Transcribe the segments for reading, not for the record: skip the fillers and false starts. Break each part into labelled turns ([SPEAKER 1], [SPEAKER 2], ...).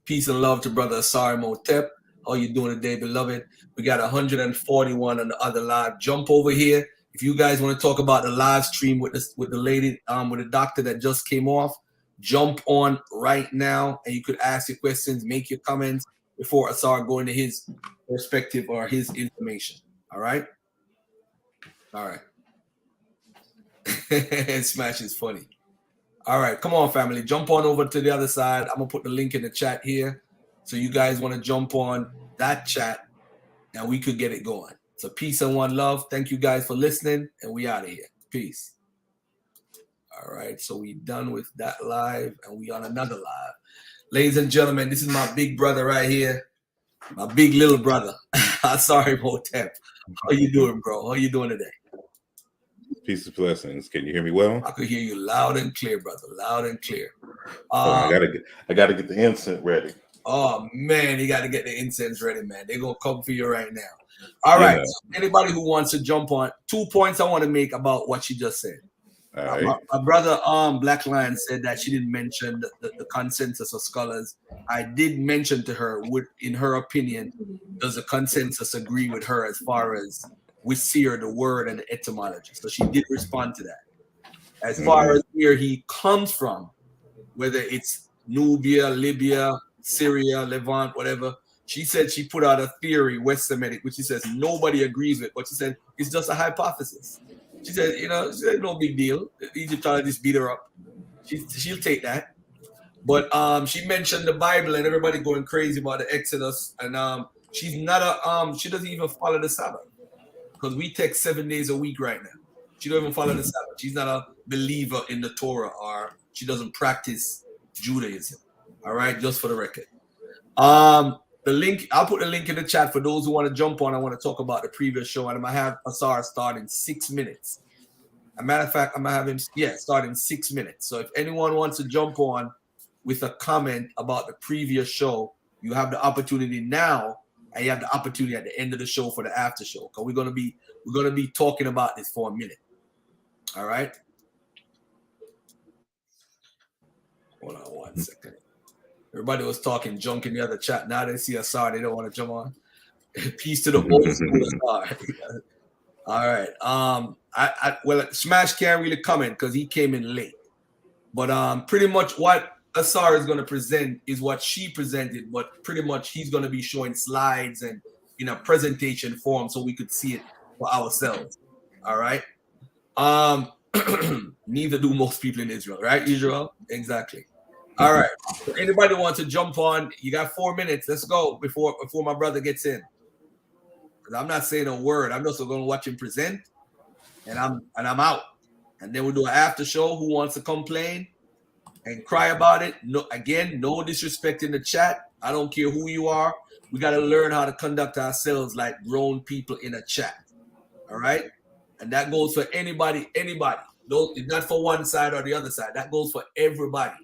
[SPEAKER 1] Peace and love to brother Asar Imhotep. How you doing today, beloved? We got 141 on the other live. Jump over here. If you guys want to talk about the live stream with the lady, with the doctor that just came off, jump on right now, and you could ask your questions, make your comments before Asar go into his perspective or his information. All right. All right. Smash is funny. All right, come on, family. Jump on over to the other side. I'm going to put the link in the chat here. So you guys want to jump on that chat and we could get it going. So peace and one love. Thank you guys for listening, and we out of here. Peace. All right, so we done with that live, and we on another live. Ladies and gentlemen, this is my big brother right here. My big little brother. Sorry, Imhotep. How you doing, bro? How you doing today?
[SPEAKER 2] Peace and blessings. Can you hear me well?
[SPEAKER 1] I could hear you loud and clear, brother. Loud and clear.
[SPEAKER 2] I gotta get the incense ready.
[SPEAKER 1] Oh man, you got to get the incense ready, man. They're gonna come for you right now. All right. So anybody who wants to jump on, 2 points I want to make about what she just said.
[SPEAKER 2] All right.
[SPEAKER 1] My brother Black Lion said that she didn't mention the consensus of scholars. I did mention to her, in her opinion, does the consensus agree with her as far as we see her the word and the etymology? So she did respond to that. As far as where he comes from, whether it's Nubia, Libya, Syria, Levant, whatever, she said she put out a theory, West Semitic, which she says nobody agrees with, but she said it's just a hypothesis. She said, no big deal. Egyptologists beat her up. She'll take that. But she mentioned the Bible and everybody going crazy about the Exodus, and she's not she doesn't even follow the Sabbath, because we take 7 days a week right now. She don't even follow the Sabbath. She's not a believer in the Torah, or she doesn't practice Judaism. All right, just for the record. The link, I'll put the link in the chat for those who want to jump on. I want to talk about the previous show, and I'm gonna have Asar start in 6 minutes. As a matter of fact, I'm gonna have him start in 6 minutes. So if anyone wants to jump on with a comment about the previous show, you have the opportunity now, and you have the opportunity at the end of the show for the after show, because we're gonna be talking about this for a minute. All right. Hold on 1 second. Everybody was talking junk in the other chat. Now they see Asar, they don't want to jump on. Peace to the old school Asar. All right. Well, Smash can't really comment because he came in late. But pretty much what Asar is going to present is what she presented, but pretty much he's going to be showing slides and in a presentation form so we could see it for ourselves. All right. Neither do most people in Israel, right? Israel, exactly. All right. So anybody wants to jump on? You got 4 minutes. Let's go before my brother gets in. Because I'm not saying a word. I'm just going to watch him present, and I'm out. And then we'll do an after show. Who wants to complain and cry about it? No, again, no disrespect in the chat. I don't care who you are. We got to learn how to conduct ourselves like grown people in a chat. All right. And that goes for anybody. It's not for one side or the other side. That goes for everybody.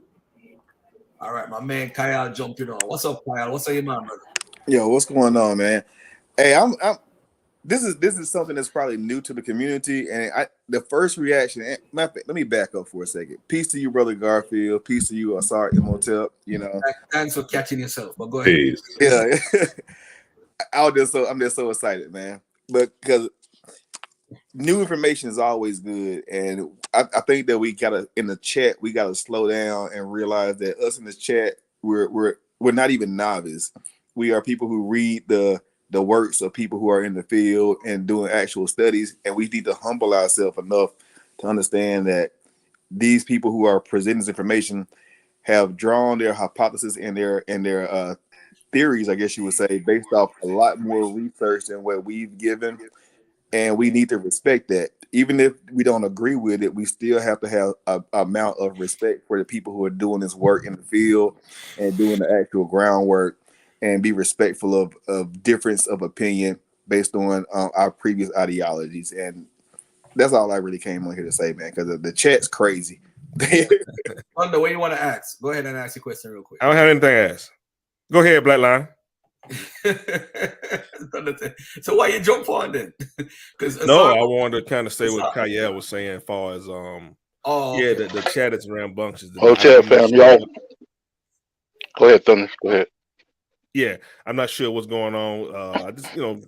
[SPEAKER 1] All right, my man Kyle jumping on. What's up, Kyle? What's up, your man, brother?
[SPEAKER 3] Yo, what's going on, man? Hey, this is something that's probably new to the community, and the first reaction. Let me back up for a second. Peace to you, brother Garfield. Peace to you, Asar Imhotep.
[SPEAKER 1] Thanks for catching yourself. But go ahead.
[SPEAKER 2] Peace.
[SPEAKER 3] Yeah, I'm just so excited, man. But because new information is always good, and I think that we gotta slow down and realize that us in this chat, we're not even novice. We are people who read the works of people who are in the field and doing actual studies, and we need to humble ourselves enough to understand that these people who are presenting this information have drawn their hypothesis and their theories, I guess you would say, based off a lot more research than what we've given. And we need to respect that. Even if we don't agree with it, we still have to have a amount of respect for the people who are doing this work in the field and doing the actual groundwork, and be respectful of difference of opinion based on our previous ideologies. And that's all I really came on here to say, man, because the chat's crazy.
[SPEAKER 1] Wonder, what you want to ask? Go ahead and ask your question real quick.
[SPEAKER 4] I don't have anything to ask. Go ahead, Black Lion.
[SPEAKER 1] So why you jump on then?
[SPEAKER 4] I wanted to kind of say what Kyle was saying as far as the chat is rambunctious.
[SPEAKER 5] Hotel fam, y'all. Go ahead, Thunder. Go ahead.
[SPEAKER 4] Yeah, I'm not sure what's going on. I just, y'all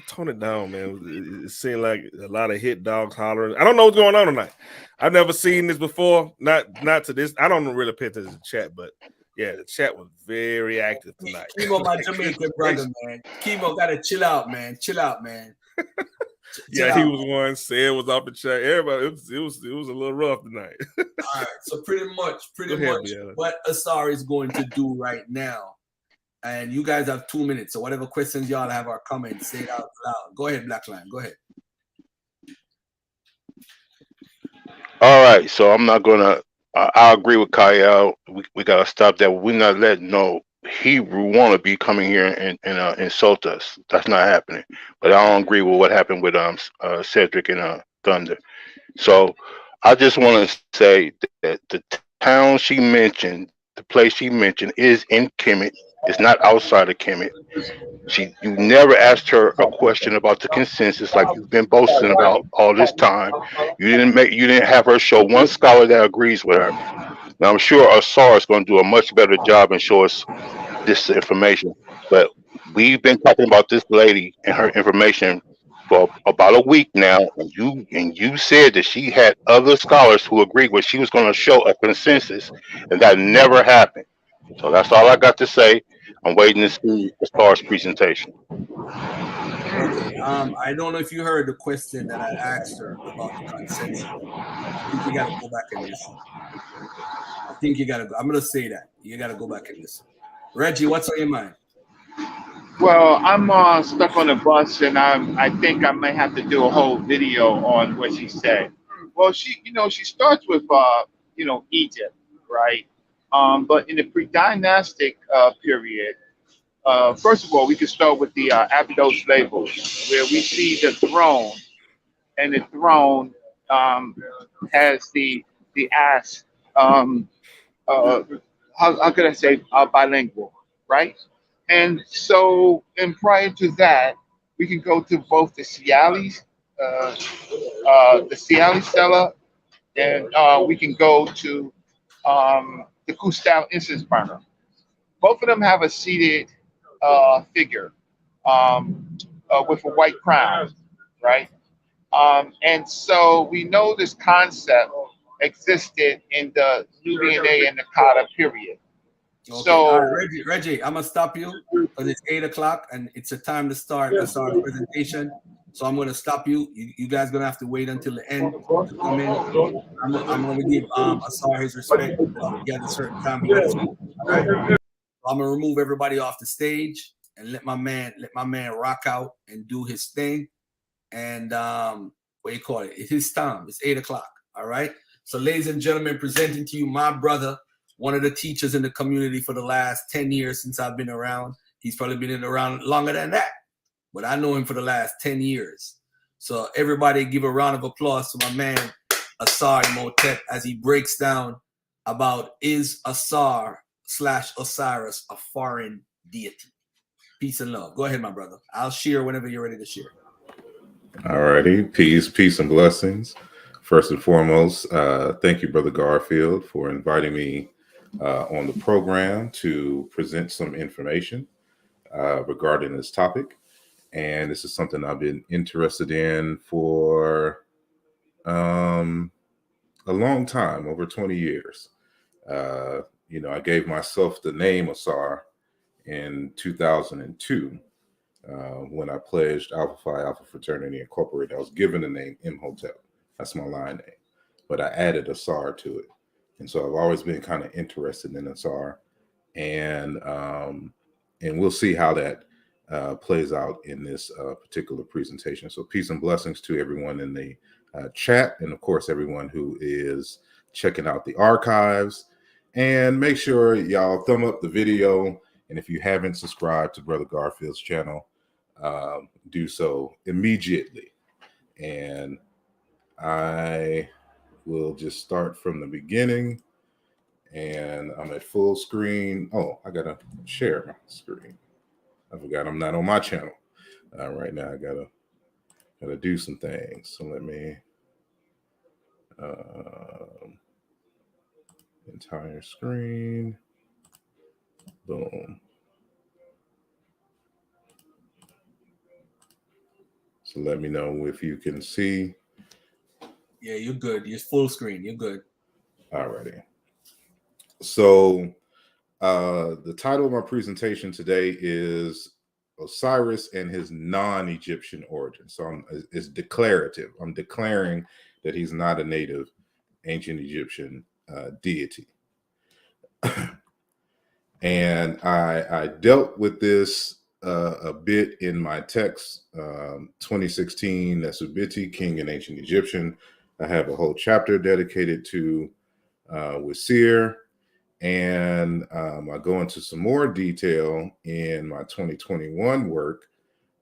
[SPEAKER 4] tone it down, man. It seemed like a lot of hit dogs hollering. I don't know what's going on tonight. I've never seen this before. Not to this. I don't really pay attention to the chat, but yeah, the chat was very active tonight.
[SPEAKER 1] Chemo, my Jamaican brother, man. Chemo, gotta chill out, man. Chill out, man.
[SPEAKER 4] Yeah, he was one. Said was off the chat. Everybody, it was a little rough tonight.
[SPEAKER 1] All right, so pretty much what Asar is going to do right now, and you guys have 2 minutes. So whatever questions y'all have or comments, say it out loud. Go ahead, Black Lion. Go ahead.
[SPEAKER 5] All right, so I'm not gonna. I agree with Kyle. We gotta stop that. We're not letting no Hebrew wannabe coming here and insult us. That's not happening. But I don't agree with what happened with Cedric and Thunder. So I just want to say that the town she mentioned, the place she mentioned, is in Kemet. It's not outside of Kemet. You never asked her a question about the consensus like you've been boasting about all this time. You didn't have her show one scholar that agrees with her. Now I'm sure Asar is going to do a much better job and show us this information. But we've been talking about this lady and her information for about a week now, and you said that she had other scholars who agreed with she was going to show a consensus, and that never happened. So that's all I got to say. I'm waiting to see Asar's presentation.
[SPEAKER 1] Okay. I don't know if you heard the question that I asked her about the consensus. I think you got to go back and listen. I think you got to. I'm gonna say that you got to go back and listen. Reggie, what's on your mind?
[SPEAKER 6] Well, I'm stuck on the bus, and I think I might have to do a whole video on what she said. Well, she starts with Egypt, right? But in the pre-dynastic period, first of all, we can start with the Abydos labels, where we see the throne, and the throne has the ass. Uh, how could I say bilingual, right? And prior to that, we can go to both the Cialis Stela, and we can go to the Custal incense burner. Both of them have a seated figure with a white crown, right? And so we know this concept existed in the Nubian and Akkad period.
[SPEAKER 1] Okay.
[SPEAKER 6] So,
[SPEAKER 1] all right, Reggie, I'm gonna stop you because it's 8 o'clock and it's a time to start Asar's presentation. So I'm gonna stop you. You guys gonna have to wait until the end to come in. I'm gonna give Asar his respect because he has a certain time he gotta speak. All right. So I'm gonna remove everybody off the stage and let my man rock out and do his thing. And what do you call it? It's his time. It's 8 o'clock. All right. So, ladies and gentlemen, presenting to you my brother, one of the teachers in the community for the last 10 years since I've been around. He's probably been around longer than that, but I know him for the last 10 years. So everybody give a round of applause to my man, Asar Imhotep, as he breaks down about is Asar / Osiris a foreign deity. Peace and love. Go ahead, my brother. I'll share whenever you're ready to share.
[SPEAKER 2] All righty. Peace and blessings. First and foremost, thank you, Brother Garfield, for inviting me on the program to present some information regarding this topic. And this is something I've been interested in for a long time, over 20 years. I gave myself the name Asar in 2002 when I pledged Alpha Phi Alpha Fraternity Incorporated. I was given the name Imhotep. That's my line name. But I added Asar to it. And so I've always been kind of interested in Asar. And we'll see how that plays out in this particular presentation. So peace and blessings to everyone in the chat, and of course everyone who is checking out the archives. And make sure y'all thumb up the video, and if you haven't subscribed to Brother Garfield's channel, do so immediately. And I will just start from the beginning, and I'm at full screen. Oh, I gotta share my screen. I forgot I'm not on my channel right now. I gotta do some things. So let me entire screen. So let me know if you can see.
[SPEAKER 1] Yeah, you're good. You're full screen. You're good.
[SPEAKER 2] Alrighty. So the title of my presentation today is Osiris and his non-Egyptian origin. So it's declarative. I'm declaring that he's not a native ancient Egyptian deity. And I dealt with this a bit in my text, 2016, Nesubiti, King in Ancient Egyptian. I have a whole chapter dedicated to Wasir. And I go into some more detail in my 2021 work,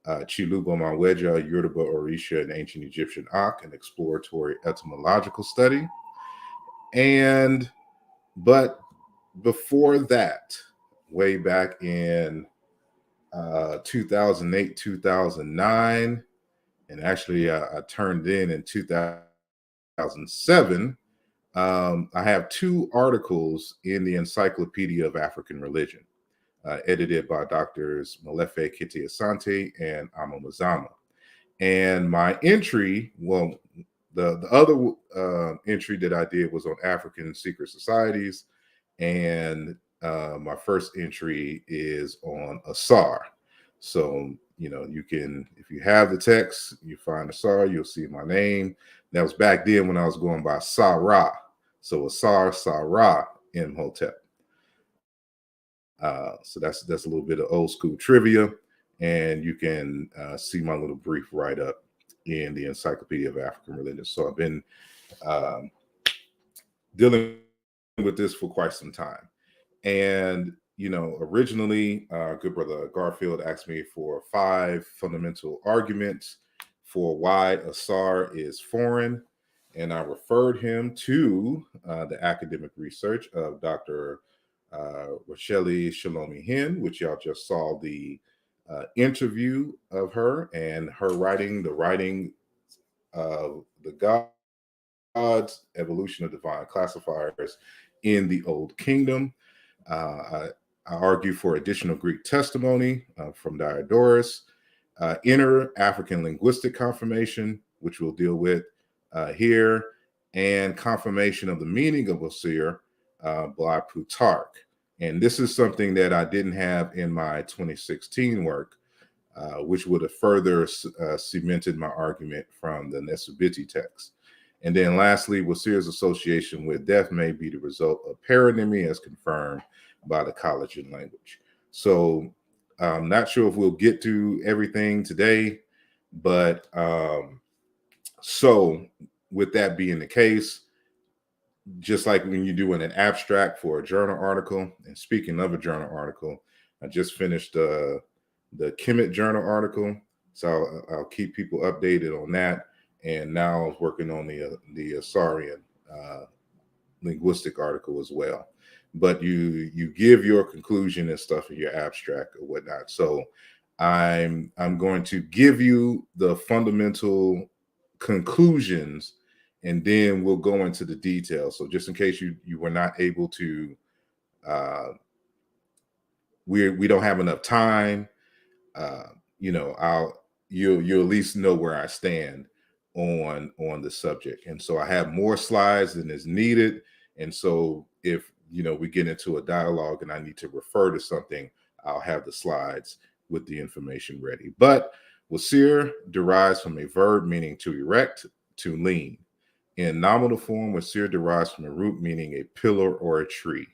[SPEAKER 2] Chiluba Maweja, Yoruba, Orisha, and Ancient Egyptian Ak, an exploratory etymological study. But before that, way back in 2008, 2009, and actually I turned in 2007, I have two articles in the Encyclopedia of African Religion, edited by Doctors Malefe Kiti Asante and Ama Mazama. And my entry, well, the other entry that I did was on African secret societies, and my first entry is on Asar. So, you know, you can, if you have the text, you find Asar, you'll see my name. That was back then when I was going by Sarah. So Asar, Sarah, Imhotep. So that's a little bit of old school trivia, and you can see my little brief write up in the Encyclopedia of African Religion. So I've been dealing with this for quite some time. And, you know, originally, good brother Garfield asked me for 5 fundamental arguments for why Asar is foreign. And I referred him to the academic research of Dr. Rochelle Shalomi Hen, which y'all just saw the interview of her and her writing, the writing of the Gods, Evolution of Divine Classifiers in the Old Kingdom. I argue for additional Greek testimony from Diodorus, inner African linguistic confirmation, which we'll deal with here, and confirmation of the meaning of Osir by Plutarch. And this is something that I didn't have in my 2016 work, which would have further cemented my argument from the Nesubiti text. And then lastly, Wasir's association with death may be the result of paronymy as confirmed by the collagen language. So I'm not sure if we'll get to everything today, but so with that being the case, just like when you do an abstract for a journal article, and speaking of a journal article, I just finished the Kemet journal article, so I'll keep people updated on that. And now I was working on the Asarian linguistic article as well. But you give your conclusion and stuff in your abstract or whatnot. So I'm going to give you the fundamental conclusions, and then we'll go into the details. So just in case you were not able to, we don't have enough time. You know, you'll at least know where I stand on the subject. And so I have more slides than is needed. And so if, you know, we get into a dialogue and I need to refer to something, I'll have the slides with the information ready. But Wasir derives from a verb meaning to erect, to lean. In nominal form, Wasir derives from a root meaning a pillar or a tree.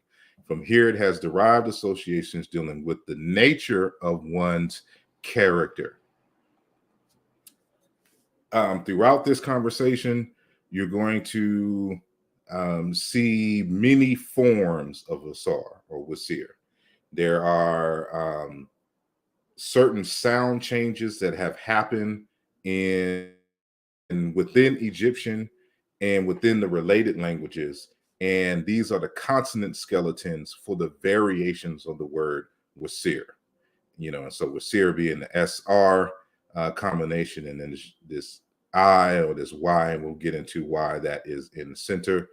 [SPEAKER 2] From here, it has derived associations dealing with the nature of one's character. Throughout this conversation, you're going to see many forms of Asar or Wasir. There are certain sound changes that have happened within Egyptian and within the related languages. And these are the consonant skeletons for the variations of the word Wasir. You know, and so Wasir being the SR combination, and then this I or this Y, and we'll get into why that is in the center.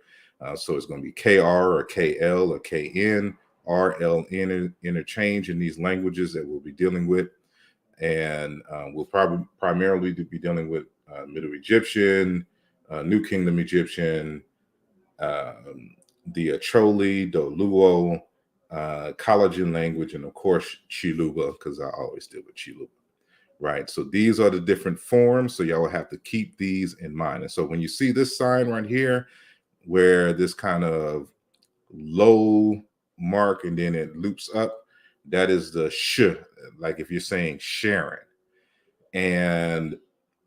[SPEAKER 2] So it's going to be KR or KL or KN, RLN interchange in these languages that we'll be dealing with. And we'll probably primarily be dealing with Middle Egyptian, New Kingdom Egyptian, the Acholi, the Luo, Collagen language, and of course Chiluba, because I always deal with Chiluba, right? So these are the different forms. So y'all have to keep these in mind. And so when you see this sign right here, where this kind of low mark and then it loops up, that is the sh, like if you're saying Sharon. And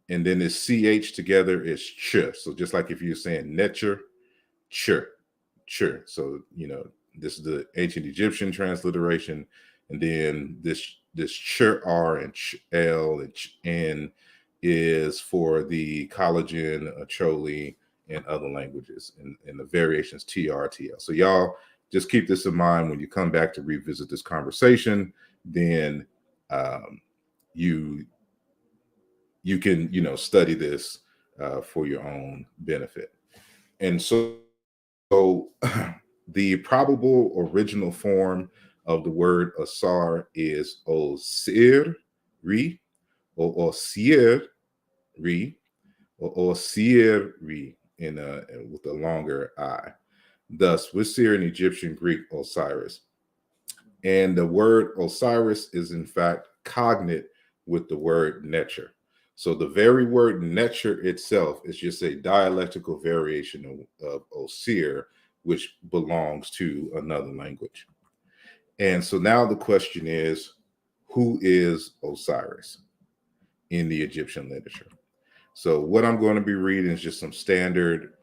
[SPEAKER 2] then this ch together is ch. So just like if you're saying netcher, ch. So this is the ancient Egyptian transliteration, and then this ch r and ch l and ch n is for the Collagen, Acholi, and other languages, and the variations tr, tl. So y'all just keep this in mind when you come back to revisit this conversation. Then you can study this for your own benefit. And so the probable original form of the word Asar is Osiri, or Osiri, or Osiri with a longer I. Thus, with Syrian, Egyptian, Greek, Osiris. And the word Osiris is in fact cognate with the word Netcher. So the very word Netcher itself is just a dialectical variation of Osir, which belongs to another language. And so now the question is, who is Osiris in the Egyptian literature? So what I'm going to be reading is just some standard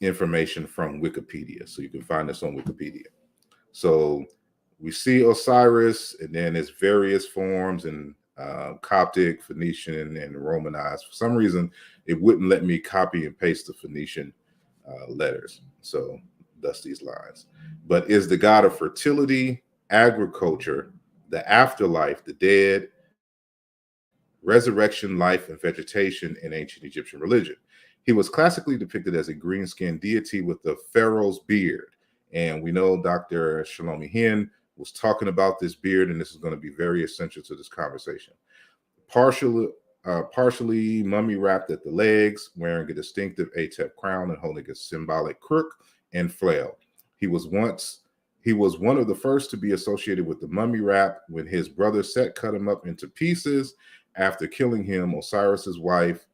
[SPEAKER 2] information from Wikipedia. So you can find this on Wikipedia. So we see Osiris, and then its various forms in Coptic, Phoenician, and Romanized. For some reason, it wouldn't let me copy and paste the Phoenician letters. So thus these lines. But is the god of fertility, agriculture, the afterlife, the dead, resurrection, life, and vegetation in ancient Egyptian religion. He was classically depicted as a green-skinned deity with the pharaoh's beard. And we know Dr. Shalomi Hen was talking about this beard, and this is going to be very essential to this conversation. Partially mummy wrapped at the legs, wearing a distinctive Atep crown and holding a symbolic crook and flail. He was one of the first to be associated with the mummy wrap when his brother Set cut him up into pieces. After killing him, Osiris's wife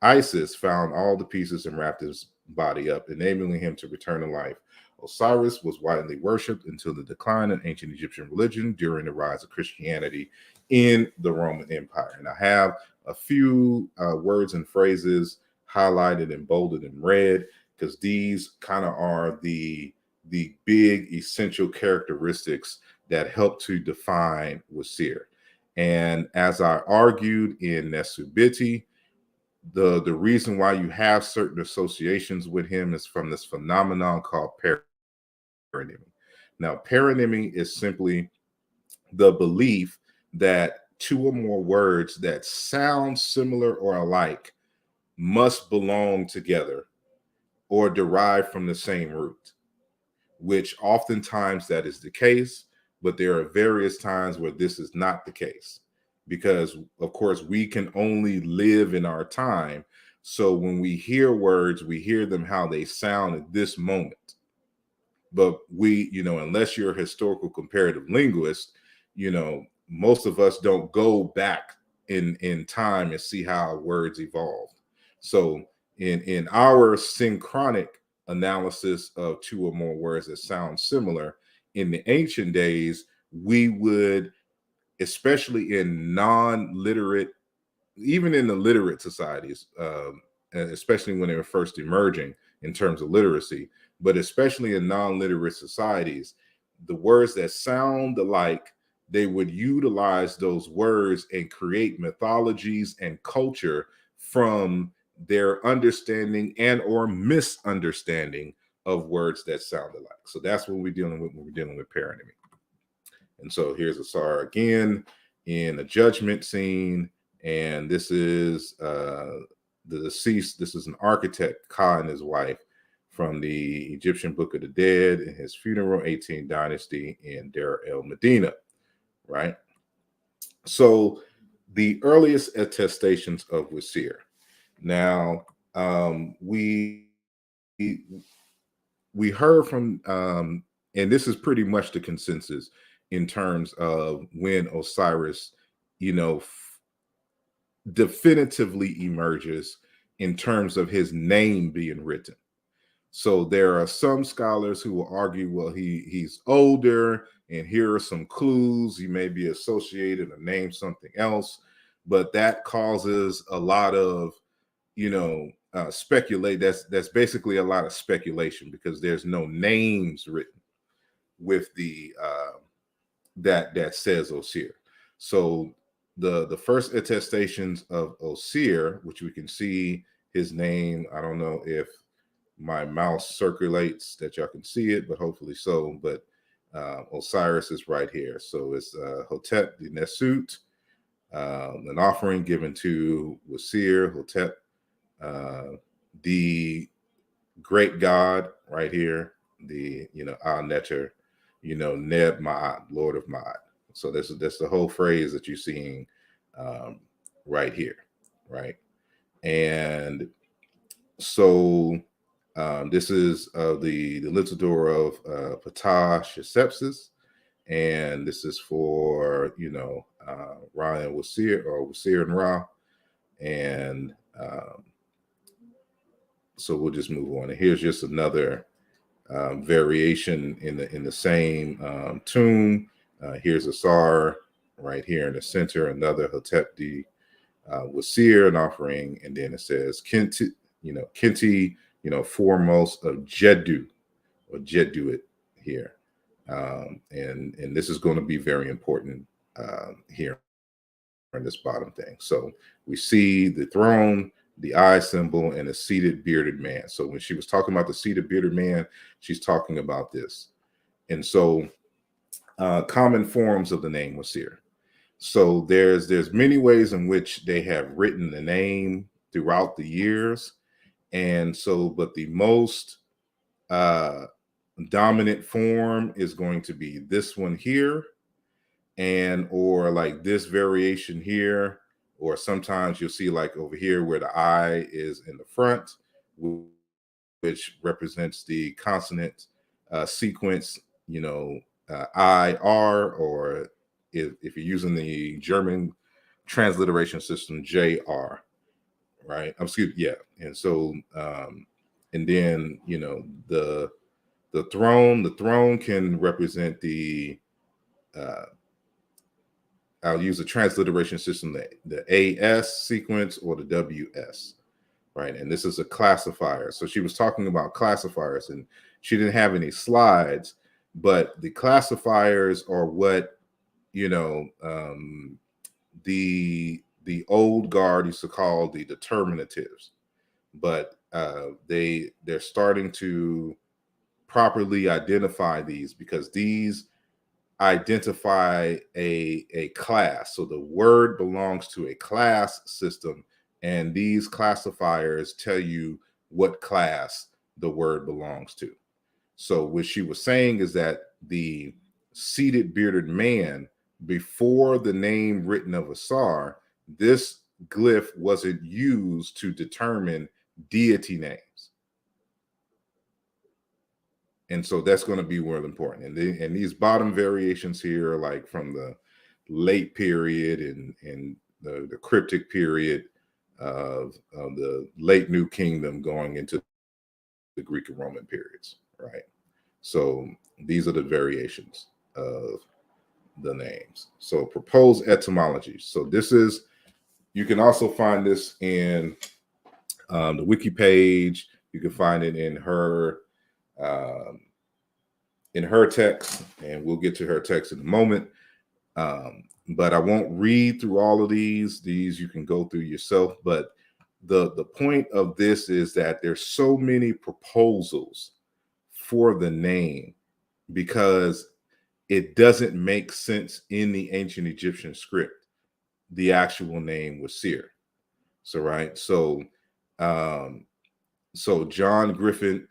[SPEAKER 2] Isis found all the pieces and wrapped his body up, enabling him to return to life. Osiris was widely worshipped until the decline in ancient Egyptian religion during the rise of Christianity in the Roman Empire. And I have a few words and phrases highlighted and bolded in red, because these kind of are the big essential characteristics that help to define Wasir. And as I argued in Nesubiti, the reason why you have certain associations with him is from this phenomenon called paronymy. Now, paronymy is simply the belief that two or more words that sound similar or alike must belong together or derive from the same root, which oftentimes that is the case, but there are various times where this is not the case. Because, of course, we can only live in our time. So when we hear words, we hear them how they sound at this moment. But we, unless you're a historical comparative linguist, most of us don't go back in time and see how words evolved. So in our synchronic analysis of two or more words that sound similar, in the ancient days, we would, especially in non-literate, even in the literate societies, especially when they were first emerging in terms of literacy, but especially in non-literate societies, the words that sound alike, they would utilize those words and create mythologies and culture from their understanding and or misunderstanding of words that sound alike. So that's what we're dealing with when we're dealing with paronymy. And so here's Asar again in a judgment scene. And this is the deceased. This is an architect, Ka and his wife, from the Egyptian Book of the Dead in his funeral, 18th dynasty in Deir el Medina, right? So the earliest attestations of Wasir. Now, we heard from, and this is pretty much the consensus in terms of when Osiris, definitively emerges in terms of his name being written. So there are some scholars who will argue, well, he's older, and here are some clues. He may be associated or named something else, but that causes a lot of, speculate. That's basically a lot of speculation because there's no names written with the that says Osir. So the first attestations of Osir, which we can see his name. I don't know if my mouse circulates that y'all can see it, but hopefully so. But Osiris is right here. So it's Hotep the Nesut, an offering given to Wasir, Hotep, the great god right here, the Al-Neter, Neb Ma'at, Lord of Ma'at. So that's the whole phrase that you're seeing right here, right? And so this is the Litsador of Ptah Shepsis, and this is for Ra and Wasir, or Wasir and Ra, and so we'll just move on. And here's just another variation in the same tomb. Here's Asar right here in the center, another Hotep the Wasir, an offering, and then it says Kinti, Kinti, foremost of Jeddu, or Jedduit here. And this is going to be very important here in this bottom thing. So we see the throne, the eye symbol, and a seated bearded man. So when she was talking about the seated bearded man, she's talking about this. And so common forms of the name Wasir. So there's many ways in which they have written the name throughout the years. And so, but the most dominant form is going to be this one here, and or like this variation here, or sometimes you'll see like over here where the I is in the front, which represents the consonant sequence, IR, or if you're using the German transliteration system, JR, right? Excuse me, yeah. And so, and then the throne can represent the I'll use the transliteration system, the AS sequence or the WS, right? And this is a classifier. So she was talking about classifiers, and she didn't have any slides, but the classifiers are what the old guard used to call the determinatives, but they're starting to properly identify these, because these identify a class. So the word belongs to a class system, and these classifiers tell you what class the word belongs to. So what she was saying is that the seated bearded man, before the name written of Asar, this glyph wasn't used to determine deity names. And so that's going to be real important. And these bottom variations here are like from the late period and the cryptic period of the late New Kingdom going into the Greek and Roman periods, right? So these are the variations of the names. So proposed etymology. So this is, you can also find this in the wiki page. You can find it in her text, and we'll get to her text in a moment. But I won't read through all of these. These you can go through yourself. But the point of this is that there's so many proposals for the name because it doesn't make sense in the ancient Egyptian script. The actual name was Seer. So right. So so John Griffin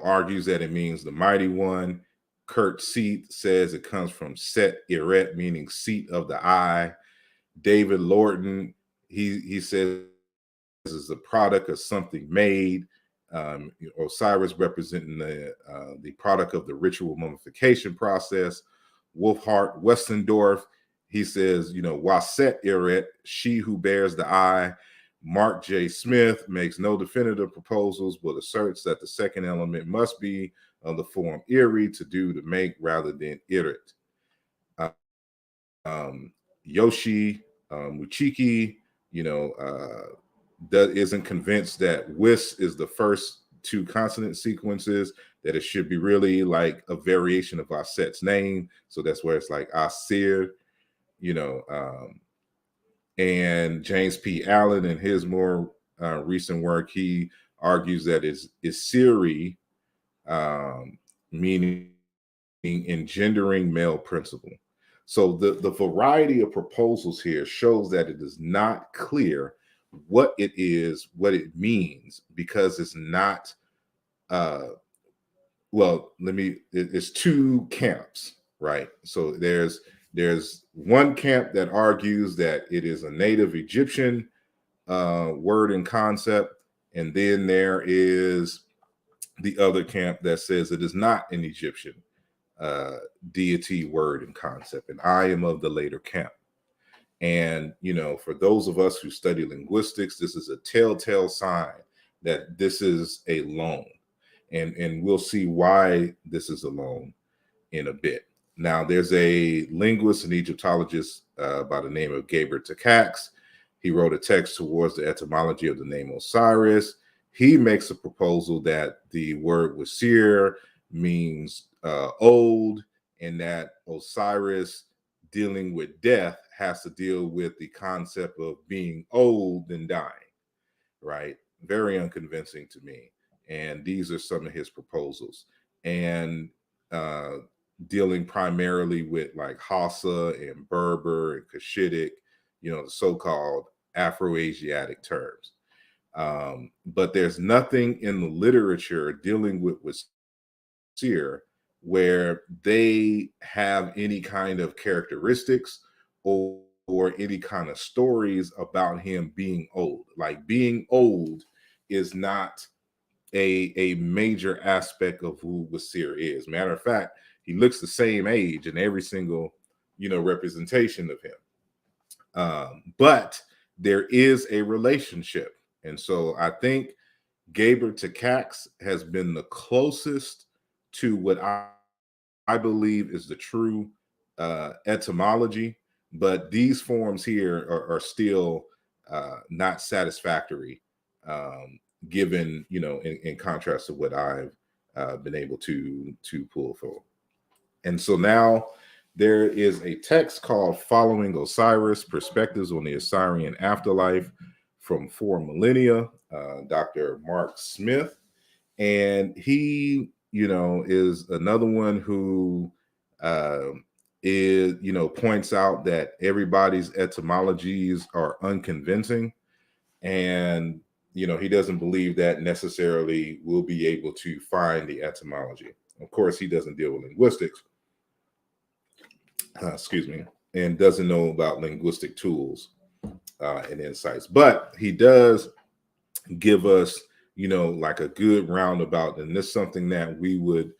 [SPEAKER 2] argues that it means the mighty one. Kurt Seat says it comes from Set Eret, meaning seat of the eye. David Lorton, he says is the product of something made. Osiris representing the product of the ritual mummification process. Wolfhart Westendorf, he says, Waset Eret, she who bears the eye. Mark J. Smith makes no definitive proposals, but asserts that the second element must be of the form iri, to do, to make, rather than irit. Yoshi Muchiki, that isn't convinced that Wis is the first two consonant sequences, that it should be really like a variation of Aset's name. So that's where it's like Asir, and James P. Allen, in his more recent work, he argues that it's Siri, meaning engendering male principle. So the variety of proposals here shows that it is not clear what it is, what it means, because it's not, it's two camps, right? So there's one camp that argues that it is a native Egyptian word and concept, and then there is the other camp that says it is not an Egyptian deity word and concept, and I am of the later camp. And for those of us who study linguistics, this is a telltale sign that this is a loan, and we'll see why this is a loan in a bit. Now, there's a linguist and Egyptologist by the name of Geber Takacs. He wrote a text towards the etymology of the name Osiris. He makes a proposal that the word Wasir means old, and that Osiris, dealing with death, has to deal with the concept of being old and dying, right? Very unconvincing to me. And these are some of his proposals. And dealing primarily with like Hausa and Berber and Cushitic, the so-called Afro-Asiatic terms. But there's nothing in the literature dealing with Wasir where they have any kind of characteristics or any kind of stories about him being old. Like, being old is not a major aspect of who Wasir is. Matter of fact, he looks the same age in every single, representation of him. But there is a relationship. And so I think Geber Takacs has been the closest to what I believe is the true etymology, but these forms here are still not satisfactory, given, in contrast to what I've been able to pull for. And so now there is a text called Following Osiris, Perspectives on the Osirian Afterlife from 4 Millennia, Dr. Mark Smith. And he, is another one who points out that everybody's etymologies are unconvincing. And, he doesn't believe that necessarily we'll be able to find the etymology. Of course, he doesn't deal with linguistics, and doesn't know about linguistic tools and insights. But he does give us, like a good roundabout. And this is something that we would,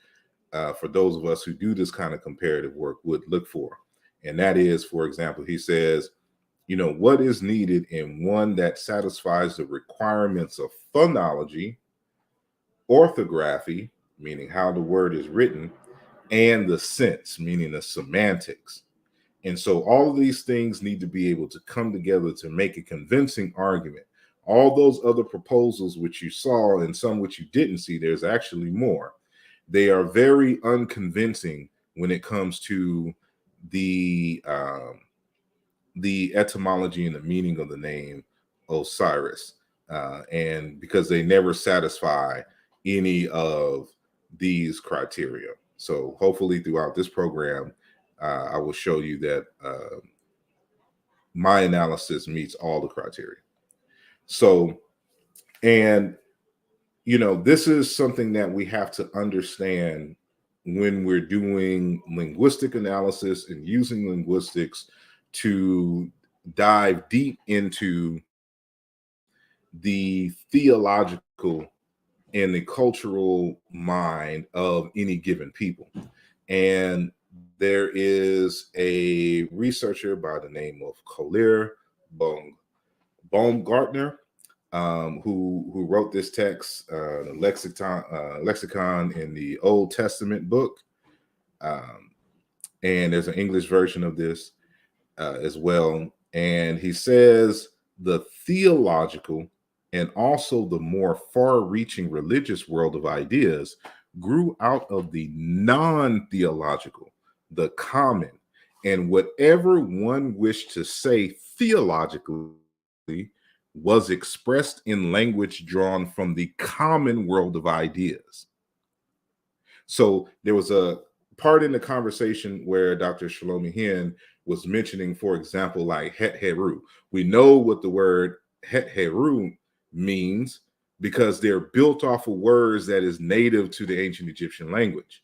[SPEAKER 2] for those of us who do this kind of comparative work, would look for. And that is, for example, he says, what is needed in one that satisfies the requirements of phonology, orthography, meaning how the word is written, and the sense, meaning the semantics. And so all of these things need to be able to come together to make a convincing argument. All those other proposals which you saw and some which you didn't see, there's actually more. They are very unconvincing when it comes to the etymology and the meaning of the name Osiris, and because they never satisfy any of these criteria. So hopefully throughout this program, I will show you that my analysis meets all the criteria. So, and, this is something that we have to understand when we're doing linguistic analysis and using linguistics to dive deep into the theological and the cultural mind of any given people. And there is a researcher by the name of Collier Baumgartner, who wrote this text, the lexicon in the Old Testament book. And there's an English version of this as well. And he says the theological and also the more far-reaching religious world of ideas grew out of the non-theological, the common, and whatever one wished to say theologically was expressed in language drawn from the common world of ideas. So there was a part in the conversation where Dr. Shlomi Hin was mentioning, for example, like het heru. We know what the word het heru means because they're built off of words that is native to the ancient Egyptian language,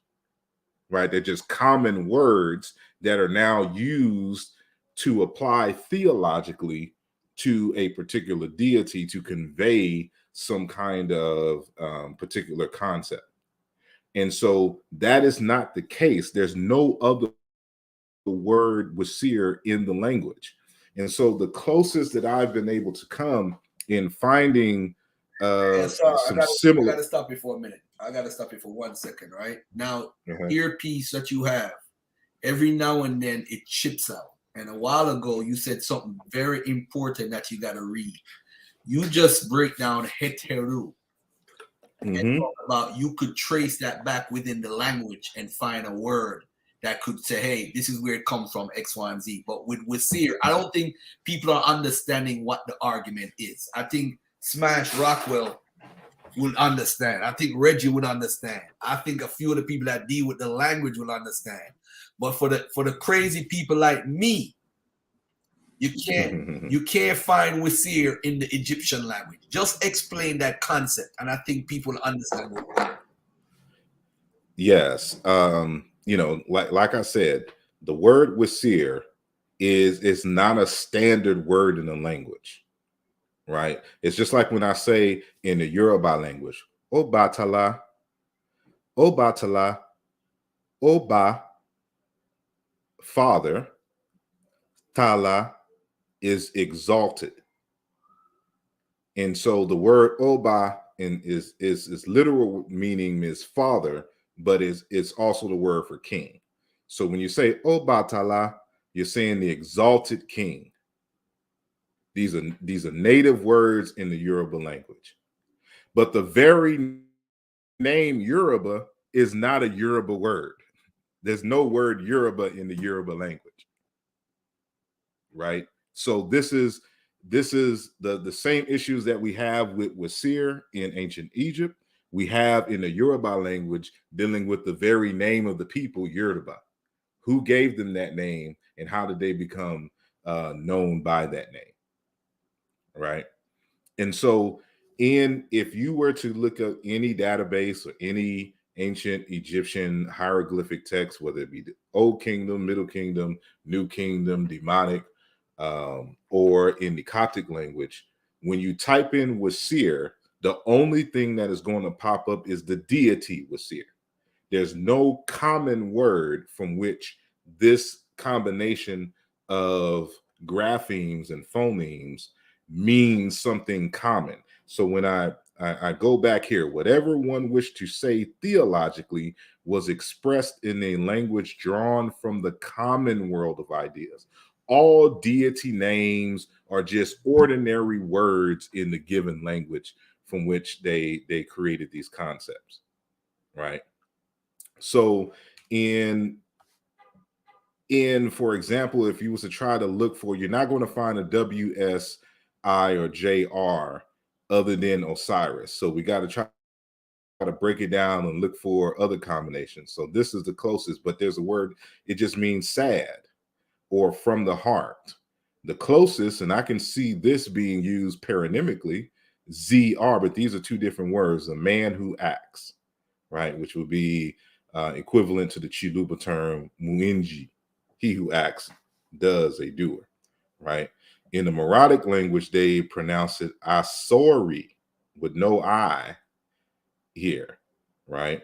[SPEAKER 2] right? They're just common words that are now used to apply theologically to a particular deity to convey some kind of particular concept. And so that is not the case. There's no other word wasir in the language. And so the closest that I've been able to come in finding some similar.
[SPEAKER 1] I gotta stop you for a minute. I gotta stop you for 1 second, right? Now, earpiece that you have, every now and then it chips out. And a while ago, you said something very important that you gotta read. You just break down heteru. And talk about you could trace that back within the language and find a word that could say, hey, this is where it comes from, X, Y, and Z. But with wasir, I don't think people are understanding what the argument is. I think Smash Rockwell will understand. I think Reggie would understand. I think a few of the people that deal with the language will understand. But for the crazy people like me, you can't find wasir in the Egyptian language. Just explain that concept, and I think people understand what.
[SPEAKER 2] Yes, you know, like I said, the word wasir is not a standard word in the language, right? It's just like when I say in the Yoruba language, Obatala, Obatala, Oba, father, Tala is exalted. And so the word Oba is literal meaning is father, but it's also the word for king. So when you say Obatala, you're saying the exalted king. These are native words in the Yoruba language. But the very name Yoruba is not a Yoruba word. There's no word Yoruba in the Yoruba language. Right? So this is the same issues that we have with wasir in ancient Egypt. We have in the Yoruba language dealing with the very name of the people, Yoruba. Who gave them that name and how did they become known by that name? Right? And so if you were to look up any database or any ancient Egyptian hieroglyphic text, whether it be the Old Kingdom, Middle Kingdom, New Kingdom, Demonic, or in the Coptic language, when you type in wasir, the only thing that is going to pop up is the deity wasir. There's no common word from which this combination of graphemes and phonemes means something common. So when I go back here, whatever one wished to say theologically was expressed in a language drawn from the common world of ideas. All deity names are just ordinary words in the given language from which they created these concepts, right? So in for example, if you was to try to look for, you're not going to find a WSI or JR other than Osiris. So we got to try to break it down and look for other combinations. So this is the closest, but there's a word, it just means sad or from the heart. The closest, and I can see this being used paronymically, ZR, but these are two different words, a man who acts, right? Which would be equivalent to the Chiluba term muinji, he who acts, does a doer, right? In the Maradic language, they pronounce it Asori with no I here, right?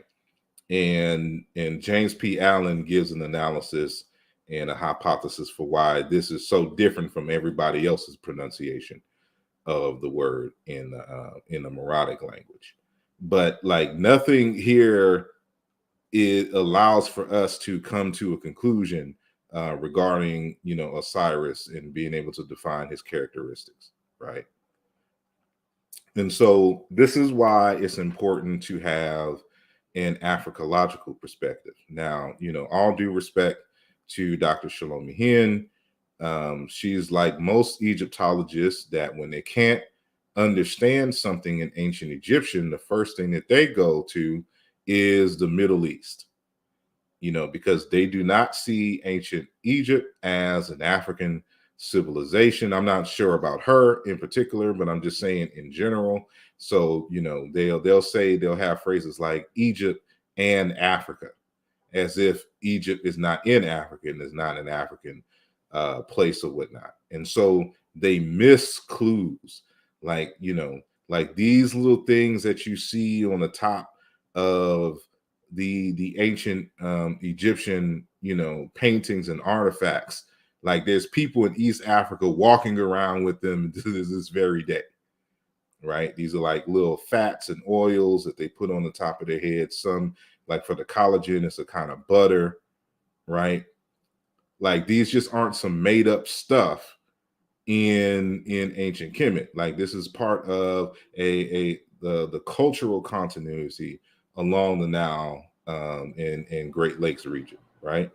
[SPEAKER 2] And James P. Allen gives an analysis and a hypothesis for why this is so different from everybody else's pronunciation of the word in the Maradic language. But like nothing here, it allows for us to come to a conclusion regarding, you know, Osiris and being able to define his characteristics, right? And so this is why it's important to have an Africological perspective. Now, you know, all due respect to Dr. Shalom Hin, she's like most Egyptologists that when they can't understand something in ancient Egyptian, the first thing that they go to is the Middle East, you know, because they do not see ancient Egypt as an African civilization. I'm not sure about her in particular, but I'm just saying in general. So, you know, they'll say, they'll have phrases like Egypt and Africa, as if Egypt is not in Africa and is not an African place or whatnot. And so they miss clues, like, you know, like these little things that you see on the top of the ancient Egyptian, you know, paintings and artifacts. Like there's people in East Africa walking around with them to this very day, right? These are like little fats and oils that they put on the top of their head. Some, like for the collagen, it's a kind of butter, right? Like these just aren't some made up stuff in ancient Kemet. Like this is part of the cultural continuity along the Nile and Great Lakes region, right?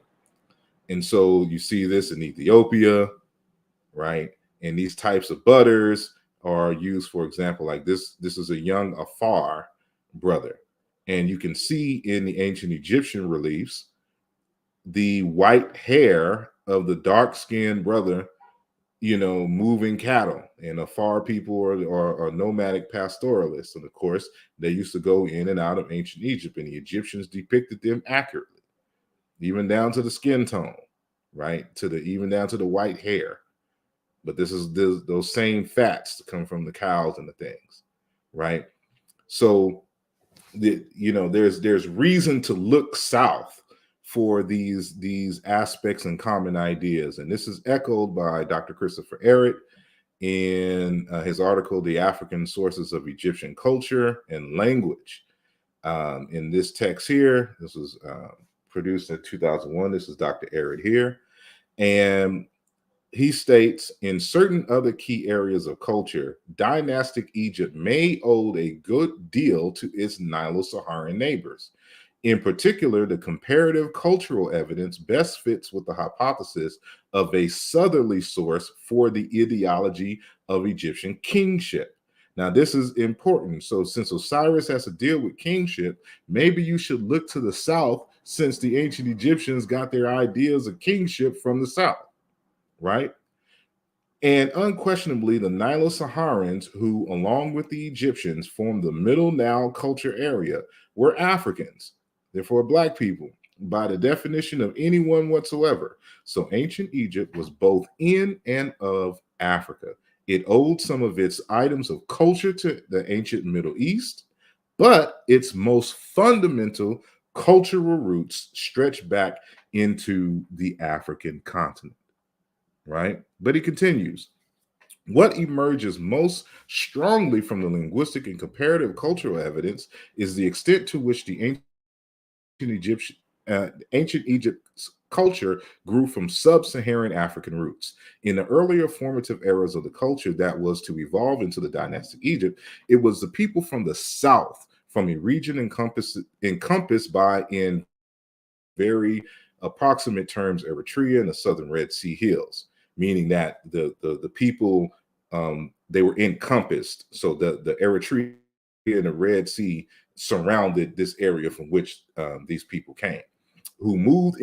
[SPEAKER 2] And so you see this in Ethiopia, right? And these types of butters are used, for example, like this is a young Afar brother. And you can see in the ancient Egyptian reliefs the white hair of the dark-skinned brother, you know, moving cattle. And Afar people are nomadic pastoralists. And of course, they used to go in and out of ancient Egypt, and the Egyptians depicted them accurately, even down to the skin tone, right? Even down to the white hair. But this is those same fats that come from the cows and the things, right? So, you know, there's reason to look south for these aspects and common ideas. And this is echoed by Dr. Christopher Ehret in his article, The African Sources of Egyptian Culture and Language. In this text here, this was produced in 2001. This is Dr. Ehret here. And he states, in certain other key areas of culture, dynastic Egypt may owe a good deal to its Nilo-Saharan neighbors. In particular, the comparative cultural evidence best fits with the hypothesis of a southerly source for the ideology of Egyptian kingship. Now, this is important. So since Osiris has to deal with kingship, maybe you should look to the south, since the ancient Egyptians got their ideas of kingship from the south, right? And unquestionably, the Nilo-Saharans, who, along with the Egyptians, formed the Middle Nile culture area, were Africans, therefore Black people, by the definition of anyone whatsoever. So ancient Egypt was both in and of Africa. It owed some of its items of culture to the ancient Middle East, but its most fundamental cultural roots stretch back into the African continent, right? But he continues, what emerges most strongly from the linguistic and comparative cultural evidence is the extent to which the ancient Egypt's culture grew from sub-Saharan African roots. In the earlier formative eras of the culture that was to evolve into the dynastic Egypt, it was the people from the south, from a region encompassed by, in very approximate terms, Eritrea and the southern Red Sea hills, meaning that the people, they were encompassed. So the Eritrea and the Red Sea surrounded this area from which these people came, who moved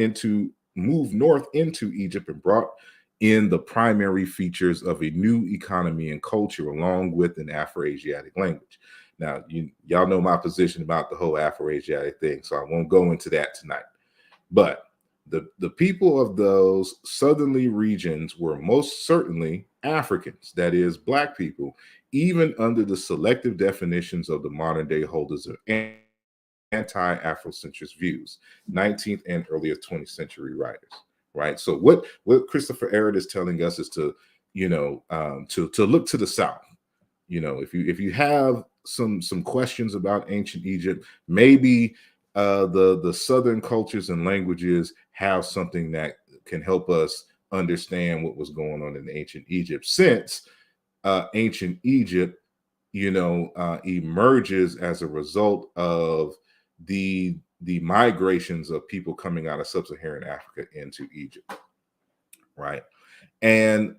[SPEAKER 2] north into Egypt and brought in the primary features of a new economy and culture, along with an Afro-Asiatic language. Now, y'all know my position about the whole Afro-Asiatic thing, so I won't go into that tonight. But the people of those southerly regions were most certainly Africans, that is, Black people, even under the selective definitions of the modern day holders of anti-Afrocentrist views, 19th and earlier 20th century writers, right? So what Christopher Ehret is telling us is to, to look to the South. If you have some questions about ancient Egypt, maybe the Southern cultures and languages have something that can help us understand what was going on in ancient Egypt, since ancient Egypt, emerges as a result of the migrations of people coming out of sub-Saharan Africa into Egypt, right? And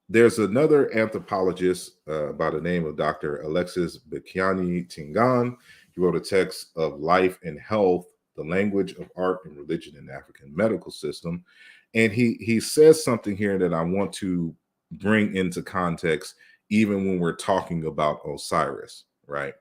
[SPEAKER 2] there's another anthropologist by the name of Dr. Alexis Bikiani Tingan. He wrote a text of Life and Health, the Language of Art and Religion in the African Medical System. And he says something here that I want to bring into context, even when we're talking about Osiris, right?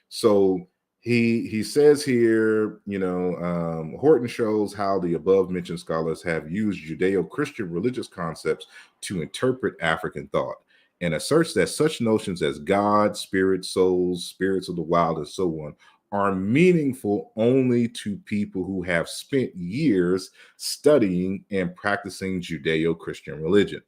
[SPEAKER 2] So he says here, Horton shows how the above mentioned scholars have used Judeo-Christian religious concepts to interpret African thought, and asserts that such notions as God, spirit, souls, spirits of the wild, and so on are meaningful only to people who have spent years studying and practicing Judeo-Christian religion,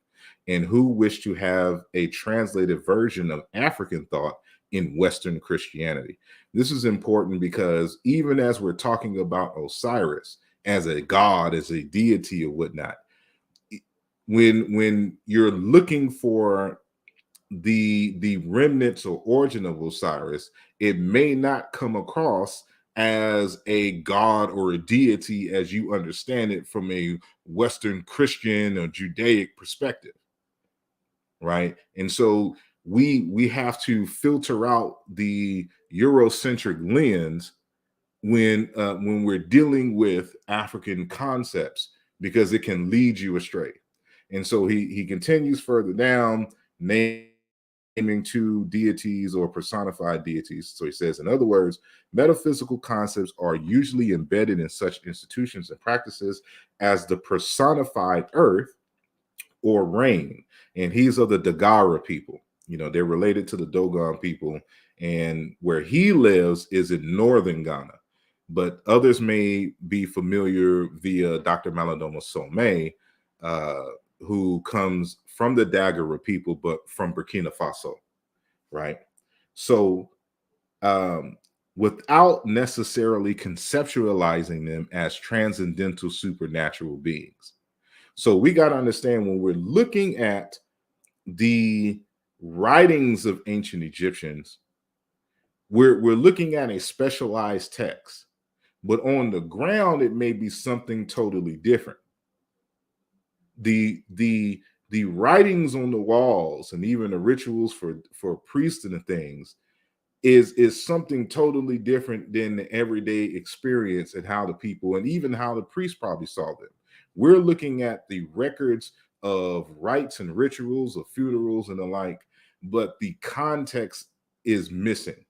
[SPEAKER 2] and who wish to have a translated version of African thought in Western Christianity. This is important because even as we're talking about Osiris as a god, as a deity or whatnot, when you're looking for the remnants or origin of Osiris, it may not come across as a god or a deity as you understand it from a Western Christian or Judaic perspective, right? And so we have to filter out the Eurocentric lens when we're dealing with African concepts, because it can lead you astray. And so he continues further down, naming two deities or personified deities. So he says, in other words, metaphysical concepts are usually embedded in such institutions and practices as the personified earth or rain. And he's of the Dagara people. They're related to the Dogon people. And where he lives is in northern Ghana. But others may be familiar via Dr. Malidoma Somé, who comes from the Dagara people, but from Burkina Faso, right? So without necessarily conceptualizing them as transcendental supernatural beings. So we got to understand, when we're looking at the writings of ancient Egyptians, we're looking at a specialized text, but on the ground, it may be something totally different. The writings on the walls and even the rituals for priests and the things is something totally different than the everyday experience, and how the people and even how the priests probably saw them. We're looking at the records of rites and rituals of funerals and the like, but the context is missing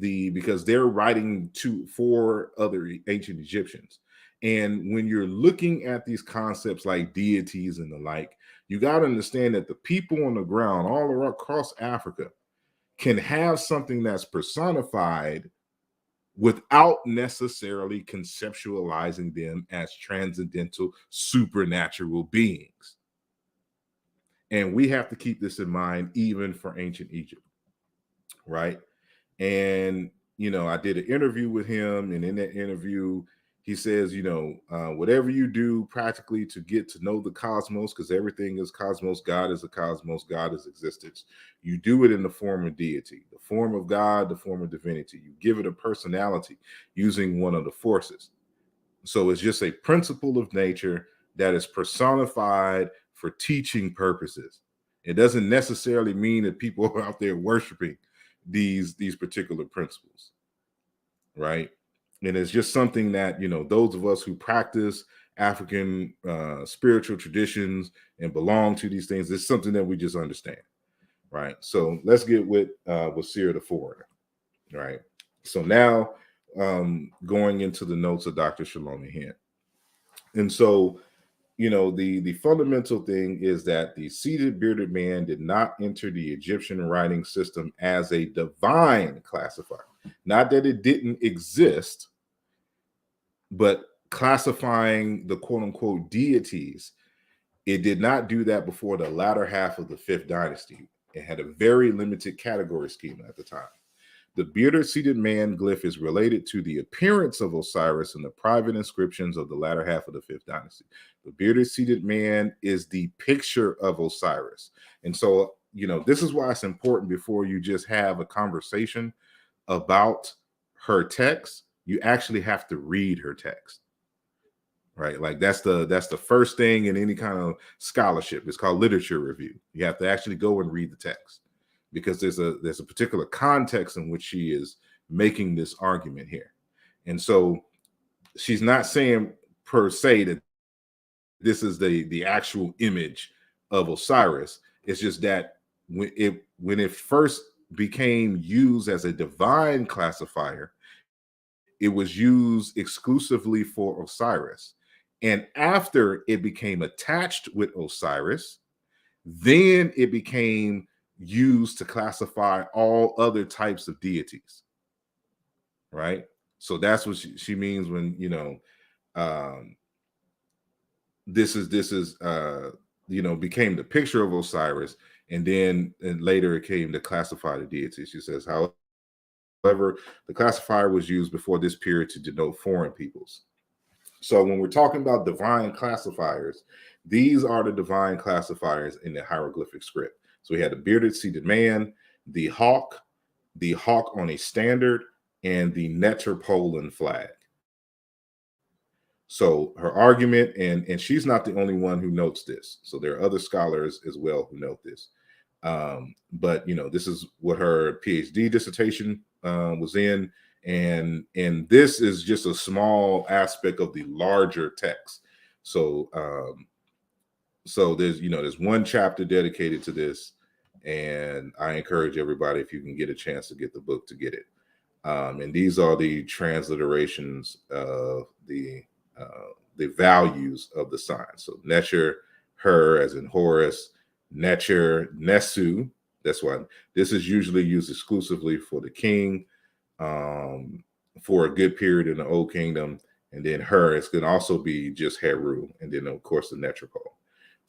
[SPEAKER 2] because they're writing for other ancient Egyptians. And when you're looking at these concepts like deities and the like, you got to understand that the people on the ground all across Africa can have something that's personified without necessarily conceptualizing them as transcendental supernatural beings. And we have to keep this in mind even for ancient Egypt, right? And, I did an interview with him, and in that interview, he says, whatever you do practically to get to know the cosmos, because everything is cosmos, God is a cosmos, God is existence. You do it in the form of deity, the form of God, the form of divinity. You give it a personality using one of the forces. So it's just a principle of nature that is personified for teaching purposes. It doesn't necessarily mean that people are out there worshiping these particular principles, right? And it's just something that, those of us who practice African spiritual traditions and belong to these things, it's something that we just understand. right? So let's get with Wasir the Foreigner, right? So now going into the notes of Dr. Shalomi Hint. And so, you know, the fundamental thing is that the seated bearded man did not enter the Egyptian writing system as a divine classifier. Not that it didn't exist, but classifying the quote unquote deities, it did not do that before the latter half of the 5th dynasty. It had a very limited category schema at the time. The bearded seated man glyph is related to the appearance of Osiris in the private inscriptions of the latter half of the 5th dynasty. The bearded seated man is the picture of Osiris. And so, you know, this is why it's important before you just have a conversation about her text, you actually have to read her text. Right? Like that's the first thing in any kind of scholarship. It's called literature review. You have to actually go and read the text, because there's a particular context in which she is making this argument here. And so she's not saying per se that this is the actual image of Osiris. It's just that when it first became used as a divine classifier, it was used exclusively for Osiris. And after it became attached with Osiris, then it became used to classify all other types of deities, right? So that's what she means when, you know, this is you know, became the picture of Osiris, and then later it came to classify the deities. She says, however, the classifier was used before this period to denote foreign peoples. So when we're talking about divine classifiers, these are the divine classifiers in the hieroglyphic script. So we had the bearded seated man, the hawk on a standard, and the Neterpolan flag. So her argument, and she's not the only one who notes this. So there are other scholars as well who note this. But you know, this is what her PhD dissertation was in, and this is just a small aspect of the larger text. So so there's one chapter dedicated to this, and I encourage everybody, if you can get a chance to get the book, to get it. And these are the transliterations of the values of the signs. So Necher, her, as in Horus, Necher, Nesu. That's why this is usually used exclusively for the king for a good period in the Old Kingdom. And then her, it's going to also be just Heru, and then of course the Netripol.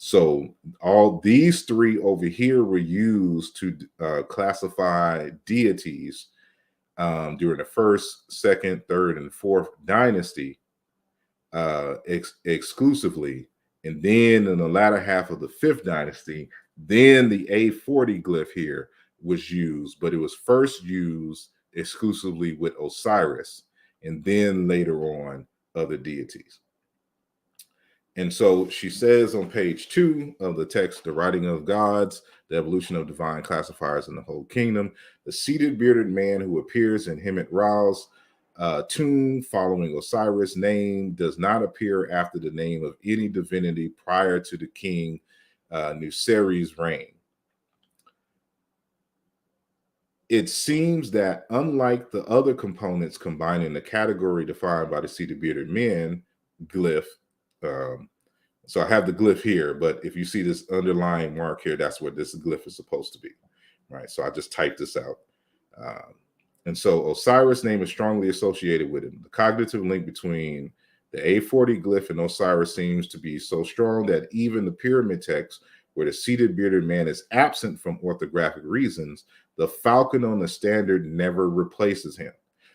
[SPEAKER 2] So all these three over here were used to classify deities during the 1st, 2nd, 3rd, and 4th dynasty exclusively. And then in the latter half of the 5th dynasty, then the A40 glyph here was used, but it was first used exclusively with Osiris, and then later on other deities. And so she says on page 2 of the text, the writing of gods, the evolution of divine classifiers in the whole kingdom, the seated bearded man who appears in Hemet Ra's tomb following Osiris' name does not appear after the name of any divinity prior to the king Nuseri's reign. It seems that unlike the other components combining the category defined by the seated bearded men glyph, so I have the glyph here, but if you see this underlying mark here, that's what this glyph is supposed to be, right? So I just typed this out. And so Osiris' name is strongly associated with him. The cognitive link between the A40 glyph and Osiris seems to be so strong that even the pyramid text, where the seated bearded man is absent from orthographic reasons, the falcon on the standard never replaces him.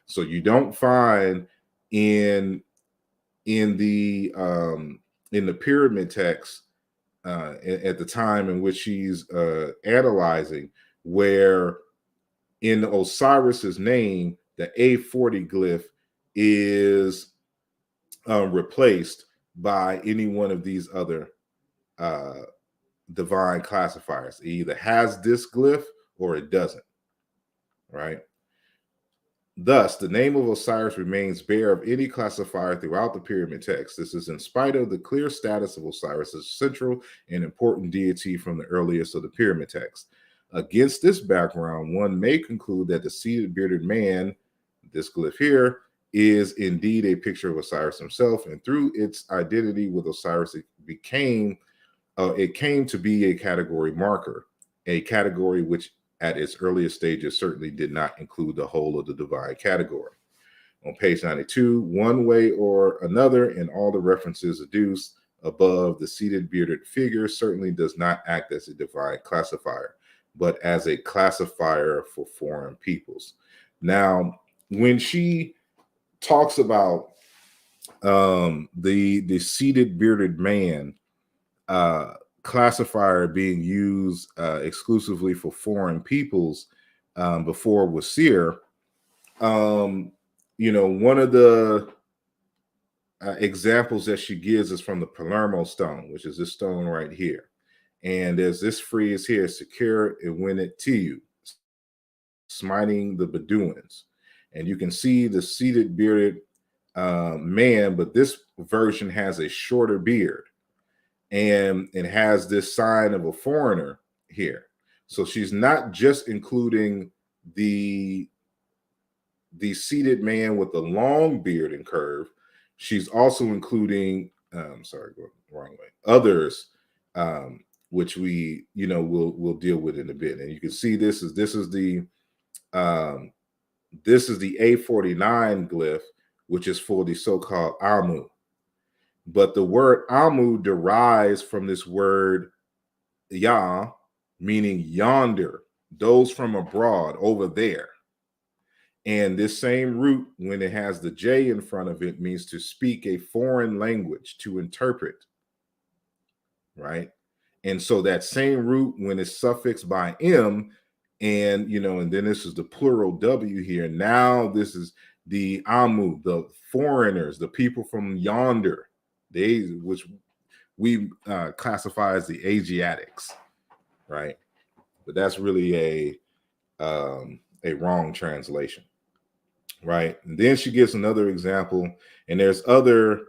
[SPEAKER 2] So you don't find in the pyramid text at the time in which she's analyzing, where in Osiris's name, the A40 glyph is replaced by any one of these other divine classifiers. It either has this glyph or it doesn't, right? Thus, the name of Osiris remains bare of any classifier throughout the pyramid text. This is in spite of the clear status of Osiris as central and important deity from the earliest of the pyramid text. Against this background, one may conclude that the seated bearded man, this glyph here, is indeed a picture of Osiris himself, and through its identity with Osiris, it came to be a category marker, a category which at its earliest stages certainly did not include the whole of the divine category. On page 92, one way or another, in all the references adduced above, the seated bearded figure certainly does not act as a divine classifier, but as a classifier for foreign peoples. Now, when she talks about the seated bearded man classifier being used exclusively for foreign peoples before Wasir, one of the examples that she gives is from the Palermo stone, which is this stone right here. And there's this phrase here: secure and win it to you, smiting the Bedouins. And you can see the seated bearded man, but this version has a shorter beard, and it has this sign of a foreigner here. So she's not just including the seated man with the long beard and curve. She's also including, going the wrong way, others, which we, we'll deal with in a bit. And you can see this is the A49 glyph, which is for the so-called Amu. But the word Amu derives from this word Ya, meaning yonder, those from abroad, over there. And this same root, when it has the J in front of it, means to speak a foreign language, to interpret, right? And so that same root, when it's suffixed by M, and and then this is the plural W here. Now this is the Amu, the foreigners, the people from yonder, which we classify as the Asiatics, right? But that's really a wrong translation, right? And then she gives another example, and there's other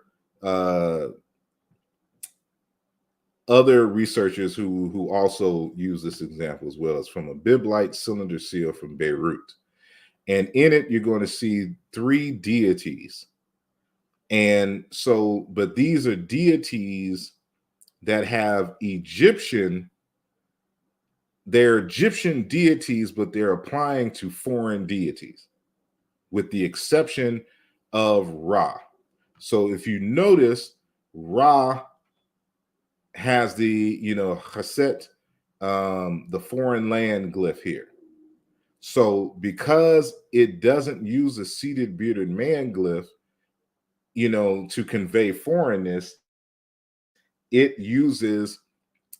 [SPEAKER 2] researchers who also use this example as well. It's from a Biblite cylinder seal from Beirut. And in it, you're going to see 3 deities. And so, but these are deities that have they're Egyptian deities, but they're applying to foreign deities, with the exception of Ra. So if you notice, Ra has the, Chesed, the foreign land glyph here. So because it doesn't use a seated bearded man glyph, to convey foreignness, it uses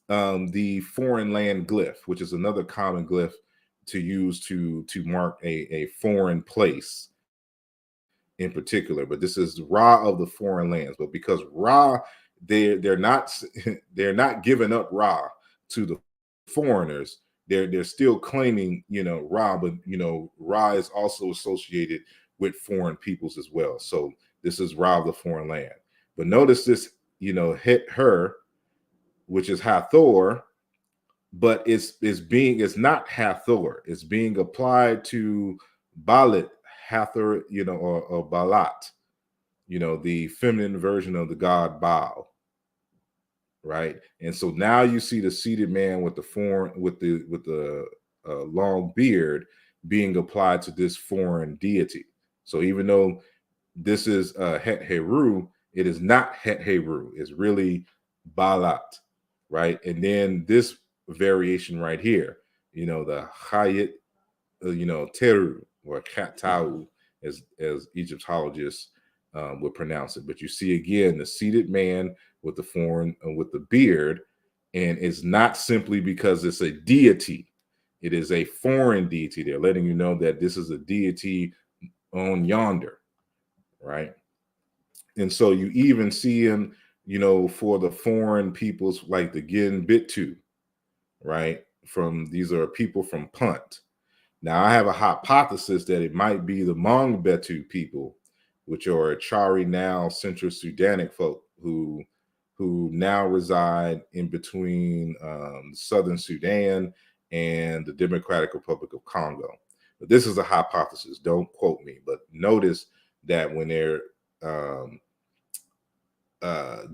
[SPEAKER 2] the foreign land glyph, which is another common glyph to use to mark a foreign place in particular. But this is Ra of the foreign lands. But because Ra, they're not giving up Ra to the foreigners, they're still claiming Ra, but Ra is also associated with foreign peoples as well. So this is Ra of the foreign land. But notice this, hit her, which is Hathor, but it's not Hathor. It's being applied to Balat, Hathor, or Balat, the feminine version of the god Baal, right? And so now you see the seated man with the long beard being applied to this foreign deity. So even though this is Het Heru, it is not Het Heru. It's really Balat, right? And then this variation right here, the Hayat, Teru, or Katau, as Egyptologists would pronounce it. But you see again the seated man with the beard, and it's not simply because it's a deity. It is a foreign deity. They're letting you know that this is a deity on yonder, right? And so you even see him, for the foreign peoples like the Gin Bitu, right? These are people from Punt. Now I have a hypothesis that it might be the Hmong Betu people, which are Achari now Central Sudanic folk who now reside in between southern Sudan and the Democratic Republic of Congo. But this is a hypothesis. Don't quote me. But notice that when they're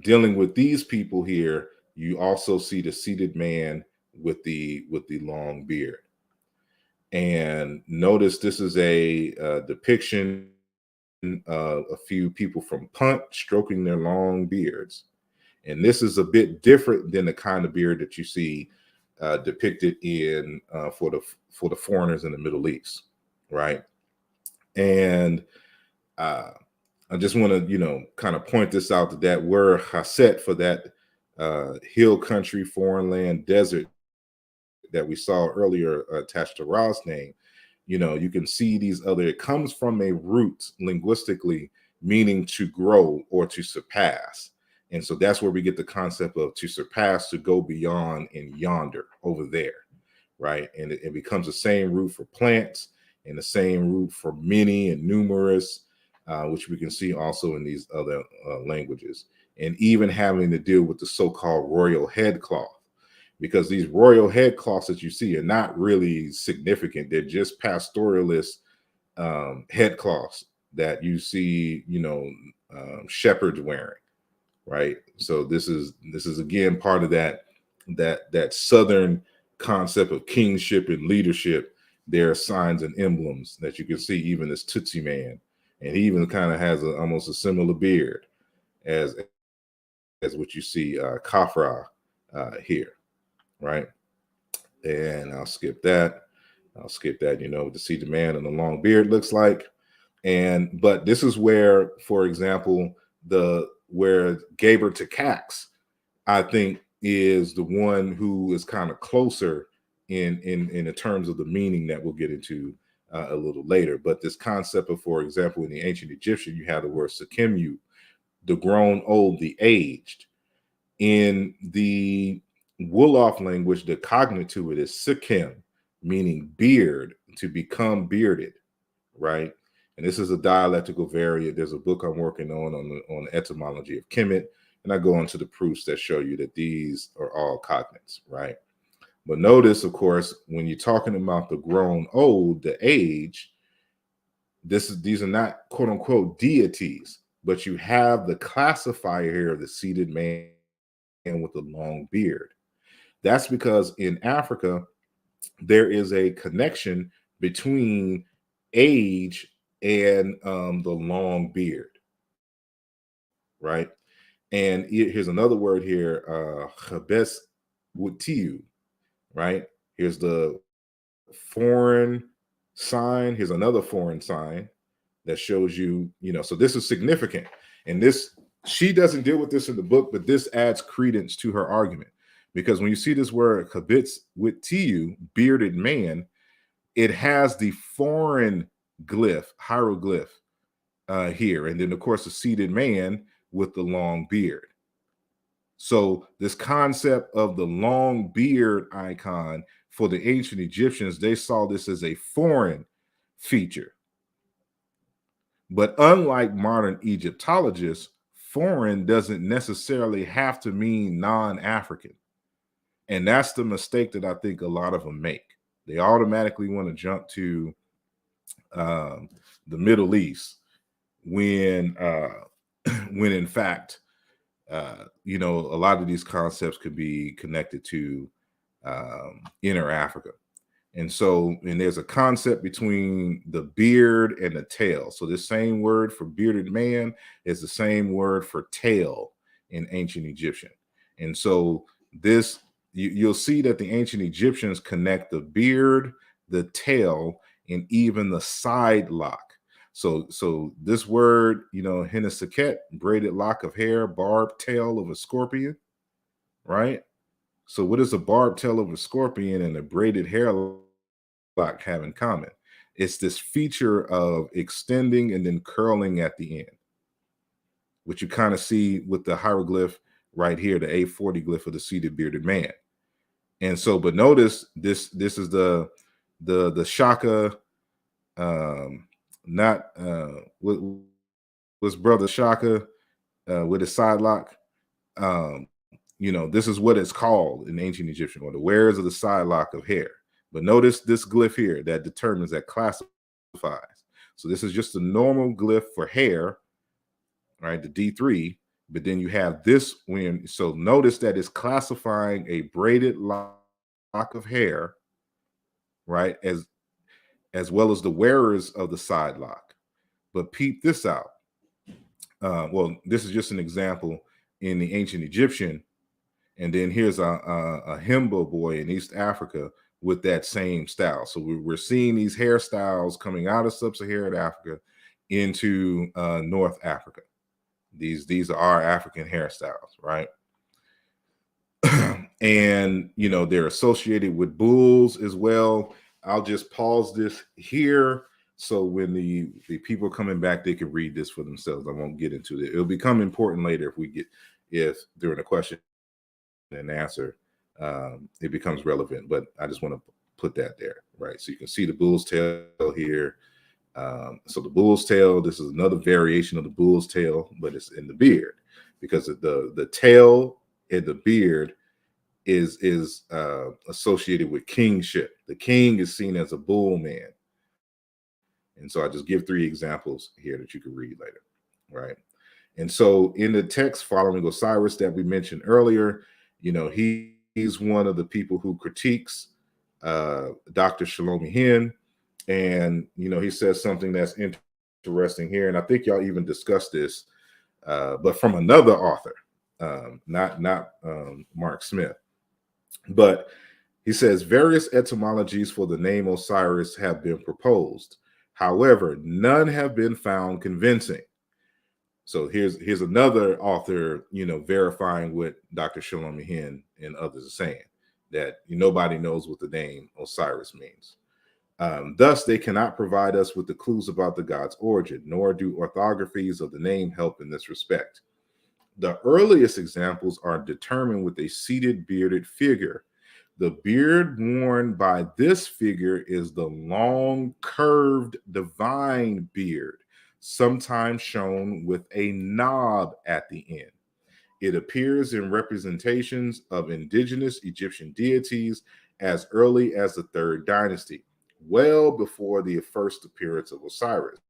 [SPEAKER 2] dealing with these people here, you also see the seated man with the long beard. And notice this is a depiction of a few people from Punt stroking their long beards. And this is a bit different than the kind of beard that you see depicted in for the foreigners in the Middle East, right? And I just want to, kind of point this out, that word Haset for that hill country, foreign land, desert that we saw earlier attached to Ra's name, you can see these other, it comes from a root linguistically meaning to grow or to surpass. And so that's where we get the concept of to surpass, to go beyond and yonder, over there, right? And it becomes the same root for plants and the same root for many and numerous, which we can see also in these other languages. And even having to deal with the so-called royal head cloth, because these royal head cloths that you see are not really significant. They're just pastoralist head cloths that you see, shepherds wearing, right? So this is again part of that Southern concept of kingship and leadership. There are signs and emblems that you can see even this Tutsi man, and he even kind of has almost a similar beard as what you see Khafra here, right? And I'll skip that. To see the man and the long beard looks like. But this is where, for example, where Gaber Takax, I think, is the one who is kind of closer in the terms of the meaning that we'll get into a little later. But this concept of, for example, in the ancient Egyptian, you have the word Sekemu, the grown old, the aged. In the Wolof language, the cognate to it is Sekem, meaning beard, to become bearded, right? And this is a dialectical variant. There's a book I'm working on the etymology of Kemet, and I go into the proofs that show you that these are all cognates, right? But notice, of course, when you're talking about the grown old, the age, these are not quote unquote deities, but you have the classifier here of the seated man with a long beard. That's because in Africa, there is a connection between age and the long beard, right? And here's another word here, chabes wutiu, right? Here's the foreign sign. Here's another foreign sign that shows you, so this is significant. And she doesn't deal with this in the book, but this adds credence to her argument. Because when you see this word chabes wutiu, bearded man, it has the foreign hieroglyph here. And then, of course, the seated man with the long beard. So this concept of the long beard icon, for the ancient Egyptians, they saw this as a foreign feature. But unlike modern Egyptologists, foreign doesn't necessarily have to mean non-African. And that's the mistake that I think a lot of them make. They automatically want to jump to the Middle East when in fact, a lot of these concepts could be connected to inner Africa. And there's a concept between the beard and the tail. So the same word for bearded man is the same word for tail in ancient Egyptian. And so you'll see that the ancient Egyptians connect the beard, the tail, and even the side lock. So this word, henneseket, braided lock of hair, barbed tail of a scorpion, right? So what does a barbed tail of a scorpion and a braided hair lock have in common? It's this feature of extending and then curling at the end, which you kind of see with the hieroglyph right here, the A40 glyph of the seated bearded man. And so, but notice this is the Shaka, was brother Shaka with his side lock. This is what it's called in ancient Egyptian, or the wearers of the side lock of hair. But notice this glyph here that determines, that classifies. So this is just a normal glyph for hair, right? The D3. But then you have this when, so notice that it's classifying a braided lock of hair, right? As well as the wearers of the side lock. But peep this out. Well, this is just an example in the ancient Egyptian. And then here's a Himbo boy in East Africa with that same style. So we're seeing these hairstyles coming out of sub-Saharan Africa into North Africa. These are our African hairstyles, right? And, you know, they're associated with bulls as well. I'll just pause this here. So when the people coming back, they can read this for themselves. I won't get into it. It'll become important later if during the question and answer, it becomes relevant. But I just want to put that there, right? So you can see the bull's tail here. So the bull's tail, this is another variation of the bull's tail, but it's in the beard, because the tail and the beard is associated with kingship. The king is seen as a bull man. And so I just give 3 examples here that you can read later, right? And so in the text following Osiris that we mentioned earlier, you know, he's one of the people who critiques Dr. Shlomi Hin. And, you know, he says something that's interesting here. And I think y'all even discussed this, but from another author, not Mark Smith. But he says various etymologies for the name Osiris have been proposed. However, none have been found convincing. So here's another author, you know, verifying what Dr. Shlomi Hin and others are saying, that nobody knows what the name Osiris means. Thus, they cannot provide us with the clues about the god's origin, nor do orthographies of the name help in this respect. The earliest examples are determined with a seated bearded figure. The beard worn by this figure is the long, curved, divine beard, sometimes shown with a knob at the end. It appears in representations of indigenous Egyptian deities as early as the 3rd dynasty, well before the first appearance of Osiris.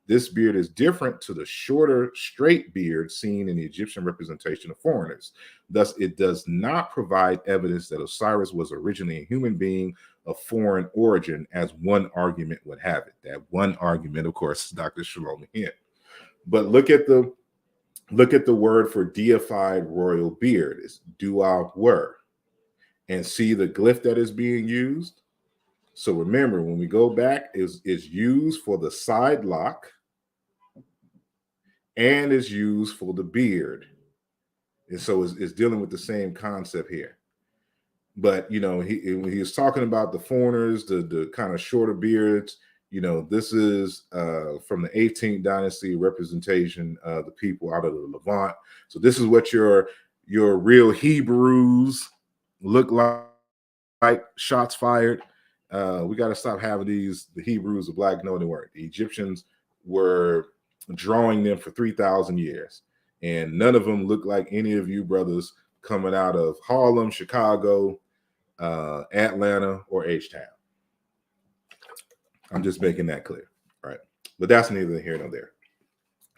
[SPEAKER 2] This beard is different to the shorter, straight beard seen in the Egyptian representation of foreigners. Thus, it does not provide evidence that Osiris was originally a human being of foreign origin, as one argument would have it. That one argument, of course, is Dr. Shlomi Hin. But look at the word for deified royal beard. It's dua-wer. And see the glyph that is being used? So remember, when we go back, it's used for the side lock and is used for the beard. And so it's dealing with the same concept here. But, you know, when he was talking about the foreigners, the kind of shorter beards, you know, this is from the 18th dynasty representation of the people out of the Levant. So this is what your real Hebrews look like, shots fired. We got to stop having the Hebrews are black. No, they weren't. The Egyptians were drawing them for 3,000 years. And none of them look like any of you brothers coming out of Harlem, Chicago, Atlanta, or H-Town. I'm just making that clear, right? But that's neither here nor there.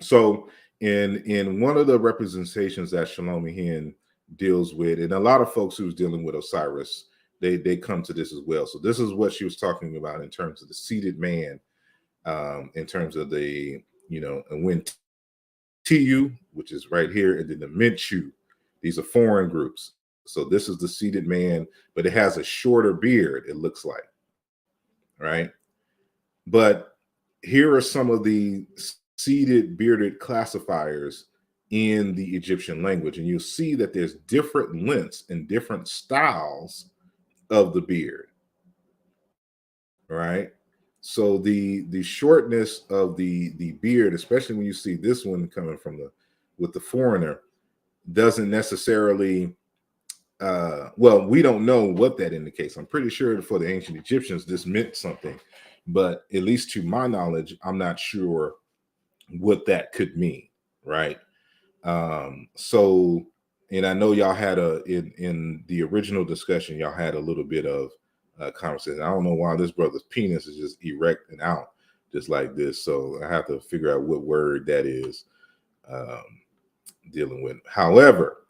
[SPEAKER 2] So in one of the representations that Shlomi Hin deals with, and a lot of folks who's dealing with Osiris, they come to this as well. So this is what she was talking about in terms of the seated man, in terms of the, you know, and when Tu, which is right here, and then the Minchu, these are foreign groups. So this is the seated man, but it has a shorter beard, it looks like, right? But here are some of the seated bearded classifiers in the Egyptian language, and you'll see that there's different lengths and different styles of the beard, right? So the shortness of the beard, especially when you see this one coming from with the foreigner, doesn't necessarily well, we don't know what that indicates. I'm pretty sure for the ancient Egyptians this meant something, but at least to my knowledge, I'm not sure what that could mean, right? So, and I know y'all had in the original discussion, y'all had a little bit of conversation. I don't know why this brother's penis is just erect and out just like this. So I have to figure out what word that is dealing with. However,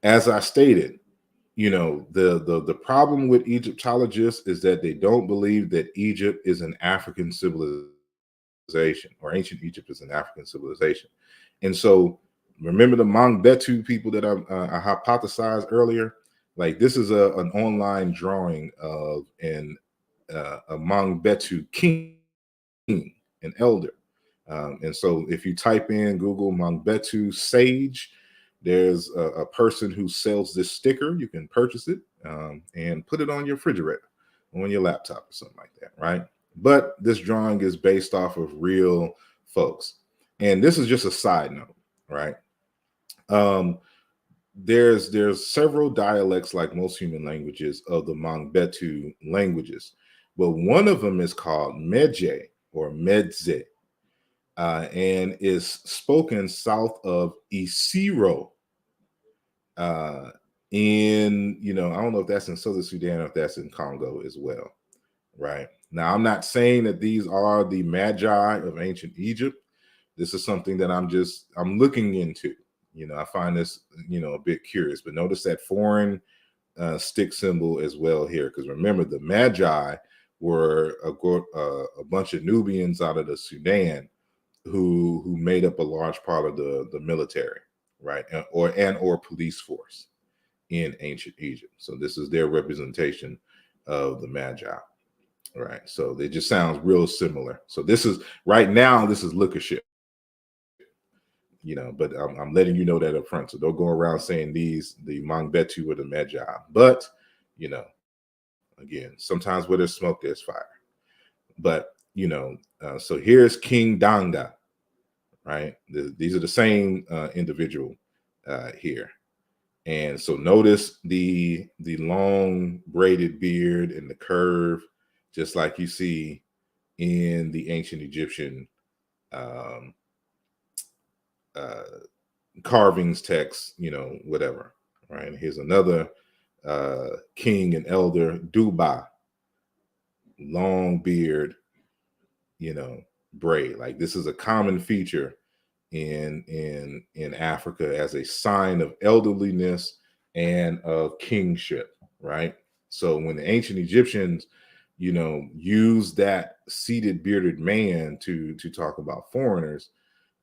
[SPEAKER 2] as I stated, the problem with Egyptologists is that they don't believe that Egypt is an African civilization, or ancient Egypt is an African civilization. And so remember the Mangbetu people that I hypothesized earlier? Like, this is an online drawing of a Mangbetu king, an elder. And so if you type in Google Mangbetu sage, there's a person who sells this sticker. You can purchase it and put it on your refrigerator, on your laptop or something like that, right? But this drawing is based off of real folks. And this is just a side note, right? There's several dialects, like most human languages, of the Mangbetu languages, but one of them is called Medje or Medze, and is spoken south of Isiro. I don't know if that's in Southern Sudan or if that's in Congo as well, right? Now, I'm not saying that these are the Magi of ancient Egypt. This is something that I'm looking into. I find this, a bit curious, but notice that foreign stick symbol as well here, because remember, the Magi were a bunch of Nubians out of the Sudan who made up a large part of the military, right, or police force in ancient Egypt. So this is their representation of the Magi, right? So it just sounds real similar. So this is lookership, but I'm letting you know that up front. So don't go around saying the Mangbetu or the Magi. But again, sometimes where there's smoke, there's fire. But so here's King Danga, right? These are the same individual here. And so notice the long braided beard and the curve, just like you see in the ancient Egyptian carvings, text, whatever, right? And here's another king and elder, Duba, long beard, braid. Like, this is a common feature in Africa as a sign of elderliness and of kingship, right? So when the ancient Egyptians, used that seated bearded man to talk about foreigners,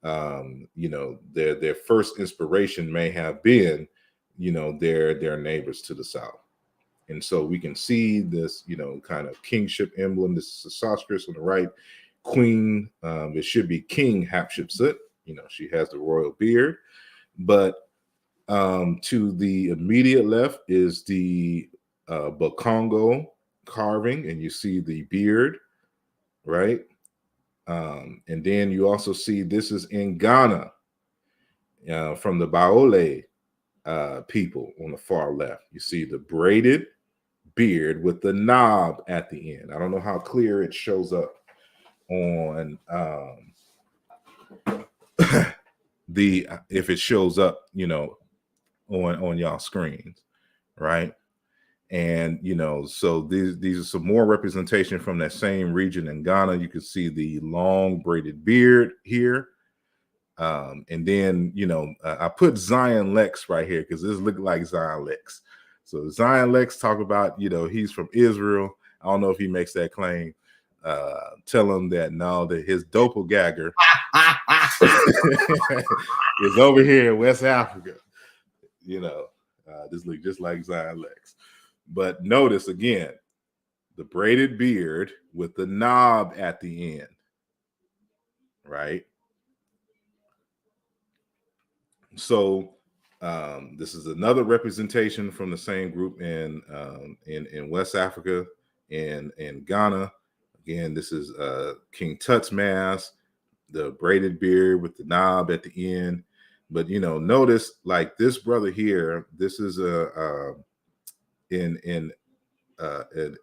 [SPEAKER 2] their first inspiration may have been, their neighbors to the south. And so we can see this, kind of kingship emblem. This is Osiris on the right, queen. It should be King Hatshepsut. She has the royal beard. But to the immediate left is the Bakongo carving, and you see the beard, right? And then you also see this is in Ghana, from the Baole people on the far left. You see the braided beard with the knob at the end. I don't know how clear it shows up on if it shows up, on y'all screens, right? And so these are some more representation from that same region in Ghana. You can see the long braided beard here. And then I put Zion Lex right here because this looked like Zion Lex. So Zion Lex talk about, he's from Israel. I don't know if he makes that claim. Tell him that that his doppelganger is over here in West Africa. This look just like Zion Lex. But notice again, the braided beard with the knob at the end, right? So this is another representation from the same group in West Africa, in Ghana. Again, this is King Tut's mask, the braided beard with the knob at the end. But notice, like, this brother here, this is an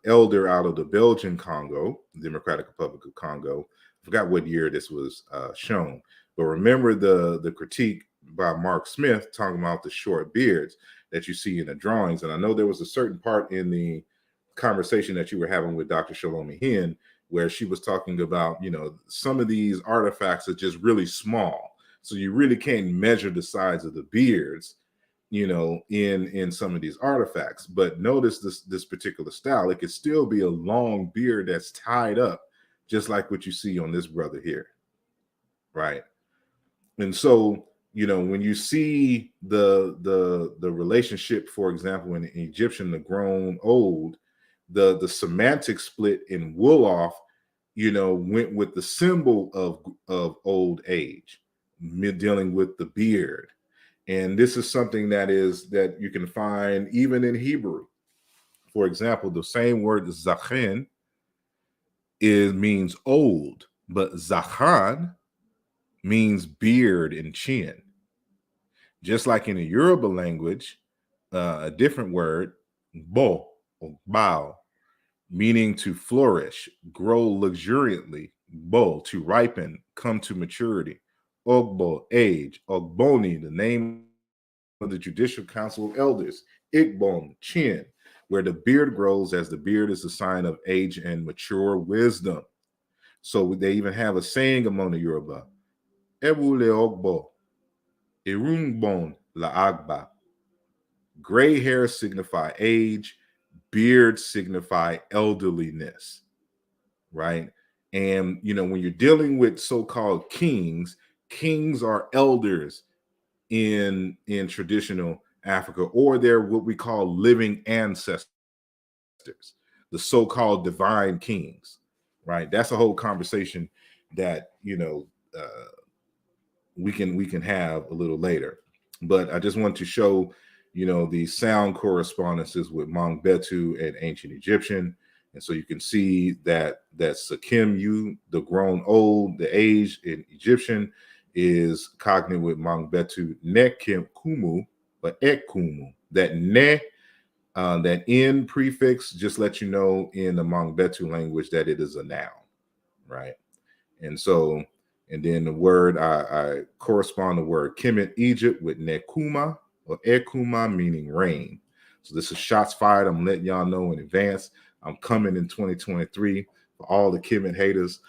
[SPEAKER 2] elder out of the Belgian Congo, Democratic Republic of Congo. I forgot what year this was shown, but remember the critique by Mark Smith talking about the short beards that you see in the drawings. And I know there was a certain part in the conversation that you were having with Dr. Shalomi Hen, where she was talking about, you know, some of these artifacts are just really small. So you really can't measure the size of the beards, you know, in some of these artifacts. But notice this particular style, it could still be a long beard that's tied up, just like what you see on this brother here, right? And so, you know, when you see the relationship, for example, in Egyptian, the grown old, the semantic split in Wolof, you know, went with the symbol of old age, dealing with the beard. And this is something that you can find even in Hebrew. For example, the same word zachan means old, but zachan means beard and chin. Just like in the Yoruba language, a different word, bo or bao, meaning to flourish, grow luxuriantly, bo, to ripen, come to maturity, ogbo, age, ogboni, the name of the Judicial Council of Elders, igbon, chin, where the beard grows, as the beard is a sign of age and mature wisdom. So they even have a saying among the Yoruba, ebule ogbo, irungbon la agba. Gray hair signify age, beard signify elderliness, right? And, you know, when you're dealing with so-called kings, kings are elders in traditional Africa, or they're what we call living ancestors, the so-called divine kings, right? That's a whole conversation that, you know, we can have a little later. But I just want to show, you know, the sound correspondences with Mangbetu and ancient Egyptian. And so you can see that Sakim Yu, the grown old, the age in Egyptian, is cognate with Mangbetu Nekim Kumu, but Ekumu. That ne, that in prefix just let you know in the Mangbetu language that it is a noun, right? And so, and then the word I correspond the word Kemet Egypt with Nekuma or Ekuma, meaning rain. So this is shots fired. I'm letting y'all know in advance. I'm coming in 2023 for all the Kemet haters,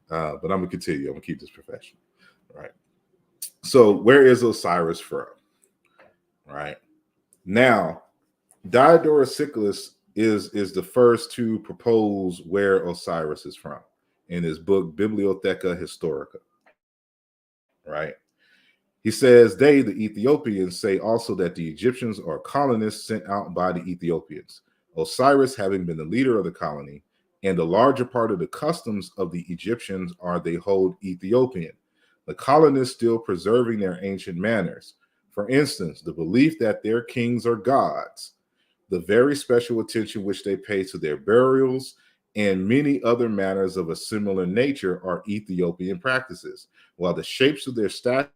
[SPEAKER 2] but I'm gonna continue. I'm gonna keep this professional, right? So where is Osiris from? Right now, Diodorus Siculus is the first to propose where Osiris is from in his book Bibliotheca Historica. Right? He says they, the Ethiopians, say also that the Egyptians are colonists sent out by the Ethiopians. Osiris, having been the leader of the colony, and the larger part of the customs of the Egyptians are they hold Ethiopian. The colonists still preserving their ancient manners. For instance, the belief that their kings are gods, the very special attention which they pay to their burials, and many other matters of a similar nature are Ethiopian practices, while the shapes of their statues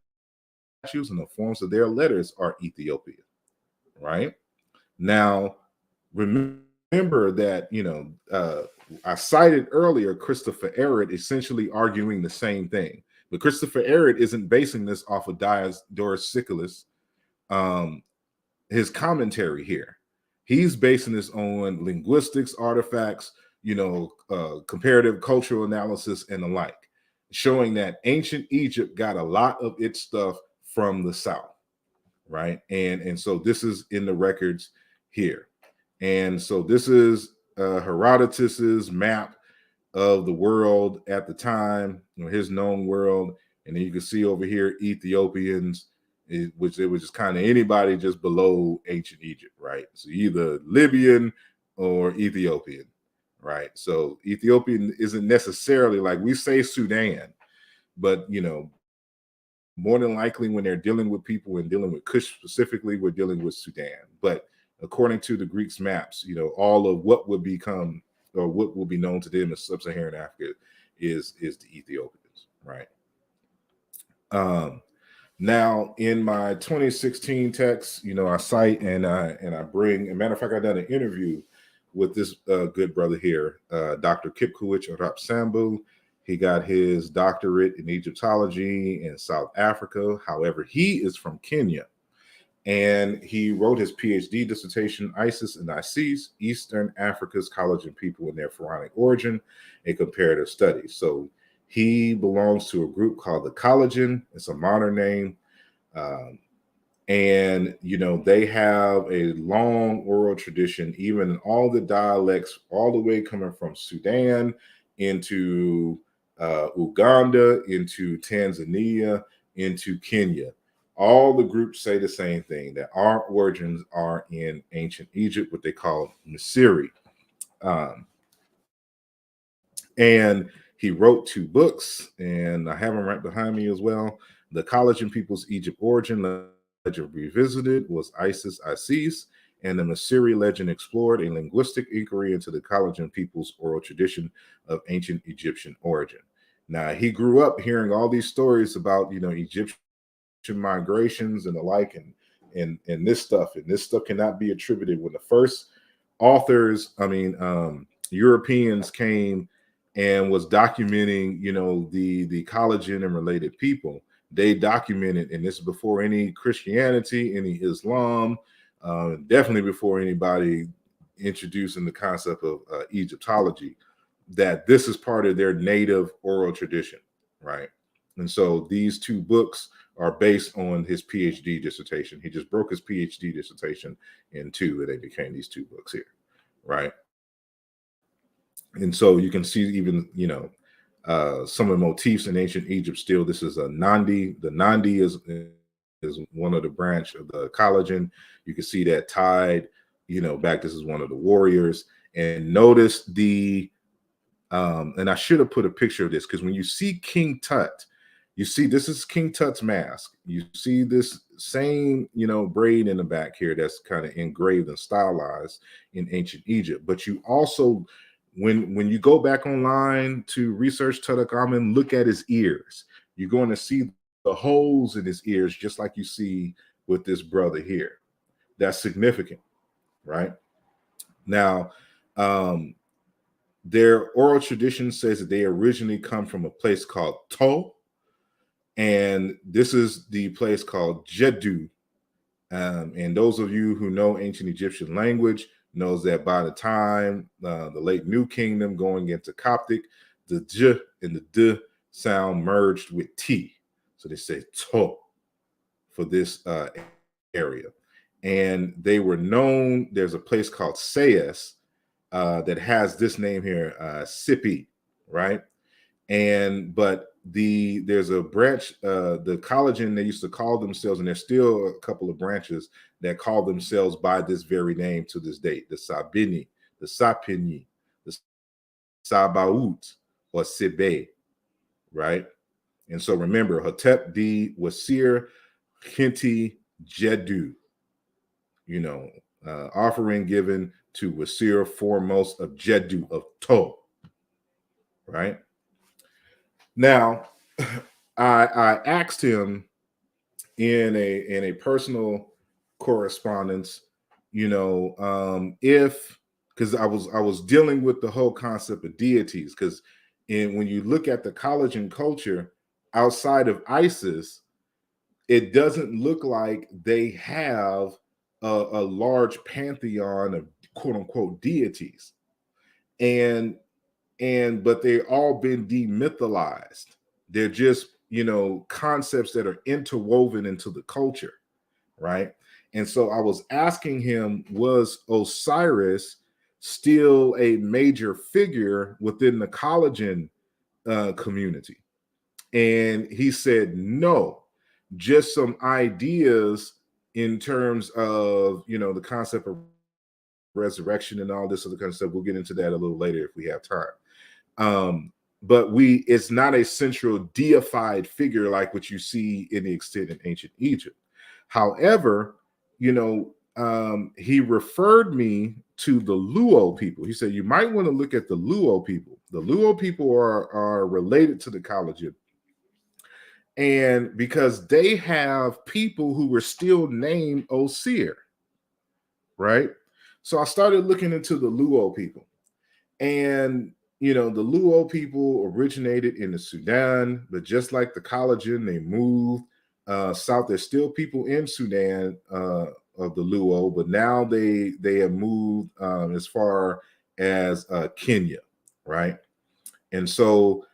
[SPEAKER 2] and the forms of their letters are Ethiopian, right? Now, remember that, you know, I cited earlier Christopher Ehret essentially arguing the same thing, but Christopher Ehret isn't basing this off of Diodorus Siculus, his commentary here. He's basing this on linguistics, artifacts, you know, comparative cultural analysis and the like, showing that ancient Egypt got a lot of its stuff from the South, right? And so this is in the records here. And so this is Herodotus's map of the world at the time, you know, his known world. And then you can see over here Ethiopians, which it was just kind of anybody just below ancient Egypt, right? So either Libyan or Ethiopian, right? So Ethiopian isn't necessarily like we say Sudan, but, you know, more than likely when they're dealing with people and dealing with Kush specifically, we're dealing with Sudan. But according to the Greeks' maps, you know, all of what would become or what will be known to them as sub-Saharan Africa is the Ethiopians, right? Now, in my 2016 text, you know, I cite and I bring, as a matter of fact, I done an interview with this good brother here, Dr. Kipkoech Arap Sambu. He got his doctorate in Egyptology in South Africa. However, he is from Kenya. And he wrote his PhD dissertation, Isis and Isis, Eastern Africa's collagen people and their pharaonic origin, a comparative study. So he belongs to a group called the Collagen. It's a modern name. And, you know, they have a long oral tradition, even in all the dialects, all the way coming from Sudan into Uganda, into Tanzania, into Kenya. All the groups say the same thing, that our origins are in ancient Egypt, what they call Misiri. And he wrote 2 books, and I have them right behind me as well. The Collagen People's Egypt Origin Legend Revisited was Isis Isis, and the Misiri Legend Explored, a linguistic inquiry into the Collagen people's oral tradition of ancient Egyptian origin. Now, he grew up hearing all these stories about, you know, Egyptian migrations and the like, and this stuff cannot be attributed. When the first authors, Europeans came and was documenting, you know, the collagen and related people. They documented, and this is before any Christianity, any Islam, definitely before anybody introducing the concept of Egyptology, that this is part of their native oral tradition, right? And so these 2 books are based on his PhD dissertation. He just broke his PhD dissertation in 2, and they became these 2 books here, right? And so you can see even, you know, some of the motifs in ancient Egypt still. This is a Nandi. The Nandi is one of the branch of the collagen. You can see that tied, you know, back. This is one of the warriors. And notice the, and I should have put a picture of this, because when you see King Tut, you see this is King Tut's mask. You see this same, you know, braid in the back here that's kind of engraved and stylized in ancient Egypt. But you also, when you go back online to research Tutankhamun, look at his ears. You're going to see the holes in his ears, just like you see with this brother here. That's significant, right? Now, their oral tradition says that they originally come from a place called To, and this is the place called Jeddu. And those of you who know ancient Egyptian language knows that by the time the late New Kingdom going into Coptic, the J and the D sound merged with T. So they say To for this area. And they were known, there's a place called Sayes that has this name here, Sipi, right? And but there's a branch, the collagen, they used to call themselves, and there's still a couple of branches that call themselves by this very name to this date: the Sabini, the Sapini, the Sabaut, or Sibe, right? And so remember, Hotep D Wasir Hinti Jeddu, you know, offering given to Wasir, foremost of Jeddu of To, right? Now, I asked him in a personal correspondence, you know, if, because I was dealing with the whole concept of deities, because when you look at the collagen culture outside of Isis, it doesn't look like they have a large pantheon of quote unquote deities, and but they've all been demytholized. They're just, you know, concepts that are interwoven into the culture, right? And so I was asking him, was Osiris still a major figure within the collagen community? And he said no, just some ideas in terms of, you know, the concept of resurrection and all this other kind of stuff. We'll get into that a little later if we have time. But it's not a central deified figure like what you see in the extent in ancient Egypt. However, you know, he referred me to the Luo people. He said, you might want to look at the Luo people. The Luo people are related to the collagen. And because they have people who were still named Osir, right? So I started looking into the Luo people. And, you know, the Luo people originated in the Sudan, but just like the collagen, they moved south. There's still people in Sudan of the Luo, but now they have moved as far as Kenya, right? And so,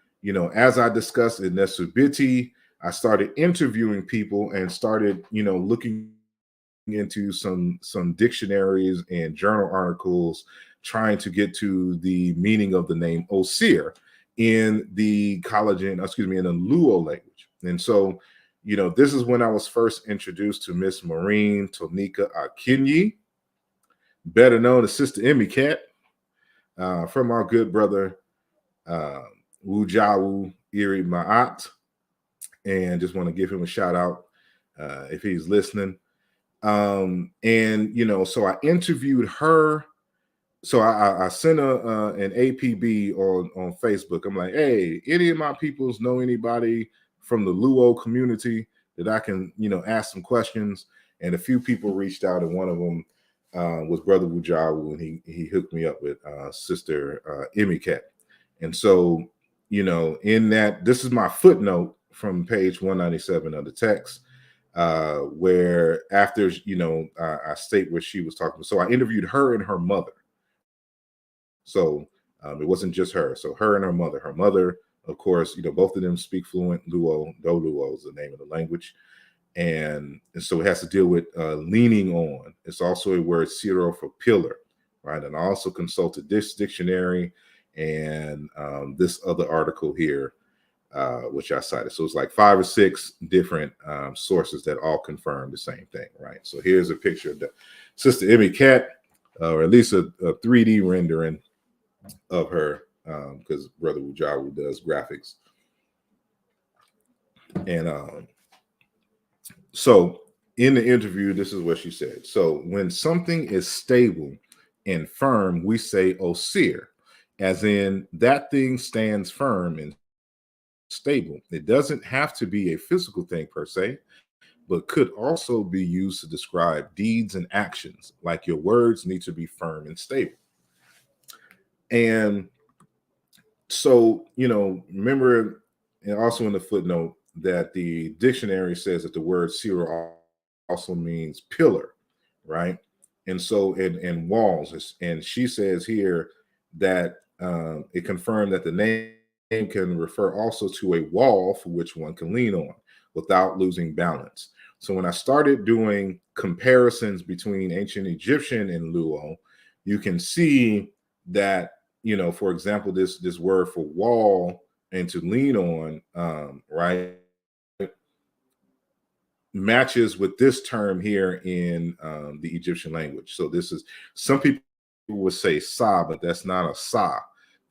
[SPEAKER 2] as I discussed in Nesubiti, I started interviewing people and started, looking into some dictionaries and journal articles, trying to get to the meaning of the name Osir in the in the Luo language. And so, this is when I was first introduced to Miss Maureen Tonika Akinyi, better known as Sister Imhotep, from our good brother Wujawu Iri Ma'at. And just want to give him a shout out if he's listening. And so I interviewed her. So I sent an APB on Facebook. I'm like, hey, any of my peoples know anybody from the Luo community that I can, ask some questions? And a few people reached out, and one of them was Brother Wujawu, and he hooked me up with Sister Imhotep. And so, in that, this is my footnote from page 197 of the text, where after, I state what she was talking about. So I interviewed her and her mother. So it wasn't just her. So her and her mother. Her mother, of course, both of them speak fluent Luo. Do Luo is the name of the language. And so it has to deal with leaning on. It's also a word, Siro, for pillar, right? And I also consulted this dictionary and this other article here, which I cited. So it's like 5 or 6 different sources that all confirm the same thing, right? So here's a picture of the Sister Imhotep, or at least a 3D rendering of her, because Brother Wujawu does graphics. And so in the interview, this is what she said. So when something is stable and firm, we say Osir, as in that thing stands firm and stable. It doesn't have to be a physical thing per se, but could also be used to describe deeds and actions, like your words need to be firm and stable. And so, remember, and also in the footnote, that the dictionary says that the word Siro also means pillar, right? And so, and walls, and she says here that it confirmed that the name can refer also to a wall for which one can lean on without losing balance. So when I started doing comparisons between ancient Egyptian and Luo, you can see that, for example, this word for wall and to lean on, right, matches with this term here in the Egyptian language. So this is, some people would say sa, but that's not a sa.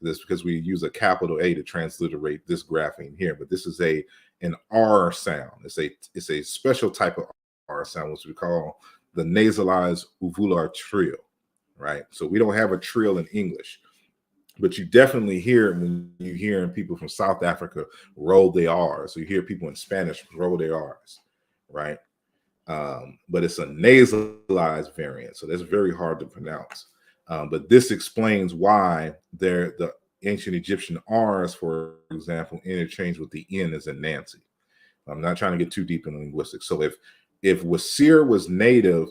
[SPEAKER 2] That's because we use a capital A to transliterate this grapheme here. But this is an R sound. It's a special type of R sound, which we call the nasalized uvular trill, right? So we don't have a trill in English, but you definitely hear it when you hear people from South Africa roll their R's. So you hear people in Spanish roll their R's, right? But it's a nasalized variant, so that's very hard to pronounce. But this explains why the ancient Egyptian R's, for example, interchange with the N as in Nancy. I'm not trying to get too deep in linguistics. So if Wasir was native,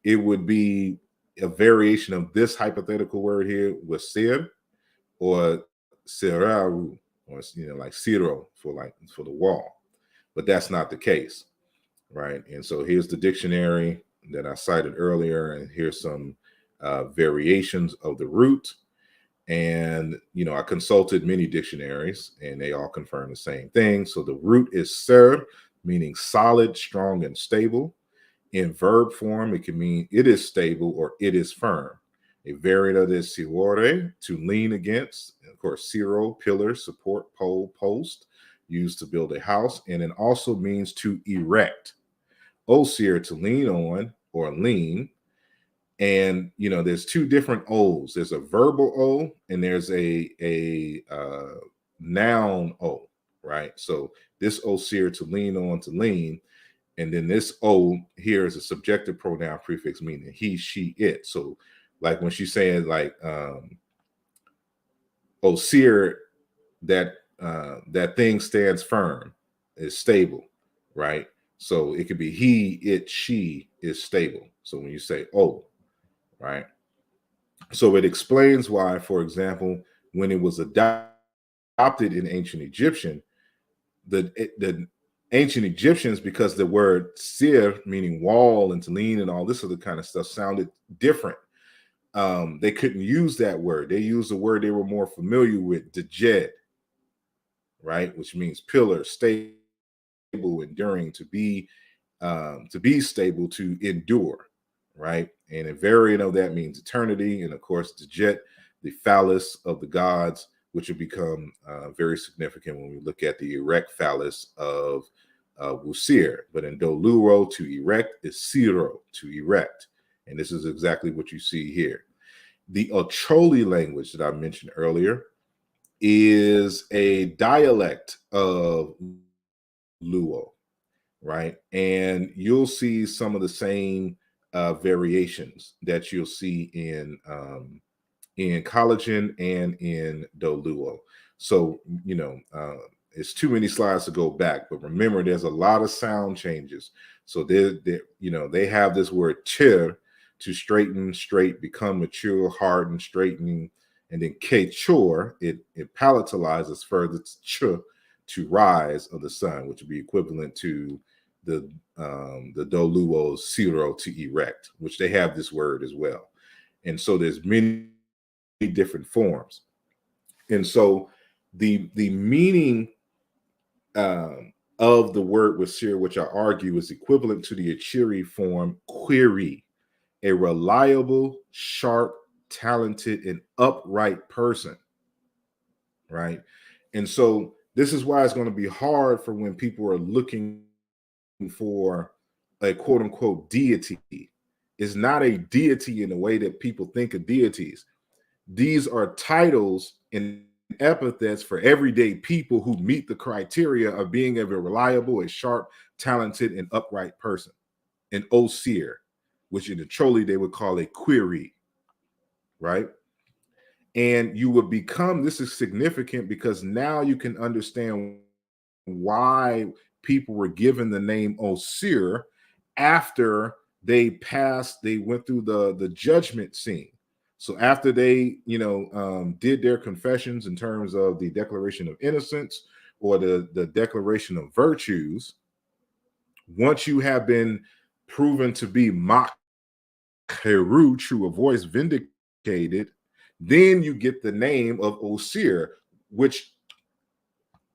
[SPEAKER 2] it would be a variation of this hypothetical word here, Wasir, or Siraru, or like Siro for the wall. But that's not the case, right? And so here's the dictionary that I cited earlier, and here's some variations of the root. And I consulted many dictionaries, and they all confirm the same thing. So the root is ser, meaning solid, strong, and stable. In verb form, it can mean it is stable or it is firm. A variant of this, sirore, to lean against. And of course, siro, pillar, support, pole, post, used to build a house. And it also means to erect. Osir, to lean on or lean. And there's 2 different O's. There's a verbal O and there's a noun O, right? So this Osir, to lean on, to lean. And then this O here is a subjective pronoun prefix, meaning he, she, it. So like when she's saying like Osir, that thing stands firm, is stable, right? So it could be he, it, she is stable. So when you say oh, right? So it explains why, for example, when it was adopted in ancient Egyptian, the ancient Egyptians, because the word sir, meaning wall and to lean and all this other kind of stuff, sounded different. They couldn't use that word. They used a word they were more familiar with, dejed, right, which means pillar, stable, enduring, to be stable, to endure, right? And a variant of that means eternity, and of course, dejed, the phallus of the gods, which will become very significant when we look at the erect phallus of Wusir. But in Doluro, to erect is Siro, to erect. And this is exactly what you see here. The Ocholi language that I mentioned earlier is a dialect of Luo, right? And you'll see some of the same variations that you'll see in collagen and in Doluo. So, it's too many slides to go back, but remember, there's a lot of sound changes. So they have this word chir, to straighten, straight, become mature, harden, straightening, and then kechor, it palatalizes further to ch, to rise of the sun, which would be equivalent to the Doluo siro, to erect, which they have this word as well. And so there's many different forms. And so the meaning of the word wasir, which I argue is equivalent to the Achiri form query, a reliable, sharp, talented, and upright person, right? And so this is why it's going to be hard for when people are looking for a quote unquote deity. It's not a deity in the way that people think of deities. These are titles and epithets for everyday people who meet the criteria of being a reliable, a sharp, talented, and upright person. An Osir, which in the Choli they would call a query, right? And you would become, this is significant because now you can understand why people were given the name Osir after they went through the judgment scene. So after they, did their confessions in terms of the declaration of innocence or the declaration of virtues, once you have been proven to be Makheru, true, a voice vindicated, then you get the name of Osir, which,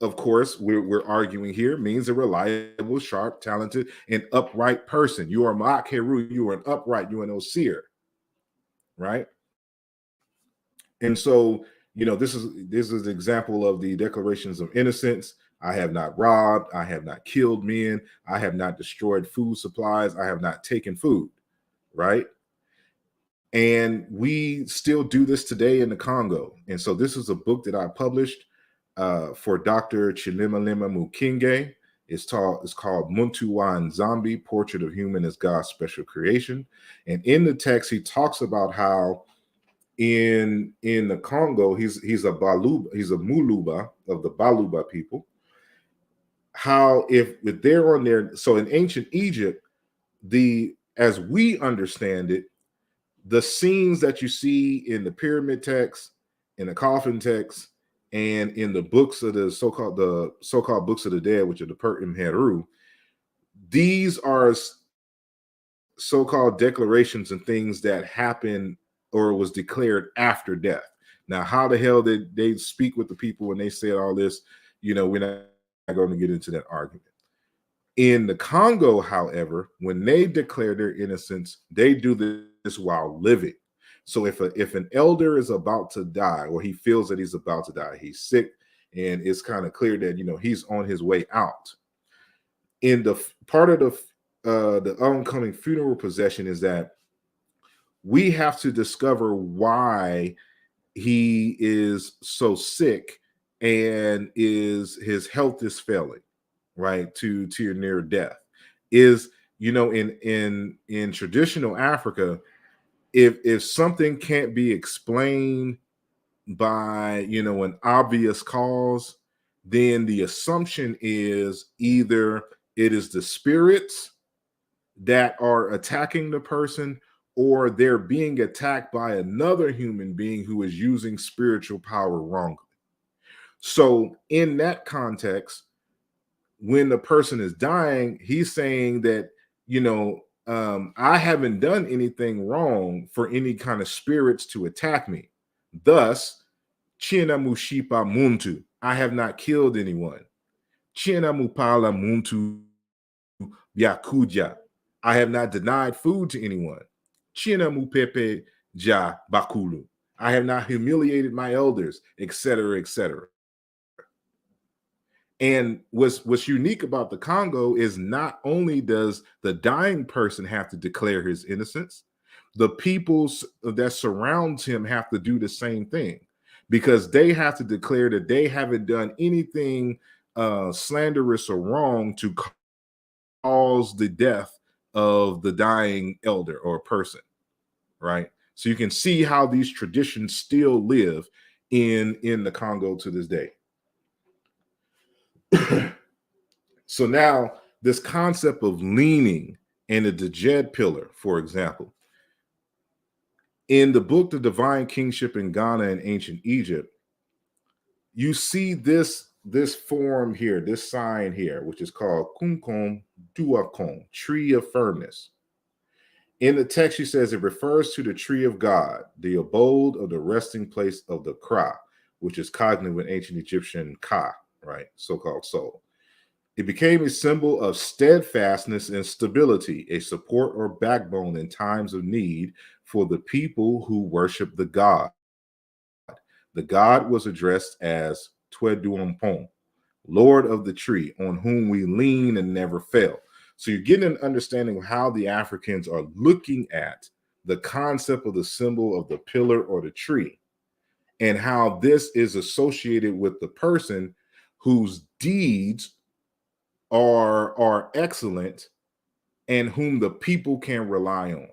[SPEAKER 2] of course, we're arguing here means a reliable, sharp, talented, and upright person. You are Makheru, you are an upright, you are an Osir, right? And so, this is an example of the declarations of innocence. I have not robbed, I have not killed men, I have not destroyed food supplies, I have not taken food, right? And we still do this today in the Congo. And so this is a book that I published for Dr. Chilimalema Mukinge. It's called Muntu Zombie, Portrait of Human as God's Special Creation. And in the text, he talks about how in the Congo, he's a Muluba of the Baluba people. How if they're on there, so in ancient Egypt, as we understand it, the scenes that you see in the pyramid text, in the coffin text, and in the books of the so-called books of the dead, which are the Per Imheru, these are so-called declarations and things that happen or was declared after death. Now, how the hell did they speak with the people when they said all this? We're not going to get into that argument. In the Congo, however, when they declare their innocence, they do this while living. So if an elder is about to die, or he feels that he's about to die, he's sick, and it's kind of clear that he's on his way out. In the part of the oncoming funeral procession is that we have to discover why he is so sick and his health is failing, right, to your near death. Is in traditional Africa, if something can't be explained by an obvious cause, then the assumption is either It is the spirits that are attacking the person, or they're being attacked by another human being who is using spiritual power wrongly. So in that context, when the person is dying, he's saying that, I haven't done anything wrong for any kind of spirits to attack me. Thus, China Mushipa Muntu, I have not killed anyone. China Mupala Muntu Yakuja, I have not denied food to anyone. China Mupepe Ja Bakulu, I have not humiliated my elders, etc., etc. And what's unique about the Congo is not only does the dying person have to declare his innocence, the people that surrounds him have to do the same thing, because they have to declare that they haven't done anything slanderous or wrong to cause the death of the dying elder or person, right? So you can see how these traditions still live in the Congo to this day. So now this concept of leaning and the Djed pillar, for example, in the book The Divine Kingship in Ghana and Ancient Egypt, you see this form here, this sign here, which is called Kunkom Duakom, tree of firmness. In the text, she says it refers to the tree of God, the abode of the resting place of the Kra, which is cognate with ancient Egyptian Ka, right? So-called soul. It became a symbol of steadfastness and stability, a support or backbone in times of need for the people who worship the god. The god was addressed as Tweduompon, Lord of the tree, on whom we lean and never fail. So you're getting an understanding of how the Africans are looking at the concept of the symbol of the pillar or the tree, and how this is associated with the person whose deeds are excellent and whom the people can rely on.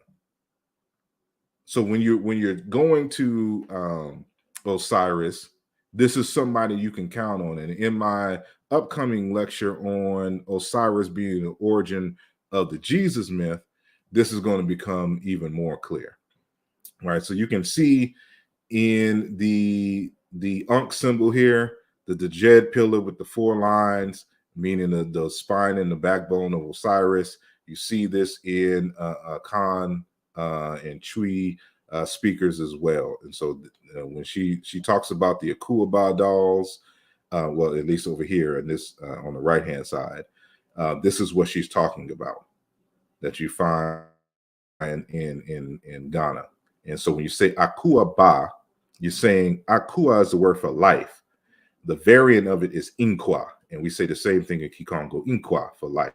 [SPEAKER 2] So when you're going to Osiris, this is somebody you can count on. And in my upcoming lecture on Osiris being the origin of the Jesus myth, this is going to become even more clear. All right, so you can see in the Ankh symbol here, the Djed pillar with the 4 lines, meaning the spine and the backbone of Osiris. You see this in Khan and Chui speakers as well. And so when she talks about the Akuaba dolls, well, at least over here and this on the right hand side, this is what she's talking about, that you find in Ghana. And so when you say Akuaba, you're saying Akua is the word for life. The variant of it is Inkwa, and we say the same thing in Kikongo, Inkwa, for life.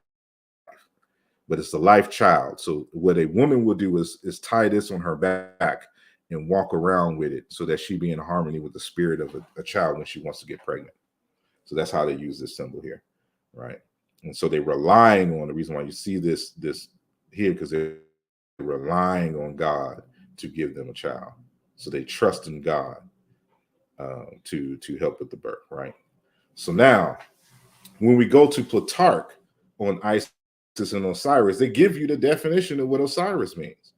[SPEAKER 2] But it's the life child. So what a woman will do is tie this on her back and walk around with it so that she be in harmony with the spirit of a child when she wants to get pregnant. So that's how they use this symbol here, right? And so they're relying on, the reason why you see this here, because they're relying on God to give them a child. So they trust in God to help with the birth, right? So now, when we go to Plutarch on Isis and Osiris, they give you the definition of what Osiris means.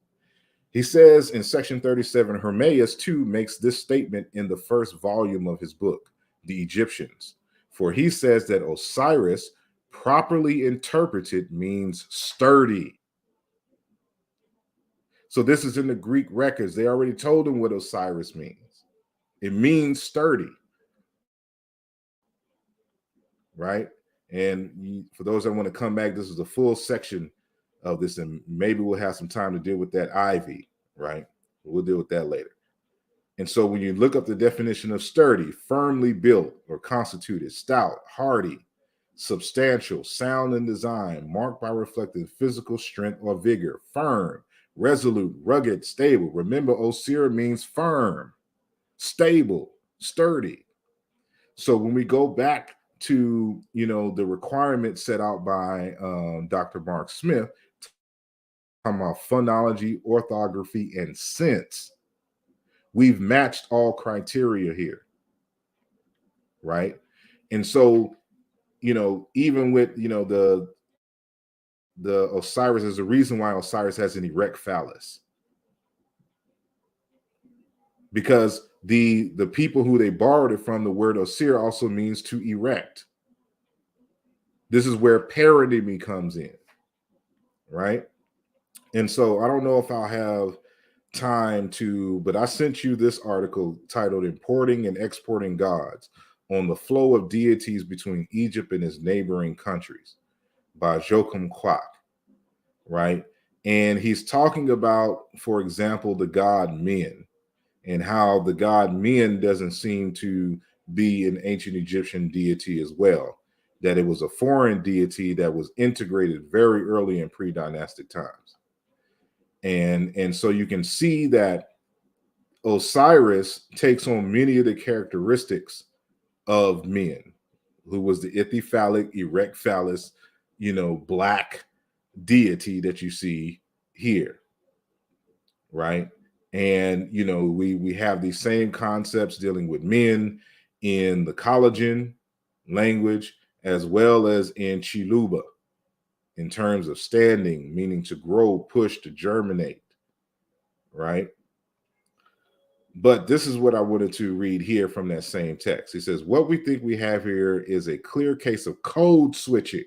[SPEAKER 2] He says in section 37, Hermaeus too makes this statement in the first volume of his book, The Egyptians. For he says that Osiris, properly interpreted, means sturdy. So this is in the Greek records. They already told him what Osiris means. It means sturdy, right? And for those that want to come back, this is a full section of this, and maybe we'll have some time to deal with that ivy, right? We'll deal with that later. And so when you look up the definition of sturdy, firmly built or constituted, stout, hardy, substantial, sound in design, marked by reflecting physical strength or vigor, firm, resolute, rugged, stable. Remember, Osiris means firm, stable, sturdy. So when we go back to, the requirements set out by Dr. Mark Smith, talking about phonology, orthography, and sense, we've matched all criteria here, right? And so, even with, the Osiris, there's a reason why Osiris has an erect phallus. Because the people who they borrowed it from, the word Osir also means to erect. This is where paronymy comes in, right? And so I don't know if I'll have time to, but I sent you this article titled Importing and Exporting Gods on the Flow of Deities Between Egypt and its Neighboring Countries by Joachim Kwak, right? And he's talking about, for example, the god Men, and how the god Men doesn't seem to be an ancient Egyptian deity as well, that it was a foreign deity that was integrated very early in pre-dynastic times. And so you can see that Osiris takes on many of the characteristics of Men, who was the ithyphallic, erect phallus, black deity that you see here, right? And we have these same concepts dealing with men in the collagen language as well as in Chiluba in terms of standing, meaning to grow, push, to germinate, right? But this is what I wanted to read here from that same text. He says, what we think we have here is a clear case of code switching.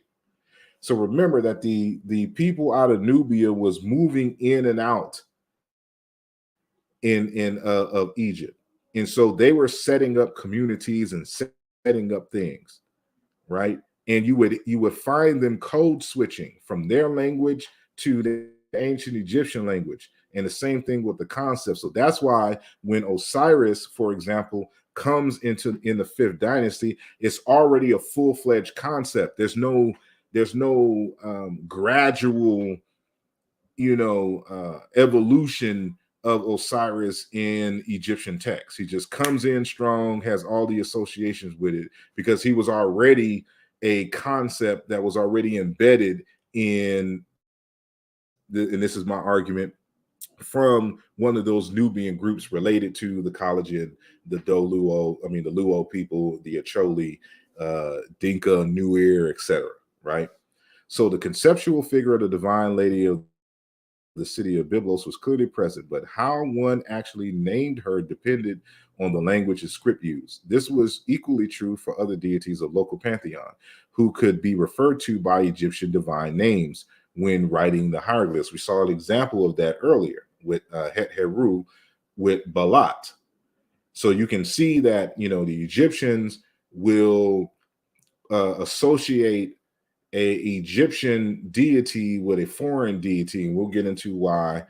[SPEAKER 2] So remember that the people out of Nubia was moving in and out of Egypt. And so they were setting up communities and setting up things, right? And you would find them code switching from their language to the ancient Egyptian language. And the same thing with the concept. So that's why when Osiris, for example, comes in the fifth dynasty, it's already a full-fledged concept. There's no gradual, evolution of Osiris in Egyptian texts. He just comes in strong, has all the associations with it, because he was already a concept that was already embedded and this is my argument, from one of those Nubian groups related to the collagen, the the Luo people, the Acholi, Dinka, Nuer, etc., right? So the conceptual figure of the divine lady of the city of Byblos was clearly present, but how one actually named her depended on the language and script used. This was equally true for other deities of local pantheon, who could be referred to by Egyptian divine names when writing the hieroglyphs. We saw an example of that earlier with Het Heru, with Balat. So you can see that, the Egyptians will associate a Egyptian deity with a foreign deity, and we'll get into why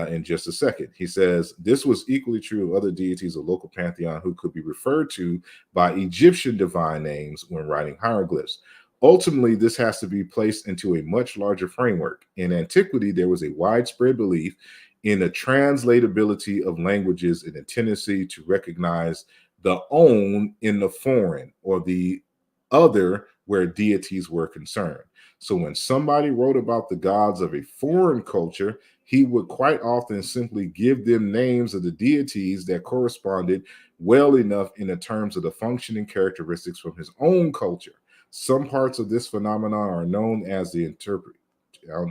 [SPEAKER 2] in just a second. He says this was equally true of other deities of local pantheon who could be referred to by Egyptian divine names when writing hieroglyphs. Ultimately, this has to be placed into a much larger framework. In antiquity, there was a widespread belief in the translatability of languages and a tendency to recognize the own in the foreign or the other where deities were concerned. So when somebody wrote about the gods of a foreign culture, he would quite often simply give them names of the deities that corresponded well enough in the terms of the functioning characteristics from his own culture. Some parts of this phenomenon are known as the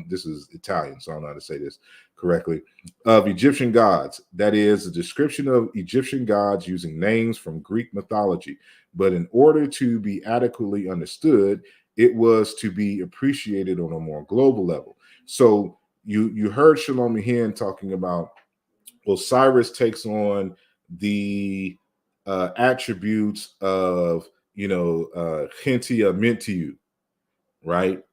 [SPEAKER 2] this is Italian, so I don't know how to say this correctly, of Egyptian gods. That is, a description of Egyptian gods using names from Greek mythology. But in order to be adequately understood, it was to be appreciated on a more global level. So you heard Shalom Mehin talking about Osiris takes on the attributes of, Hentia Mentiu, right?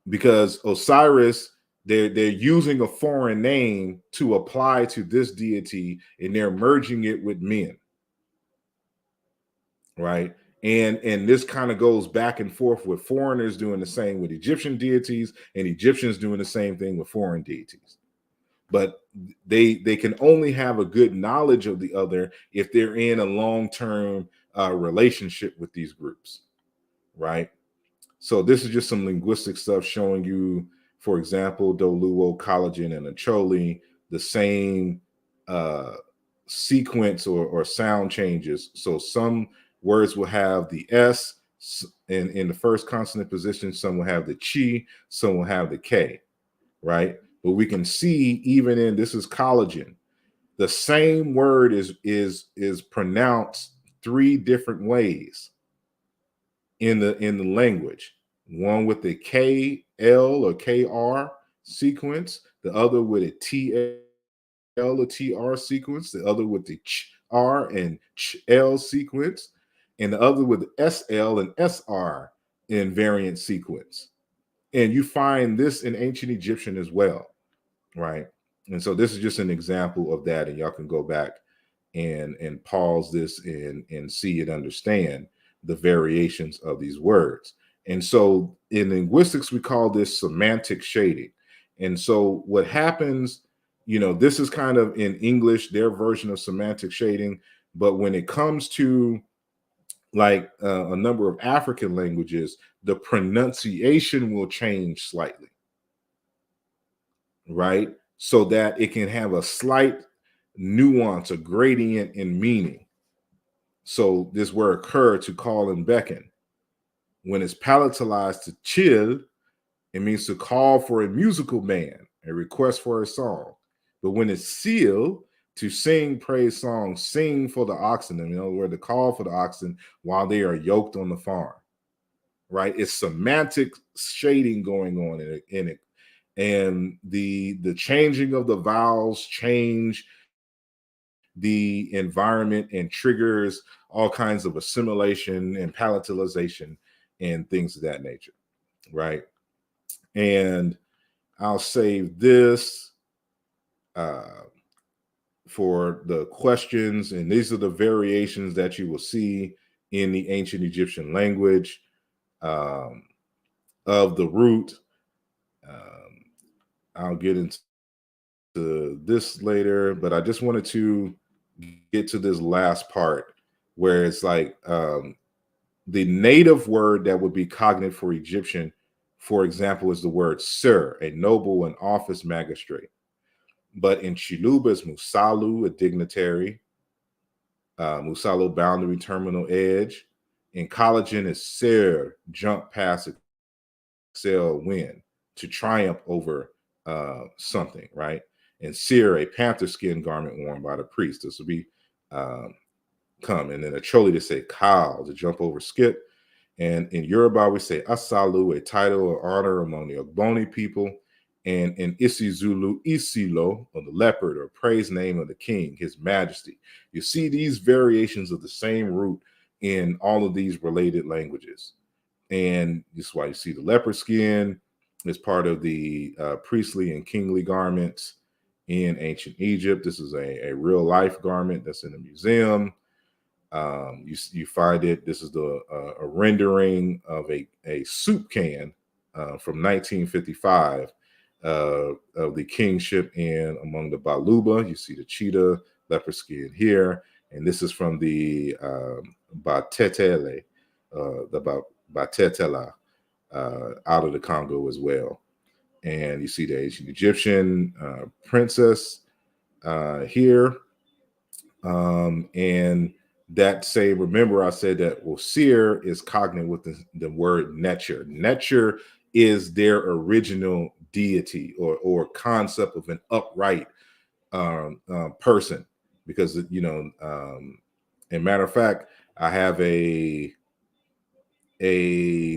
[SPEAKER 2] Because Osiris, they're using a foreign name to apply to this deity, and they're merging it with men, right? And this kind of goes back and forth with foreigners doing the same with Egyptian deities and Egyptians doing the same thing with foreign deities. But they can only have a good knowledge of the other if they're in a long-term relationship with these groups, right? So this is just some linguistic stuff showing you, for example, Doluo, collagen, and Acholi, the same sequence or sound changes. So some words will have the S in the first consonant position, some will have the chi, some will have the K, right? But we can see even in, this is collagen, the same word is pronounced 3 different ways in the language. One with the KL or KR sequence, the other with a TL or TR sequence, the other with the CR and CL sequence, and the other with SL and SR in variant sequence. And you find this in ancient Egyptian as well, right? And so this is just an example of that, and y'all can go back and pause this and see and understand the variations of these words. And so in linguistics, we call this semantic shading. And so what happens, this is kind of in English, their version of semantic shading. But when it comes to like a number of African languages, the pronunciation will change slightly, right? So that it can have a slight nuance, a gradient in meaning. So this word occur, to call and beckon. When it's palatalized to chill, it means to call for a musical band, a request for a song. But when it's seal, to sing praise songs, sing for the oxen, in other words, to call for the oxen while they are yoked on the farm, right? It's semantic shading going on in it. And the changing of the vowels change the environment and triggers all kinds of assimilation and palatalization and things of that nature, right? And I'll save this for the questions, and these are the variations that you will see in the ancient Egyptian language of the root. I'll get into this later, but I just wanted to get to this last part where it's like the native word that would be cognate for Egyptian, for example, is the word sir, a noble and office magistrate. But in Chiluba is musalu, a dignitary, musalu, boundary, terminal edge. In collagen is ser, jump past, excel, win, to triumph over something, right? And seer, a panther skin garment worn by the priest. This will be come. And then a choli to say kal, to jump over, skip. And in Yoruba, we say asalu, a title or honor among the Ogboni people. And in Isizulu, Isilo, or the leopard, or praise name of the king, his majesty. You see these variations of the same root in all of these related languages. And this is why you see the leopard skin as part of the priestly and kingly garments in ancient Egypt. This is a real life garment that's in a museum. You find it. This is a rendering of a soup can from 1955 of the kingship in among the Baluba. You see the cheetah leopard skin here, and this is from the Batetele, the Batetela out of the Congo as well. And you see the ancient Egyptian princess here, and that say, remember I said that Osir is cognate with the word Netcher. Netcher is their original deity or concept of an upright person, because as a matter of fact, I have a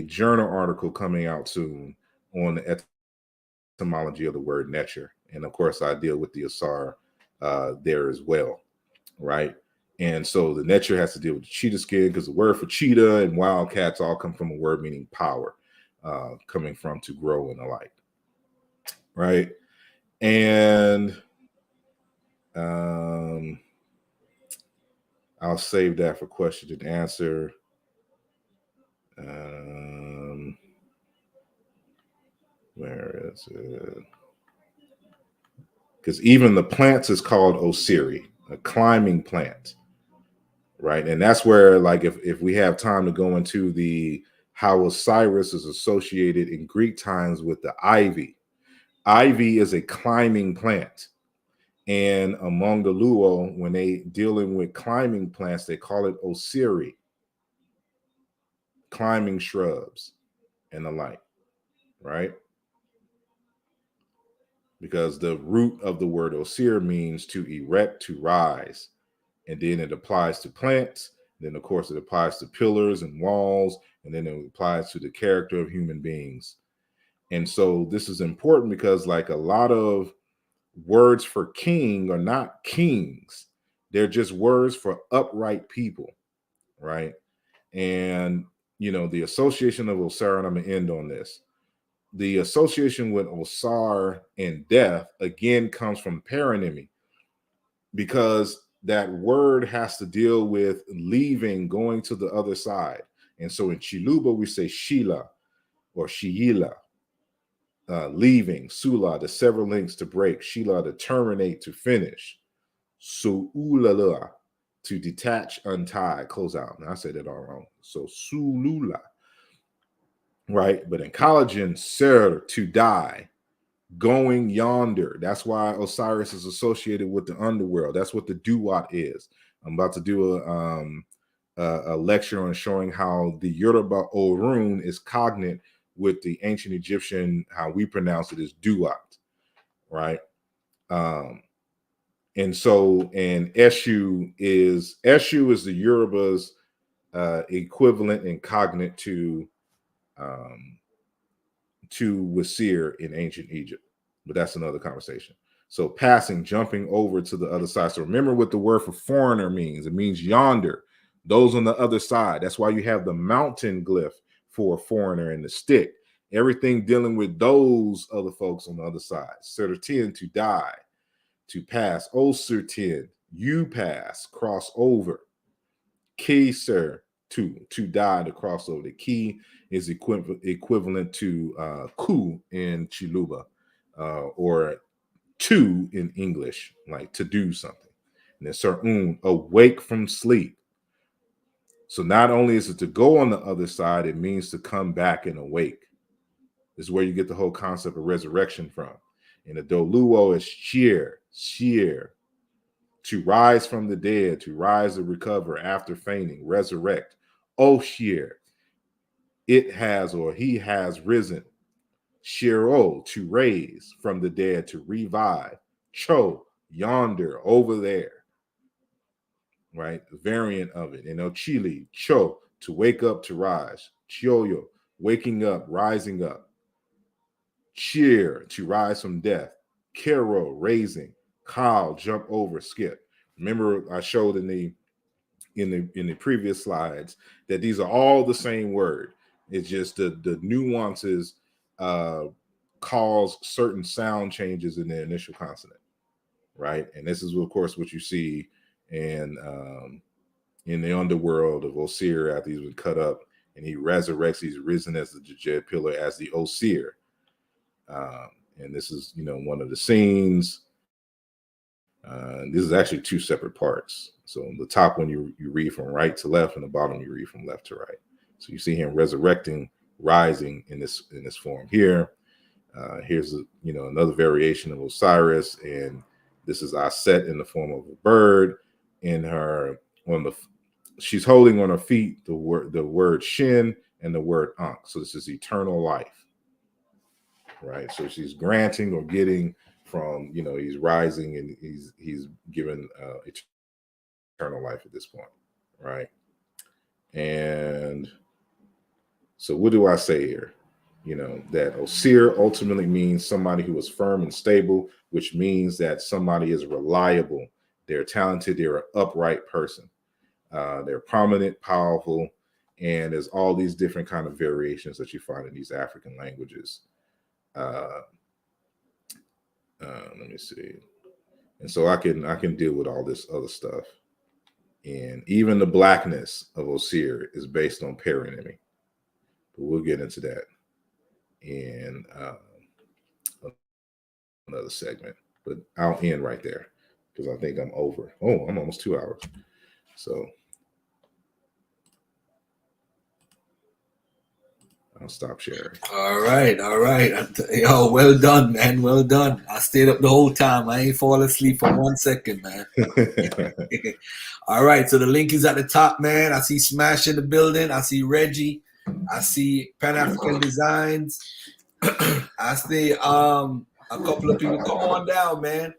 [SPEAKER 2] journal article coming out soon on the etymology of the word Netcher, and of course I deal with the Asar there as well, right? And so the Netcher has to deal with the cheetah skin, because the word for cheetah and wildcats all come from a word meaning power, coming from to grow and the like, right? And I'll save that for question and answer. Where is it? Because even the plants is called Osiri, a climbing plant, right? And that's where, like, if we have time to go into the how Osiris is associated in Greek times with the ivy. Ivy is a climbing plant. And among the Luo, when they dealing with climbing plants, they call it Osiri. climbing shrubs, and the like, right? Because the root of the word Osir means to erect, to rise. And then it applies to plants. Then, of course, it applies to pillars and walls. And then it applies to the character of human beings. And so this is important because, like, a lot of words for king are not kings. They're just words for upright people, right? And, you know, the association of Osir, and I'm going to end on this. The association with Osar and death, again, comes from paronymy, because that word has to deal with leaving, going to the other side. And so in Chiluba, we say Shila or Shiila, leaving, Sula, the sever links to break, Shila, to terminate, to finish, Su'ulala, to detach, untie, close out. Now I said that all wrong. So Sulula, right? But in collagen, Ser, to die, going yonder. That's why Osiris is associated with the underworld. That's what the Duat is. I'm about to do a lecture on showing how the Yoruba Orun is cognate with the ancient Egyptian, how we pronounce it as Duat, right? And so, and Eshu is the Yoruba's equivalent and cognate to Wasir in ancient Egypt, but that's another conversation. So passing, jumping over to the other side. So remember what the word for foreigner means. It means yonder, those on the other side. That's why you have the mountain glyph for a foreigner and the stick. Everything dealing with those other folks on the other side. Certain, to die, to pass. Osertin, you pass, cross over. Keser, to die, to cross over. The key is equivalent to ku in Chiluba, or to in English, like to do something. And then sarun, awake from sleep. So not only is it to go on the other side, it means to come back and awake. This is where you get the whole concept of resurrection from. And the doluo is sheer, to rise from the dead, to rise or recover after fainting, resurrect. Oh, sheer, it has or he has risen. Shiro, to raise from the dead, to revive. Cho, yonder, over there, right? The variant of it. And Ochili, cho, to wake up, to rise. Chioyo, waking up, rising up. Cheer, to rise from death. Kero, raising. Kal, jump over, skip. Remember, I showed in the previous slides that these are all the same word. It's just the nuances cause certain sound changes in the initial consonant, right? And this is, of course, what you see in the underworld of Osir after he's been cut up and he resurrects. He's risen as the Djed pillar, as the Osir. And this is, one of the scenes. This is actually two separate parts. So the top one you read from right to left, and the bottom you read from left to right. So you see him resurrecting, rising in this form here. Here's another variation of Osiris, and this is Aset in the form of a bird. She's holding on her feet the word Shin and the word Ankh. So this is eternal life, right? So she's granting or getting from, he's rising and he's given eternal life at this point, right? And so what do I say here? That Osir ultimately means somebody who is firm and stable, which means that somebody is reliable, they're talented, they're an upright person, they're prominent, powerful, and there's all these different kind of variations that you find in these African languages. Let me see. And so I can deal with all this other stuff. And even the blackness of Osir is based on paronymy. But we'll get into that in another segment. But I'll end right there because I think I'm over. Oh, I'm almost 2 hours. So I'll stop sharing.
[SPEAKER 1] All right. Yo, well done, man. Well done. I stayed up the whole time. I ain't fall asleep for 1 second, man. All right. So the link is at the top, man. I see Smash in the building. I see Reggie. I see Pan-African designs. I see a couple of people. Come on down, man.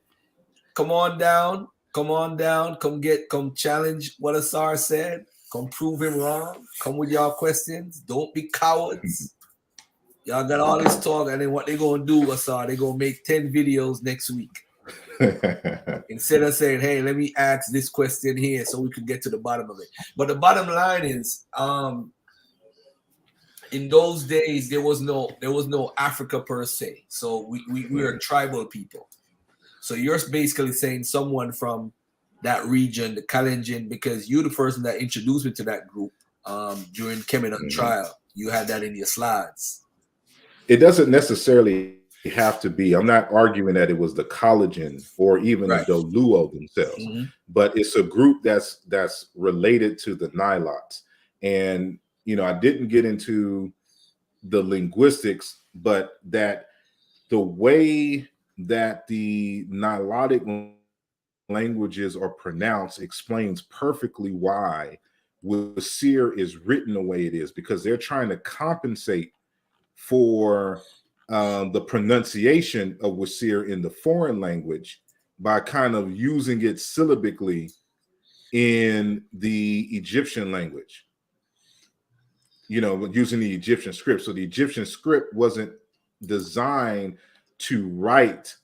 [SPEAKER 1] Come on down. Come on down. Come challenge what Asar said. Come prove him wrong. Come with y'all questions. Don't be cowards. Y'all got all this talk, and then what they gonna do, Asar? They gonna make 10 videos next week. Instead of saying, hey, let me ask this question here so we can get to the bottom of it. But the bottom line is, in those days, there was no Africa per se. So we are tribal people. So you're basically saying someone from that region, the Kalenjin, because you're the person that introduced me to that group during Kemenut trial. You had that in your slides.
[SPEAKER 2] It doesn't necessarily have to be. I'm not arguing that it was the collagen or even the Doluo themselves, but it's a group that's related to the Nilots. And I didn't get into the linguistics, but that the way that the Nilotic languages are pronounced explains perfectly why Wasir is written the way it is, because they're trying to compensate for the pronunciation of Wasir in the foreign language by kind of using it syllabically in the Egyptian language, using the Egyptian script. So the Egyptian script wasn't designed to write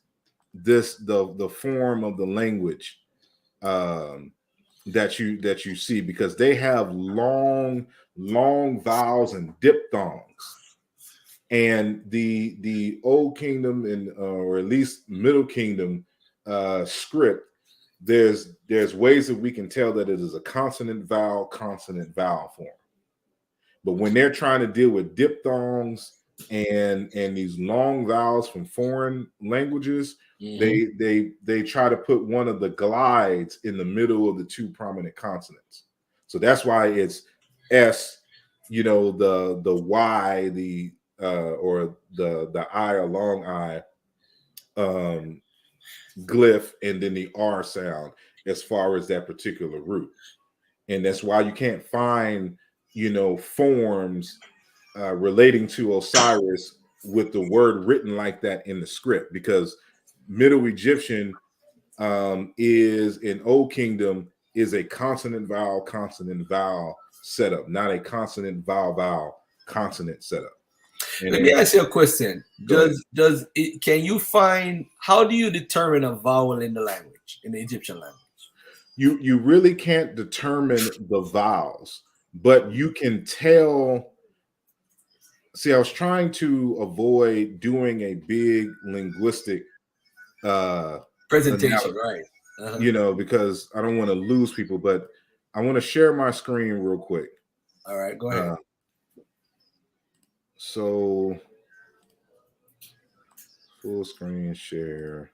[SPEAKER 2] the form of the language that you see, because they have long vowels and diphthongs. And the Old Kingdom or at least Middle Kingdom script, there's ways that we can tell that it is a consonant vowel form. But when they're trying to deal with diphthongs and these long vowels from foreign languages, they try to put one of the glides in the middle of the two prominent consonants. So that's why it's S, the Y, or the I or long I glyph, and then the R sound as far as that particular root. And that's why you can't find forms relating to Osiris with the word written like that in the script, because Middle Egyptian is in Old Kingdom is a consonant vowel setup, not a consonant vowel consonant setup. And
[SPEAKER 1] let me ask you a question. Can you find, how do you determine a vowel in the language, in the Egyptian language?
[SPEAKER 2] You really can't determine the vowels, but you can tell. See, I was trying to avoid doing a big linguistic
[SPEAKER 1] presentation, right?
[SPEAKER 2] Because I don't want to lose people, but I want to share my screen real quick.
[SPEAKER 1] All right, go ahead.
[SPEAKER 2] So full screen share,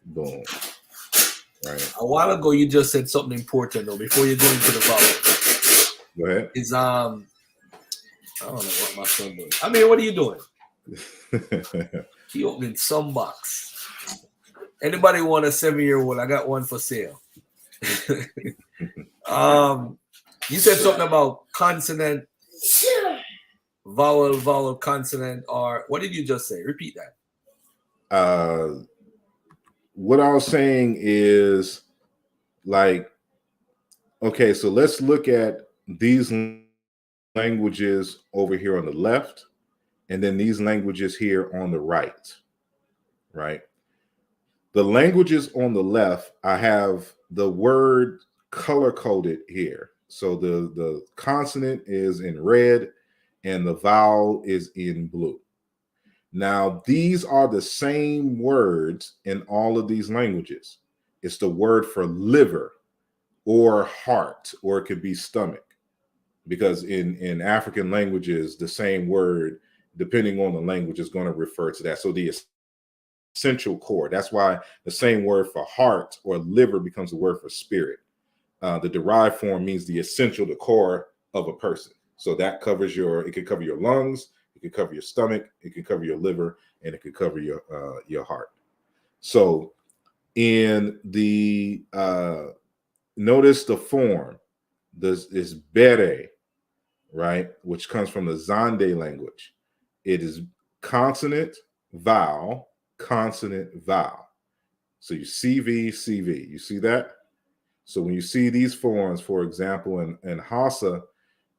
[SPEAKER 2] boom. Right.
[SPEAKER 1] A while ago, you just said something important though. Before you go into the vowel,
[SPEAKER 2] go ahead.
[SPEAKER 1] Is I don't know what my son doing. I mean, what are you doing? He opening some box. Anybody want a 7-year-old? I got one for sale. You said something about consonant, vowel, consonant, or what did you just say? Repeat that.
[SPEAKER 2] What I was saying is, like, okay, so let's look at these languages over here on the left, and then these languages here on the right. The languages on the left, I have the word color coded here. So the consonant is in red and the vowel is in blue. Now, these are the same words in all of these languages. It's the word for liver or heart, or it could be stomach, because in African languages, the same word, depending on the language, is going to refer to that. So the essential core, that's why the same word for heart or liver becomes the word for spirit. The derived form means the essential, the core of a person. So that covers it could cover your lungs, it could cover your stomach, it could cover your liver, and it could cover your heart. So in the notice the form, this is bere, right? Which comes from the Zande language. It is consonant, vowel, consonant, vowel. So you CV, CV. You see that? So when you see these forms, for example, in Hausa,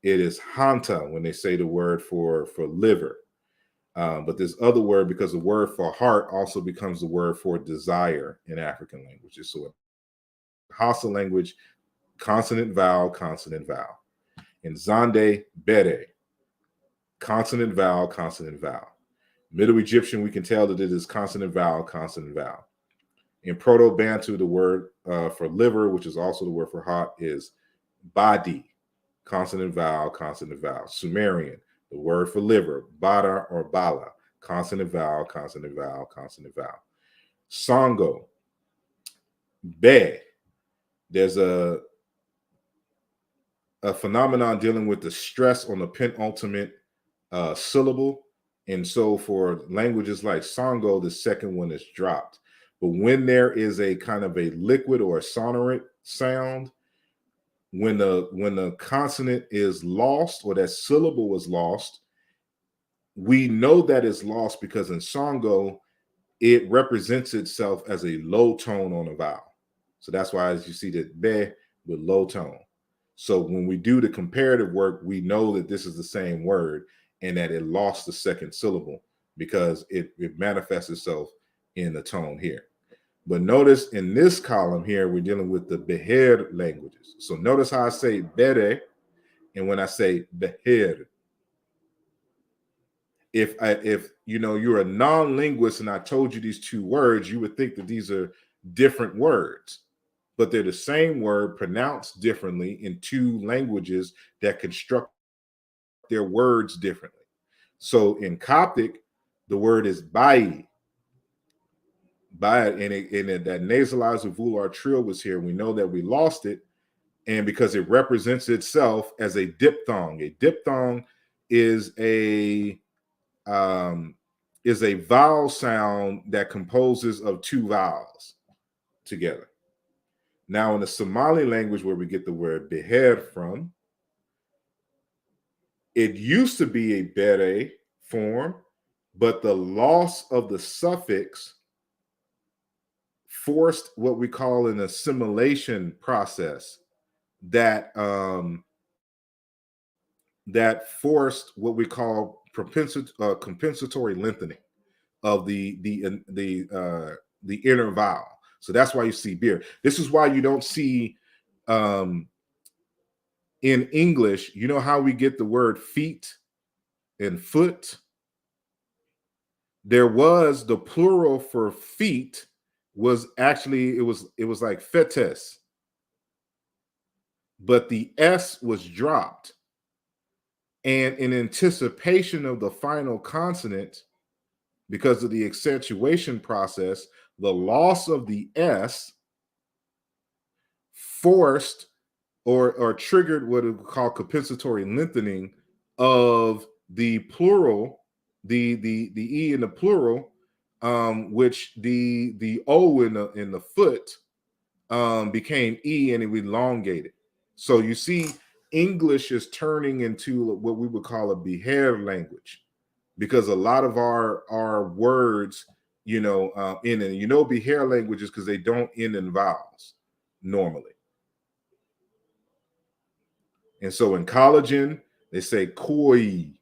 [SPEAKER 2] it is hanta when they say the word for liver. But this other word, because the word for heart also becomes the word for desire in African languages. So in Hausa language, consonant, vowel, consonant, vowel. In Zande, bere, consonant, vowel, consonant, vowel. Middle Egyptian, we can tell that it is consonant, vowel, consonant, vowel. In Proto-Bantu, the word for liver, which is also the word for heart, is badi, consonant, vowel, consonant, vowel. Sumerian, the word for liver, bada or bala, consonant, vowel, consonant, vowel, consonant, vowel. Sango, be. There's a phenomenon dealing with the stress on the penultimate syllable. And so for languages like Sango, the second one is dropped. But when there is a kind of a liquid or a sonorant sound, when the consonant is lost or that syllable is lost, we know that it's lost because in Sango, it represents itself as a low tone on a vowel. So that's why, as you see that be with low tone. So when we do the comparative work, we know that this is the same word and that it lost the second syllable because it manifests itself in the tone here. But notice in this column here, we're dealing with the Beher languages. So notice how I say bere and when I say Beher. If you know you're a non-linguist and I told you these two words, you would think that these are different words, but they're the same word pronounced differently in two languages that construct their words differently. So in Coptic, the word is bai. And that nasalized volar trill was here. We know that we lost it, and because it represents itself as a diphthong. A diphthong is a vowel sound that composes of two vowels together. Now, in the Somali language, where we get the word beher from, it used to be a bere form, but the loss of the suffix forced what we call an assimilation process that forced what we call compensatory lengthening of the inner vowel. So that's why you see beer. This is why you don't see in English, you know how we get the word feet and foot? There was the plural for feet was actually it was like fetes, but the S was dropped. And in anticipation of the final consonant, because of the accentuation process, the loss of the S forced or triggered what we call compensatory lengthening of the plural, the E in the plural, which the O in the foot became E and it elongated. So you see, English is turning into what we would call a Beher language, because a lot of our words, end in, Beher languages because they don't end in vowels normally. And so in collagen, they say koi.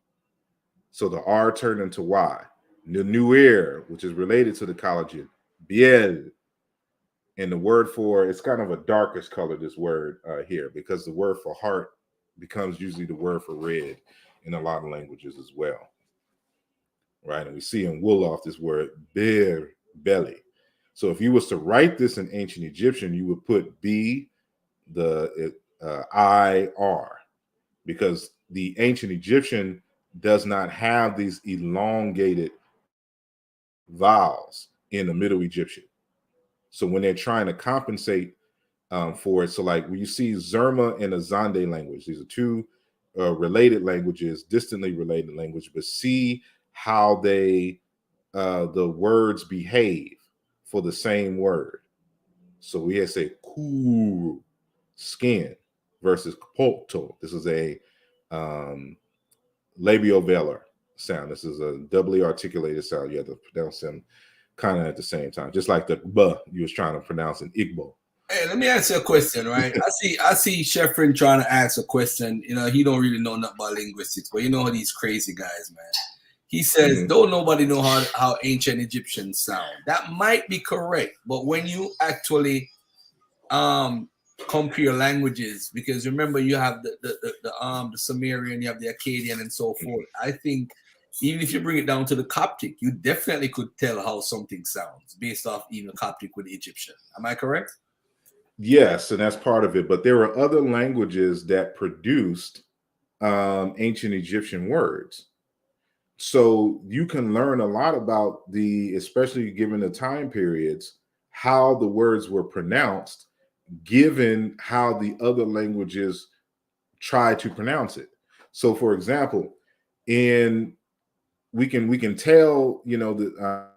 [SPEAKER 2] So the R turned into Y. The nuer, which is related to the collagen, biel. And the word for, it's kind of a darkish color, this word here, because the word for heart becomes usually the word for red in a lot of languages as well. Right? And we see in Wolof this word ber, belly. So if you was to write this in ancient Egyptian, you would put B, the I-R, because the ancient Egyptian does not have these elongated vowels in the Middle Egyptian. So when they're trying to compensate for it, so like when you see Zerma and the Zande language, these are two related languages, distantly related language, but see how they the words behave for the same word. So we have say ku, skin, versus poto. This is a labiovelar sound. This is a doubly articulated sound. You have to pronounce them kind of at the same time, just like the "b" you was trying to pronounce in Igbo.
[SPEAKER 1] Hey, let me ask you a question, right? I see Sheffrin trying to ask a question. You know, he don't really know nothing about linguistics, but you know these crazy guys, man. He says, don't nobody know how ancient Egyptians sound. That might be correct, but when you actually compare languages, because remember you have the Sumerian, you have the Akkadian, and so forth. I think even if you bring it down to the Coptic, you definitely could tell how something sounds based off even Coptic with the Egyptian. Am I correct?
[SPEAKER 2] Yes, and that's part of it. But there were other languages that produced ancient Egyptian words. So you can learn a lot about especially given the time periods, how the words were pronounced, given how the other languages try to pronounce it. So, for example, we can tell, you know, that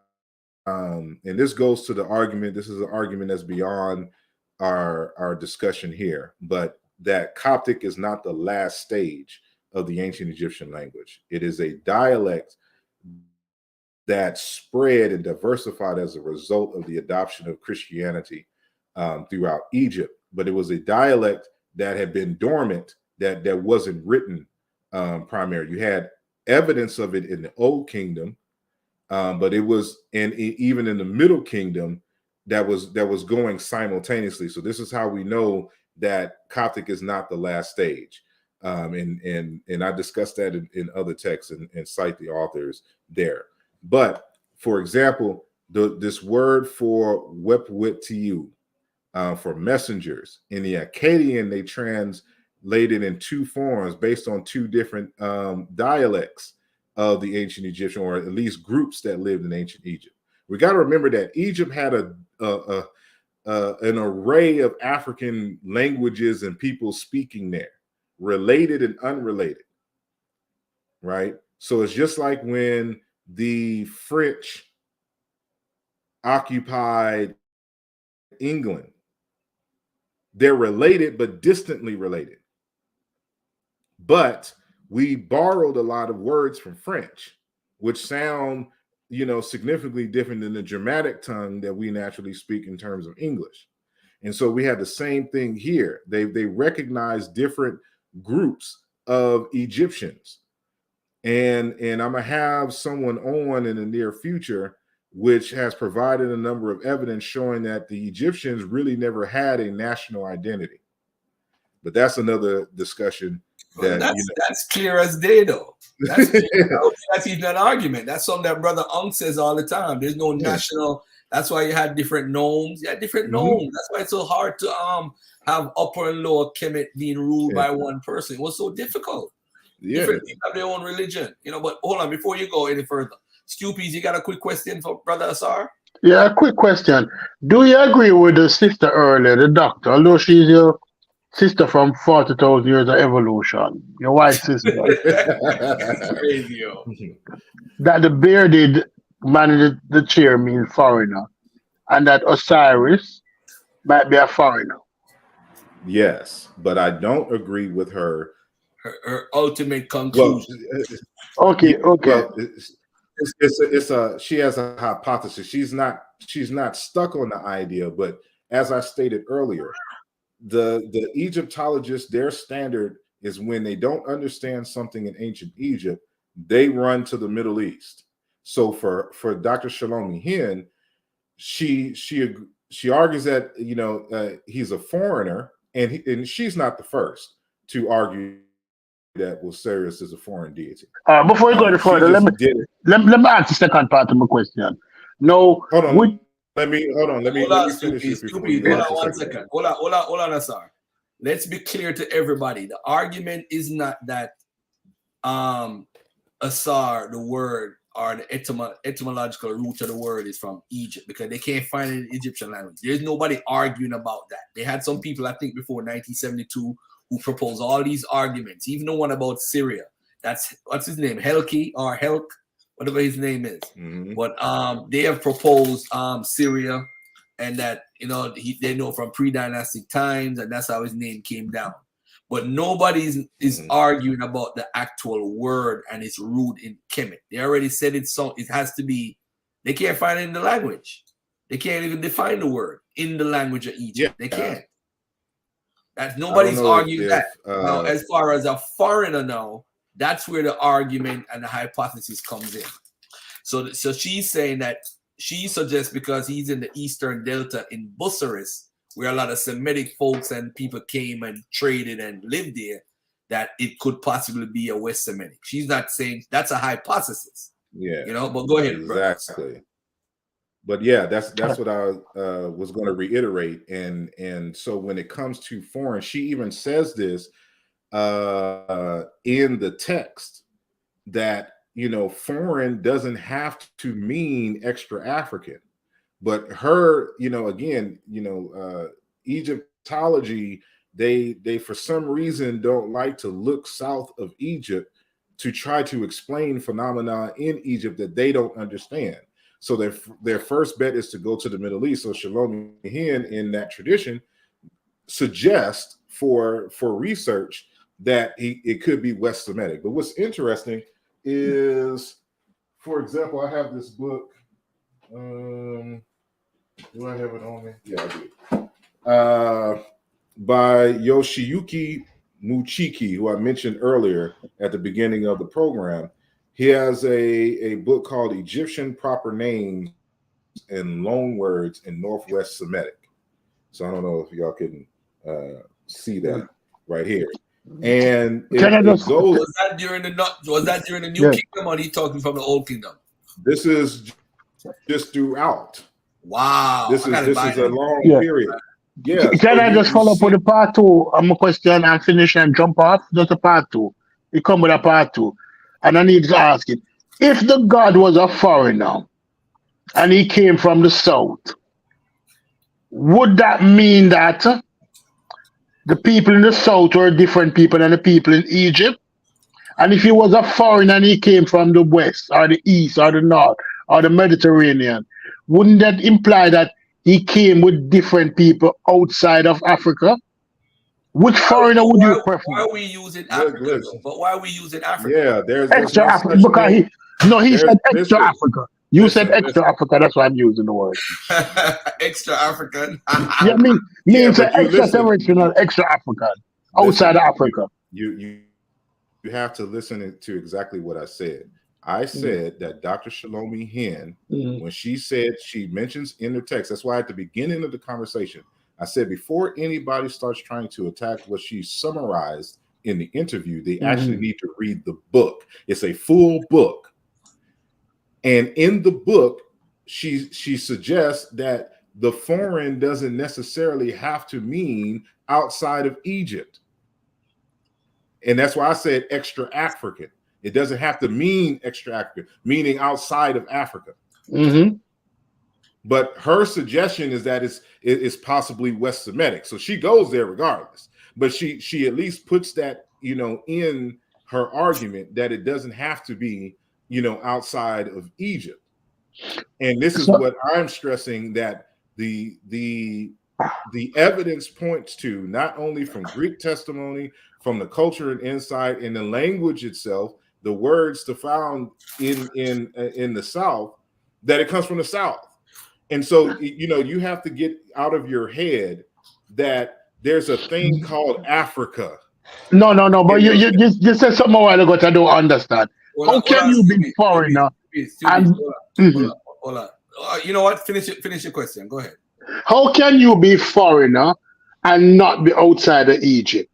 [SPEAKER 2] and this goes to the argument. This is an argument that's beyond our discussion here, but that Coptic is not the last stage of the ancient Egyptian language. It is a dialect that spread and diversified as a result of the adoption of Christianity throughout Egypt. But it was a dialect that had been dormant, that wasn't written primarily. You had evidence of it in the Old Kingdom, but it was even in the Middle Kingdom that was going simultaneously. So this is how we know that Coptic is not the last stage. And I discussed that in other texts and cite the authors there. But for example, this word for wepwittiu, for messengers, in the Akkadian, they translated in two forms based on two different dialects of the ancient Egyptian, or at least groups that lived in ancient Egypt. We got to remember that Egypt had an array of African languages and people speaking there, related and unrelated, right? So it's just like when the French occupied England. They're related, but distantly related. But we borrowed a lot of words from French, which sound, you know, significantly different than the Germanic tongue that we naturally speak in terms of English. And so we had the same thing here. They recognize different groups of Egyptians. And I'm gonna have someone on in the near future which has provided a number of evidence showing that the Egyptians really never had a national identity. But that's another discussion.
[SPEAKER 1] That's clear as day, though. That's that's even an argument. That's something that Brother Unk says all the time. There's no national. That's why you had different nomes. You had different nomes. That's why it's so hard to have upper and lower Kemet being ruled by one person. It was so difficult. Different people have their own religion, you know. But hold on, before you go any further, Stupies, you got a quick question for Brother Asar?
[SPEAKER 7] Yeah, a quick question. Do you agree with the sister earlier, the doctor, although she's your sister from 40,000 years of evolution, your white sister?
[SPEAKER 1] Crazy, yo.
[SPEAKER 7] That the bearded man in the chair means foreigner, and that Osiris might be a foreigner.
[SPEAKER 2] Yes, but I don't agree with her.
[SPEAKER 1] Her ultimate conclusion.
[SPEAKER 2] Well,
[SPEAKER 7] okay.
[SPEAKER 2] Well, she has a hypothesis. She's not stuck on the idea, but as I stated earlier, the Egyptologists, their standard is when they don't understand something in ancient Egypt, they run to the Middle East. So for Dr. Shalomi Hin, she argues that, you know, he's a foreigner, and she's not the first to argue that Osiris is a foreign deity.
[SPEAKER 7] Before you go any further, let me ask the second part of my question. No,
[SPEAKER 2] hold on. Let me finish this before you
[SPEAKER 1] hold on 1 second. Hold on, Asar. Let's be clear to everybody. The argument is not that Asar, the word, or the etymological root of the word is from Egypt, because they can't find it in Egyptian language. There's nobody arguing about that. They had some people, I think, before 1972 who proposed all these arguments, even the one about Syria. That's, what's his name? Helki or Helk, whatever his name is. But they have proposed Syria, and that, you know, they know from pre-dynastic times, and that's how his name came down. But nobody is arguing about the actual word and its root in Kemet. They already said it, so it has to be. They can't find it in the language. They can't even define the word in the language of Egypt. They can't. That nobody's arguing that. Now, as far as a foreigner now, that's where the argument and the hypothesis comes in. So she's saying that she suggests because he's in the Eastern Delta in Busiris, where a lot of Semitic folks and people came and traded and lived there, that it could possibly be a West Semitic. She's not saying that's a hypothesis.
[SPEAKER 2] Yeah,
[SPEAKER 1] you know, but go ahead.
[SPEAKER 2] Exactly. Bro. But yeah, that's what I was going to reiterate. And so when it comes to foreign, she even says this in the text that, you know, foreign doesn't have to mean extra African. But her, you know, again, you know, Egyptology, they for some reason don't like to look south of Egypt to try to explain phenomena in Egypt that they don't understand. So their first bet is to go to the Middle East. So Shalom Hin, in that tradition, suggests for research that it could be West Semitic. But what's interesting is, for example, I have this book. Do I have it on me? Yeah, I do. By Yoshiyuki Muchiki, who I mentioned earlier at the beginning of the program. He has a book called Egyptian Proper Names and Loan Words in Northwest Semitic. So I don't know if y'all can see that right here. And
[SPEAKER 1] was that during the New Kingdom, or are you talking from the Old Kingdom?
[SPEAKER 2] This is just throughout.
[SPEAKER 1] Wow.
[SPEAKER 2] This is a long period.
[SPEAKER 7] Yeah. Can I just follow up with the part two? I'm a question and finish and jump off. Just a part two. You come with a part two. And I need to ask it. If the God was a foreigner and he came from the south, would that mean that the people in the south were different people than the people in Egypt? And if he was a foreigner and he came from the west or the east or the north or the Mediterranean, wouldn't that imply that he came with different people outside of Africa? Which foreigner would you prefer?
[SPEAKER 1] Why are we using Africa? But why are we using Africa?
[SPEAKER 2] Yeah, there's
[SPEAKER 7] extra
[SPEAKER 2] no
[SPEAKER 7] Africa because he said extra Africa. You said extra Africa. That's why I'm using the word.
[SPEAKER 1] Extra African.
[SPEAKER 7] Yeah, means extraterrestrial, extra African, outside Africa.
[SPEAKER 2] You have to listen to exactly what I said. I said that Dr. Shalomi Hen, when she mentions in the text, that's why at the beginning of the conversation, I said before anybody starts trying to attack what she summarized in the interview, they actually need to read the book. It's a full book. And in the book, she suggests that the foreign doesn't necessarily have to mean outside of Egypt. And that's why I said extra African. It doesn't have to mean extra African, meaning outside of Africa. But her suggestion is that it's possibly West Semitic. So she goes there regardless. But she at least puts that, you know, in her argument that it doesn't have to be, you know, outside of Egypt. And this is what I'm stressing, that the evidence points to, not only from Greek testimony, from the culture and insight in the language itself, the words to found in the South, that it comes from the South. And so, you know, you have to get out of your head that there's a thing called Africa.
[SPEAKER 7] No. But you said something a while ago that I don't understand. How can you be foreigner?
[SPEAKER 1] Hold on. You know what? Finish your question. Go ahead.
[SPEAKER 7] How can you be foreigner and not be outside of Egypt?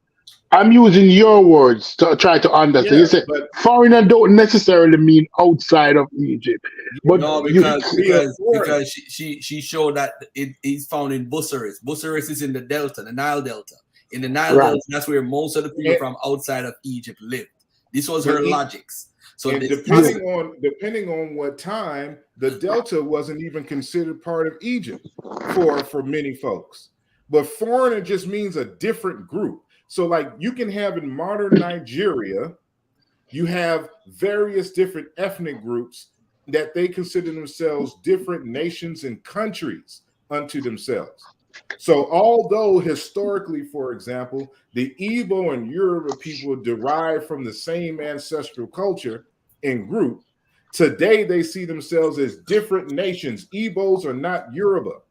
[SPEAKER 7] I'm using your words to try to understand. You said foreigner don't necessarily mean outside of Egypt. But
[SPEAKER 1] no, because she showed that it's found in Busiris. Busiris is in the Delta, the Nile Delta. In the Nile Delta, that's where most of the people from outside of Egypt lived. This was her logics. So
[SPEAKER 2] depending on what time, the Delta wasn't even considered part of Egypt for many folks. But foreigner just means a different group. So like you can have in modern Nigeria, you have various different ethnic groups that they consider themselves different nations and countries unto themselves. So although historically, for example, the Igbo and Yoruba people derive from the same ancestral culture and group, today they see themselves as different nations. Igbos are not Yoruba,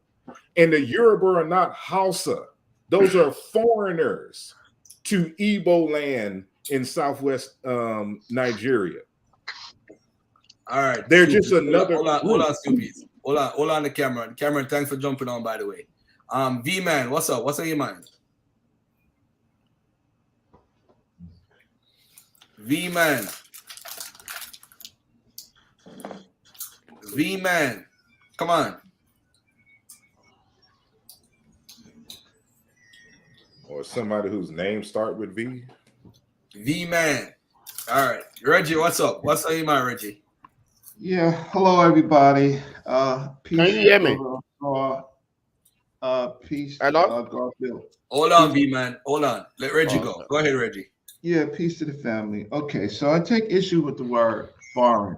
[SPEAKER 2] and the Yoruba are not Hausa. Those are foreigners to Igbo land in southwest Nigeria.
[SPEAKER 1] All right.
[SPEAKER 2] They're just another
[SPEAKER 1] hold on,
[SPEAKER 2] group.
[SPEAKER 1] Stupies. Hold on, the Cameron. Cameron, thanks for jumping on, by the way. V-Man, what's up? What's on your mind? V-Man. V-Man. Come on.
[SPEAKER 2] Or somebody whose name start with V.
[SPEAKER 1] V-Man. All right. Reggie, what's up? What's on your mind, Reggie?
[SPEAKER 6] Yeah, hello everybody. Peace.
[SPEAKER 8] Can you hear me?
[SPEAKER 6] Peace.
[SPEAKER 8] Hello?
[SPEAKER 6] Garfield.
[SPEAKER 1] Hold on, V-Man. Hold on. Let Reggie go. Go ahead, Reggie.
[SPEAKER 6] Yeah, peace to the family. Okay, so I take issue with the word foreign.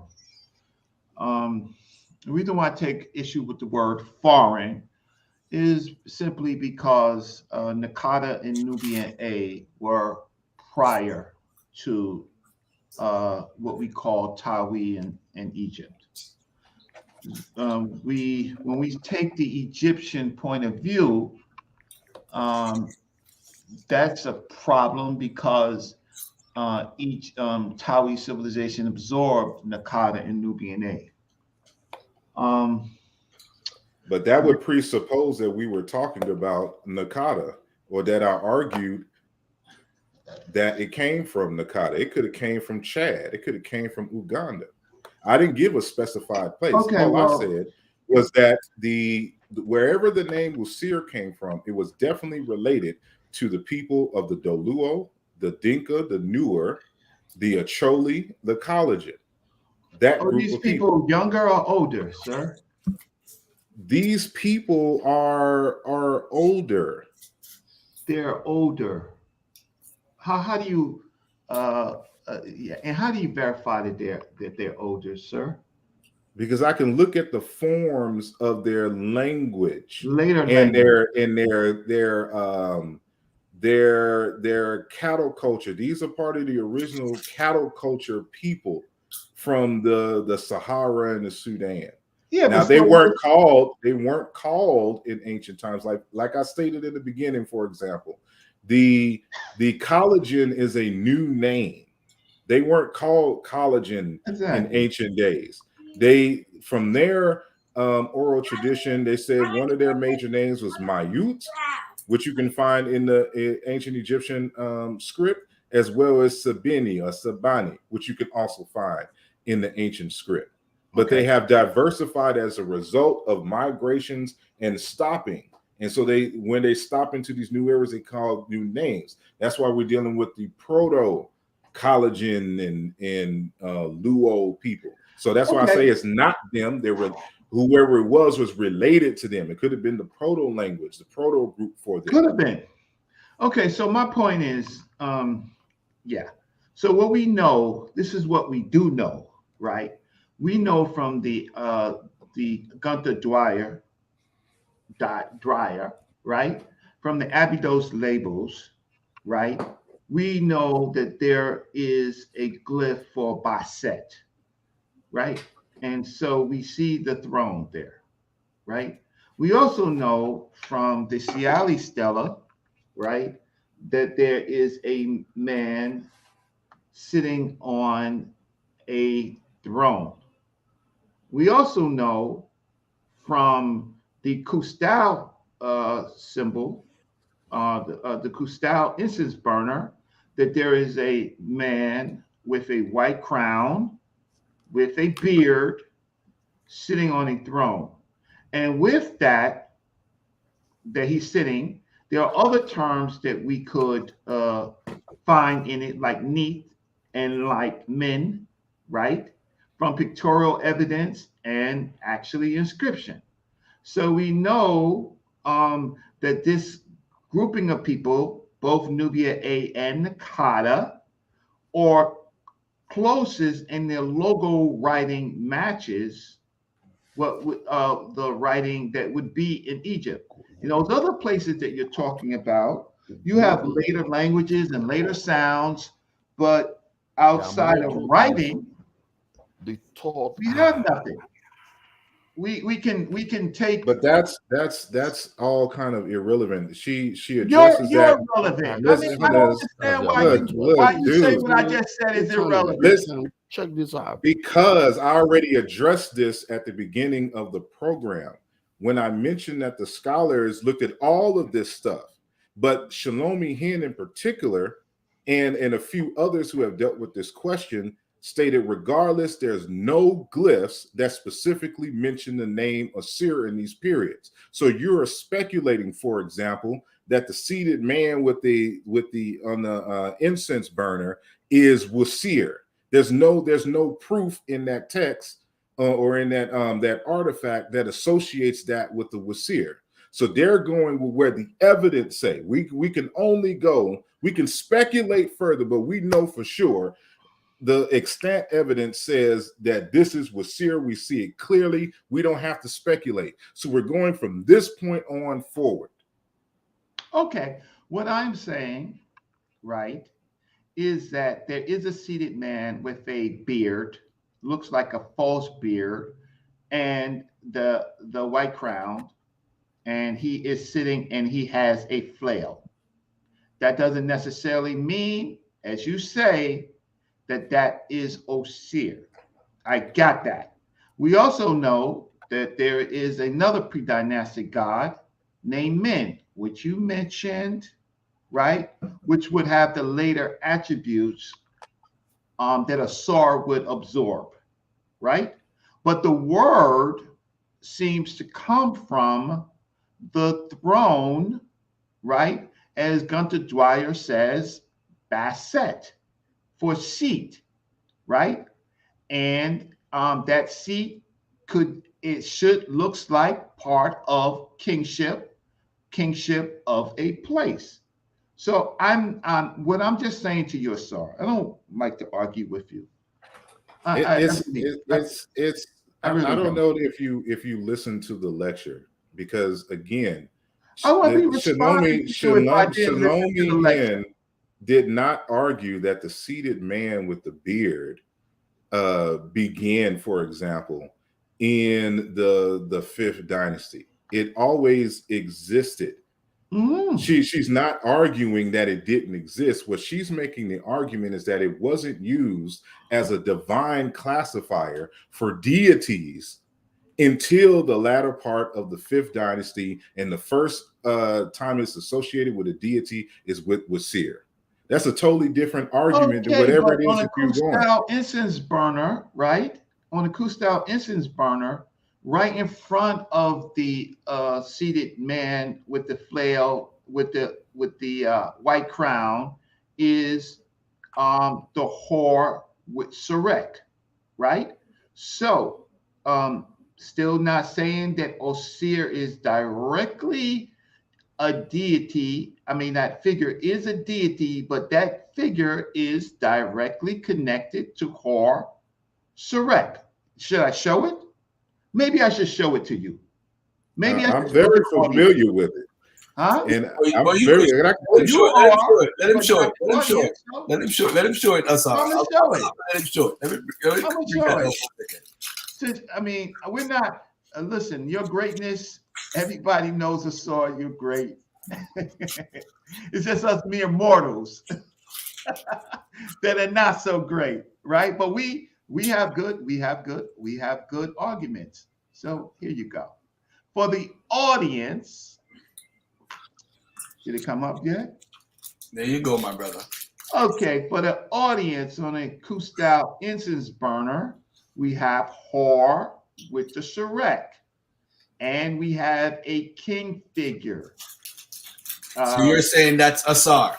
[SPEAKER 6] The reason why I take issue with the word foreign is simply because Nakata and Nubian A were prior to what we call Tawi and Egypt. When we take the Egyptian point of view, that's a problem because each Tawi civilization absorbed Nakata and Nubian A.
[SPEAKER 2] But that would presuppose that we were talking about Nakata, or that I argued that it came from Nakata. It could have came from Chad. It could have came from Uganda. I didn't give a specified place.
[SPEAKER 6] Okay,
[SPEAKER 2] All
[SPEAKER 6] well,
[SPEAKER 2] I said was that wherever the name Usir came from, it was definitely related to the people of the Doluo, the Dinka, the Nuer, the Acholi, the Collagen. That
[SPEAKER 6] are
[SPEAKER 2] group
[SPEAKER 6] these
[SPEAKER 2] of people.
[SPEAKER 6] people younger or older, sir?
[SPEAKER 2] These people are older.
[SPEAKER 6] They're older. How do you and how do you verify that they're older, sir?
[SPEAKER 2] Because I can look at the forms of their language
[SPEAKER 6] Later
[SPEAKER 2] and
[SPEAKER 6] language.
[SPEAKER 2] their cattle culture. These are part of the original cattle culture people from the Sahara and the Sudan.
[SPEAKER 6] Yeah,
[SPEAKER 2] Now
[SPEAKER 6] but
[SPEAKER 2] they
[SPEAKER 6] so
[SPEAKER 2] weren't called in ancient times, like I stated in the beginning, for example. The collagen is a new name. They weren't called collagen in ancient days. They, from their oral tradition, they said one of their major names was Mayut, which you can find in the ancient Egyptian script, as well as Sabini or Sabani, which you can also find in the ancient script. But they have diversified as a result of migrations and stopping. And so when they stop into these new areas, they call new names. That's why we're dealing with the proto collagen and Luo people. So that's why I say it's not them. They were, whoever it was related to them. It could have been the proto language, the proto group for them.
[SPEAKER 6] Could have been. Okay, so my point is, yeah. So what we know, this is what we do know, right? We know from the Gunther Dwyer, right? From the Abydos labels, right? We know that there is a glyph for Basset, right? And so we see the throne there, right? We also know from the Siali Stela, right, that there is a man sitting on a throne. We also know from the Kustal symbol, the Kustal incense burner, that there is a man with a white crown, with a beard, sitting on a throne. And with that he's sitting, there are other terms that we could find in it, like neath and like men, right? From pictorial evidence and actually inscription. So we know that this grouping of people, both Nubia A and Nakata, are closest in their logo writing matches what the writing that would be in Egypt. In those other places that you're talking about, you have later languages and later sounds, but outside of writing,
[SPEAKER 8] the thought.
[SPEAKER 6] we have nothing. We can take.
[SPEAKER 2] But that's all kind of irrelevant. She
[SPEAKER 6] You're
[SPEAKER 2] addresses that.
[SPEAKER 6] irrelevant. I
[SPEAKER 2] Listen,
[SPEAKER 6] mean, I don't understand why you say
[SPEAKER 2] dude.
[SPEAKER 6] what I just said is irrelevant.
[SPEAKER 2] Listen,
[SPEAKER 8] check this out.
[SPEAKER 2] Because I already addressed this at the beginning of the program when I mentioned that the scholars looked at all of this stuff, but Shalomi Hen in particular, and a few others who have dealt with this question, stated regardless, there's no glyphs that specifically mention the name Asir in these periods. So you're speculating, for example, that the seated man with the on the incense burner is Wasir. There's no proof in that text or in that that artifact that associates that with the Wasir. So they're going with where the evidence say. We can only go, we can speculate further, but we know for sure the extant evidence says that this is Wasir. We see it clearly. We don't have to speculate. So we're going from this point on forward.
[SPEAKER 6] Okay. What I'm saying, right, is that there is a seated man with a beard, looks like a false beard, and the white crown, and he is sitting and he has a flail. That doesn't necessarily mean, as you say, that is Osir. I got that. We also know that there is another pre-dynastic god named Men, which you mentioned, right? Which would have the later attributes that Asar would absorb, right? But the word seems to come from the throne, right? As Gunter Dwyer says, Basset, for seat, right? And that seat looks like part of kingship of a place. So what I'm just saying to you, Asar, I don't like to argue with you. I don't
[SPEAKER 2] know if you listen to the lecture, because again,
[SPEAKER 6] Shalomi
[SPEAKER 2] Hen did not argue that the seated man with the beard began, for example, in the fifth dynasty. It always existed. She's not arguing that it didn't exist. What she's making the argument is that it wasn't used as a divine classifier for deities until the latter part of the fifth dynasty, and the first time it's associated with a deity is with Wasir. That's a totally different argument than whatever it is that you're going.
[SPEAKER 6] On a incense burner, right? On a Kustal incense burner, right in front of the seated man with the flail, with the white crown, is the whore with Sarek, right? So, still not saying that Osir is directly a deity. I mean, that figure is a deity, but that figure is directly connected to Hor Sarek. Should I show it? Maybe I should show it to you. Maybe
[SPEAKER 2] I'm very familiar with it.
[SPEAKER 6] Huh?
[SPEAKER 2] And
[SPEAKER 1] Let him show it. Let him show it. Asar. Let him show it.
[SPEAKER 6] I mean, we're not. Listen, your greatness. Everybody knows Asar. You're great. It's just us mere mortals that are not so great, right? But we have good arguments. So here you go. For the audience, did it come up yet?
[SPEAKER 1] There you go, my brother.
[SPEAKER 6] Okay, for the audience on a Kustal incense burner, we have Hor with the Sarek, and we have a king figure.
[SPEAKER 1] So you're saying that's Asar?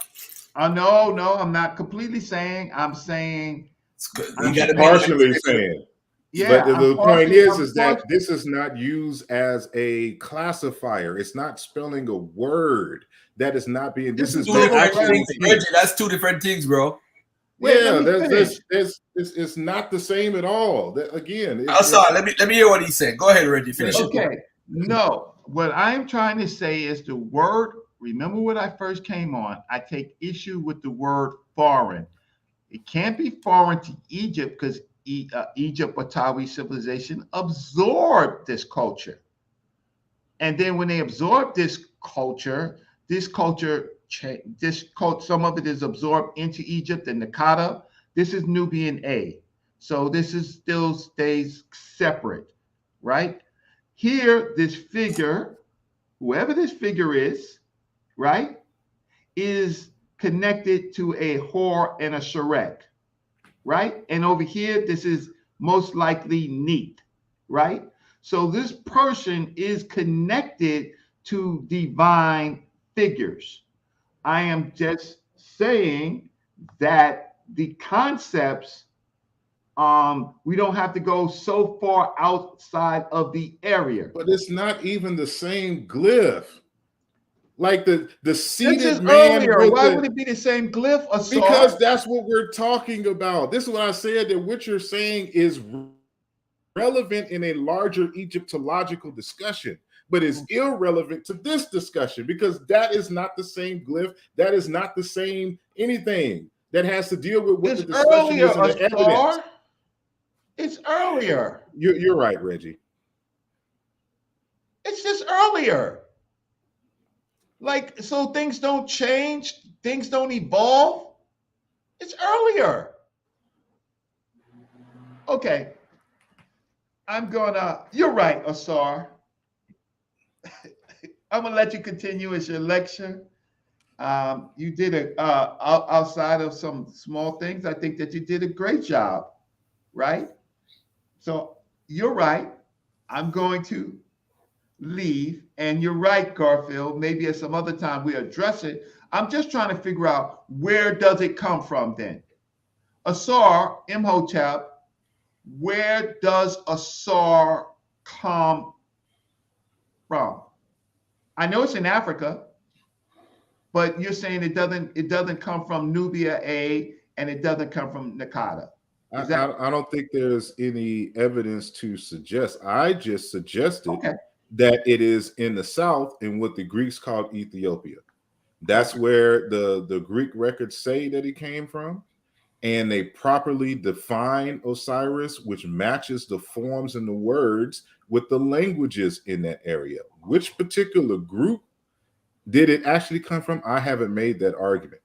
[SPEAKER 6] No, I'm not completely saying. I'm saying.
[SPEAKER 2] You got to partially saying.
[SPEAKER 6] Yeah,
[SPEAKER 2] but the point is that this is not used as a classifier. It's not spelling a word. That is not being. This is
[SPEAKER 1] actually. That's two different things, bro.
[SPEAKER 2] Yeah, it's not the same at all. Again,
[SPEAKER 1] Asar, let me hear what he's saying. Go ahead, Reggie. Finish it.
[SPEAKER 6] Okay, no, what I'm trying to say is the word. Remember when I first came on? I take issue with the word foreign. It can't be foreign to Egypt because Egypt, Batawi civilization absorbed this culture. And then when they absorb this culture, some of it is absorbed into Egypt and Nakata. This is Nubian A. So this is still stays separate, right? Here, this figure, whoever this figure is, right, is connected to a Hor and a Sherek, right? And over here, this is most likely Neat, right? So this person is connected to divine figures. I am just saying that the concepts, we don't have to go so far outside of the area.
[SPEAKER 2] But it's not even the same glyph. Like the
[SPEAKER 6] This
[SPEAKER 2] seated
[SPEAKER 6] is
[SPEAKER 2] man.
[SPEAKER 6] earlier. Why would it be the same glyph, Asar?
[SPEAKER 2] Because that's what we're talking about. This is what I said, that what you're saying is relevant in a larger Egyptological discussion, but is irrelevant to this discussion because that is not the same glyph. That is not the same anything that has to deal with what
[SPEAKER 6] It's
[SPEAKER 2] the discussion
[SPEAKER 6] earlier,
[SPEAKER 2] is and the evidence.
[SPEAKER 6] Asar. It's earlier.
[SPEAKER 2] You're right, Reggie.
[SPEAKER 6] It's just earlier. Like, so things don't change, things don't evolve. It's earlier. Okay. You're right, Asar. I'm gonna let you continue. It's your lecture. You did outside of some small things, I think that you did a great job, right? So you're right. I'm going to leave, and you're right, Garfield. Maybe at some other time we address it. I'm just trying to figure out where does it come from then? Asar, Imhotep, where does Asar come from? I know it's in Africa, but you're saying it doesn't come from Nubia A and it doesn't come from Nakata.
[SPEAKER 2] I don't think there's any evidence to suggest. I just suggested that it is in the south in what the Greeks called Ethiopia. That's where the Greek records say that he came from. And they properly define Osiris, which matches the forms and the words with the languages in that area. Which particular group did it actually come from? I haven't made that argument.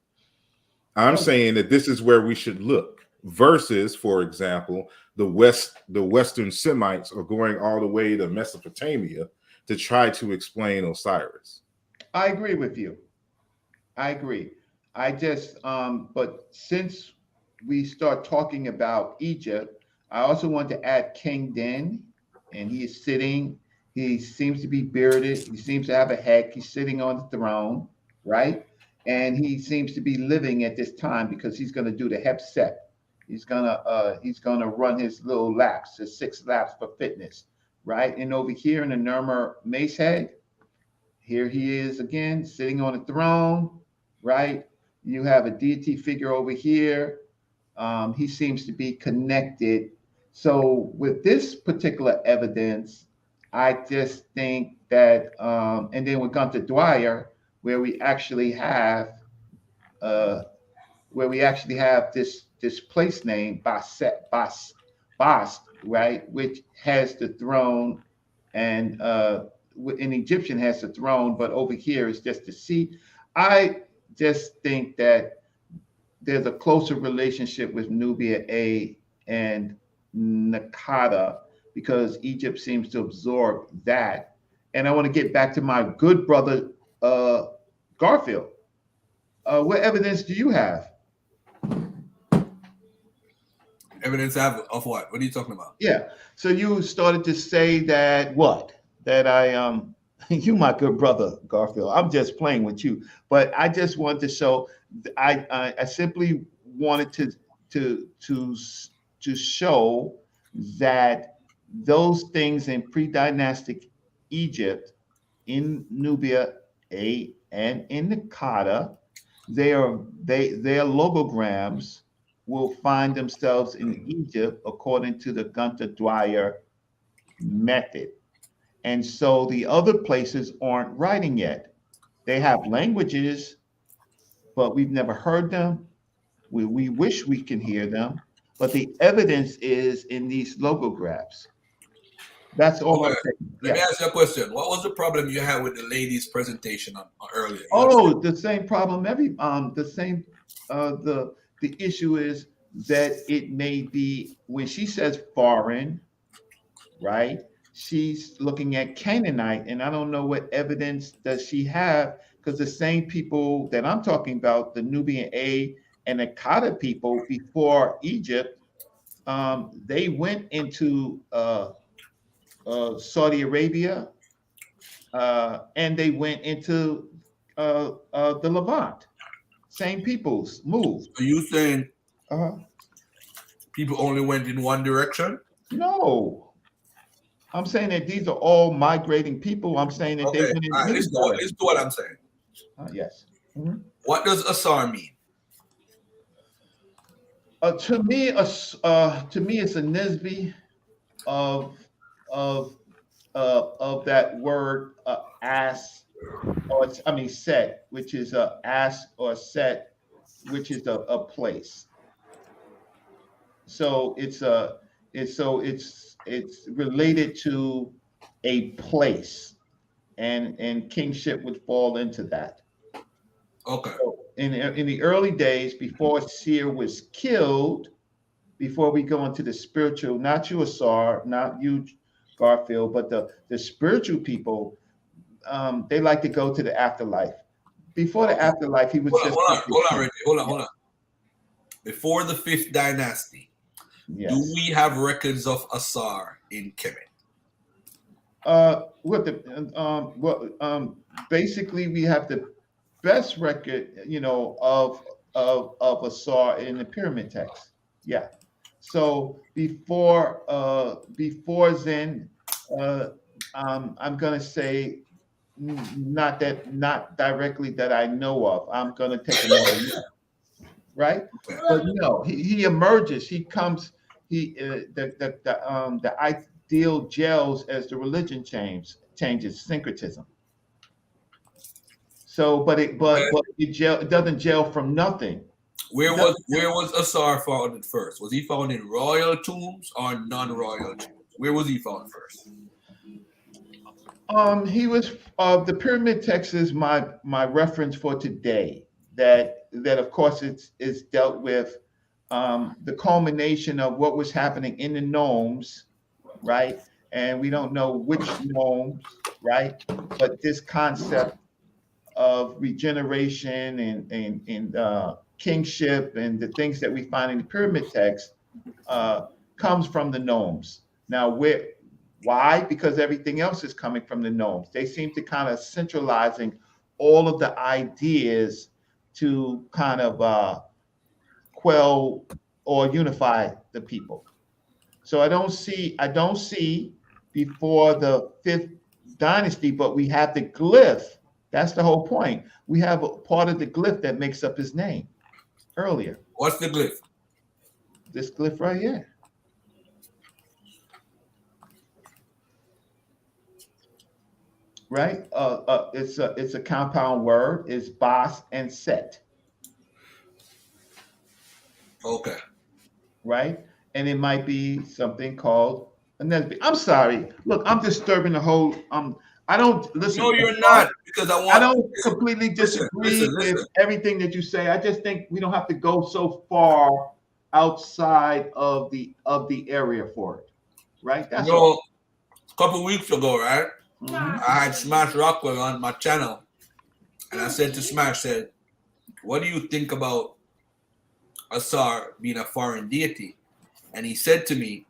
[SPEAKER 2] I'm saying that this is where we should look versus, for example, the Western Semites are going all the way to Mesopotamia to try to explain Osiris.
[SPEAKER 6] I agree with you. I agree. I just, but since we start talking about Egypt, I also want to add King Din, and he is sitting. He seems to be bearded. He seems to have a head. He's sitting on the throne, right? And he seems to be living at this time because he's going to do the Hepset. He's gonna run his little laps, his 6 laps for fitness, right? And over here in the Nermer Mace Head, here he is again, sitting on the throne, right? You have a deity figure over here. He seems to be connected. So with this particular evidence, I just think that, and then with Gunther Dwyer, where we actually have this place name Bast, right, which has the throne, and an Egyptian has the throne, but over here is just the seat. I just think that there's a closer relationship with Nubia A and Nakata because Egypt seems to absorb that. And I want to get back to my good brother, Garfield. What evidence do you have?
[SPEAKER 1] Evidence of what? What are you talking about?
[SPEAKER 6] Yeah. So you started to say that what? That I you my good brother, Garfield. I'm just playing with you. But I just wanted to show I simply wanted to show that those things in pre-dynastic Egypt, in Nubia A and in Nakata, their logograms will find themselves in Egypt according to the Gunther Dwyer method. And so the other places aren't writing yet. They have languages, but we've never heard them. We wish we can hear them, but the evidence is in these logographs. That's all I'm
[SPEAKER 1] Okay.
[SPEAKER 6] saying.
[SPEAKER 1] Let me
[SPEAKER 6] Yeah.
[SPEAKER 1] ask you a question. What was the problem you had with the lady's presentation earlier?
[SPEAKER 6] Oh, the same problem. The same. The issue is that it may be when she says foreign, right? She's looking at Canaanite, and I don't know what evidence does she have, because the same people that I'm talking about, the Nubian A and the Akkad people before Egypt, they went into Saudi Arabia, and they went into the Levant. Same peoples moved.
[SPEAKER 1] So you saying
[SPEAKER 6] Uh-huh.
[SPEAKER 1] people only went in one direction?
[SPEAKER 6] No, I'm saying that these are all migrating people. I'm saying that they
[SPEAKER 1] Okay.
[SPEAKER 6] went in
[SPEAKER 1] All right.
[SPEAKER 6] many
[SPEAKER 1] Listen
[SPEAKER 6] directions.
[SPEAKER 1] to what I'm saying.
[SPEAKER 6] Yes. Mhm.
[SPEAKER 1] What does Asar mean?
[SPEAKER 6] To me, it's a nisbi of of of that word as, or set, which is a as or set, which is a place. So it's related to a place, and kingship would fall into that.
[SPEAKER 1] Okay.
[SPEAKER 6] So in the early days, before Seer was killed, before we go into the spiritual, not you, Asar, not you, Garfield, but the spiritual people, they like to go to the afterlife. Before the afterlife, he was
[SPEAKER 1] Hold on,
[SPEAKER 6] just
[SPEAKER 1] Reggie. Hold on. Before the 5th dynasty,
[SPEAKER 6] Yes.
[SPEAKER 1] do we have records of Asar in Kemet?
[SPEAKER 6] Basically, we have the best record, of Asar in the pyramid text. Yeah. So before Zen, I'm gonna say not directly that I know of. I'm gonna take another look, right?
[SPEAKER 1] Okay.
[SPEAKER 6] But no, he emerges. He comes. The ideal gels as the religion changes syncretism. So, but it doesn't gel from nothing.
[SPEAKER 1] Where was Asar founded first? Was he found in royal tombs or non-royal tombs? Where was he found first?
[SPEAKER 6] He was the pyramid text is my reference for today. That of course it's dealt with the culmination of what was happening in the gnomes, right? And we don't know which gnomes, right? But this concept of regeneration and kingship and the things that we find in the pyramid text comes from the gnomes. Now, why? Because everything else is coming from the gnomes. They seem to kind of centralizing all of the ideas to kind of quell or unify the people. So I don't see before the 5th dynasty, but we have the glyph. That's the whole point. We have a part of the glyph that makes up his name earlier.
[SPEAKER 1] What's the glyph?
[SPEAKER 6] This glyph right here. Right? It's a compound word. It's bas and set.
[SPEAKER 1] Okay.
[SPEAKER 6] Right? And it might be something called a Nesby. I'm sorry. Look, I'm disturbing the whole. I don't listen.
[SPEAKER 1] No, you're not, because
[SPEAKER 6] I don't completely disagree
[SPEAKER 1] listen.
[SPEAKER 6] with everything that you say. I just think we don't have to go so far outside of the area for it. Right? That's all.
[SPEAKER 1] A couple weeks ago, right?
[SPEAKER 6] Mhm.
[SPEAKER 1] I had Smash Rockwell on my channel, and I said to Smash, what do you think about Asar being a foreign deity? And he said to me,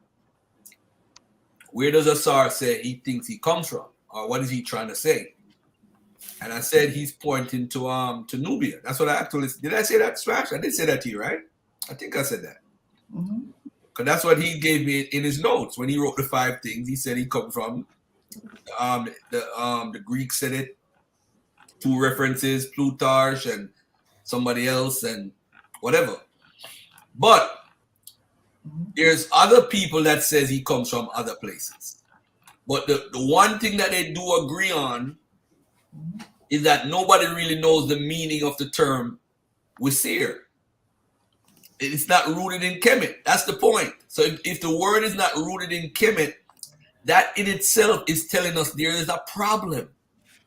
[SPEAKER 1] where does Asar say he thinks he comes from? Or what is he trying to say? And I said he's pointing to Nubia. That's what I actually did. I say that, Smash? I did say that to you, right? I think I said that.
[SPEAKER 6] Mhm.
[SPEAKER 1] Because that's what he gave me in his notes when he wrote the 5 things. He said he come from the Greeks said it, 2 references, Plutarch and somebody else and whatever. But there's other people that says he comes from other places. But the one thing that they do agree on is that nobody really knows the meaning of the term Wisir. It's not rooted in Kemet. That's the point. So if the word is not rooted in Kemet, that in itself is telling us there is a problem.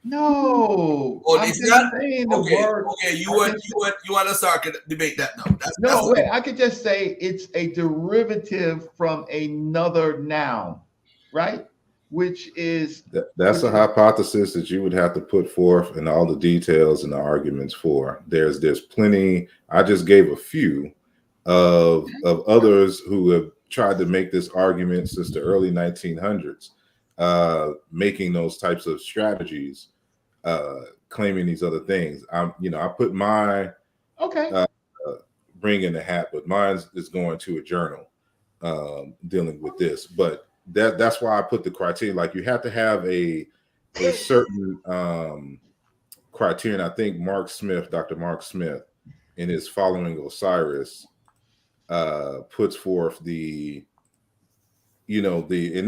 [SPEAKER 9] No,
[SPEAKER 1] Oh,
[SPEAKER 9] I'm
[SPEAKER 1] it's
[SPEAKER 9] just
[SPEAKER 1] not
[SPEAKER 9] saying the
[SPEAKER 1] okay.
[SPEAKER 9] word.
[SPEAKER 1] Okay, you want to start debate that now?
[SPEAKER 9] No, wait. I could just say it's a derivative from another noun, right? Which is
[SPEAKER 2] That's a hypothesis that you would have to put forth and all the details and the arguments for. There's plenty. I just gave a few of others who have tried to make this argument since the early 1900s, making those types of strategies, claiming these other things. I put my ring in the hat, but mine is going to a journal dealing with this. But that's why I put the criteria. Like, you have to have a certain criterion. I think Dr. Mark Smith, in his Following Osiris, puts forth and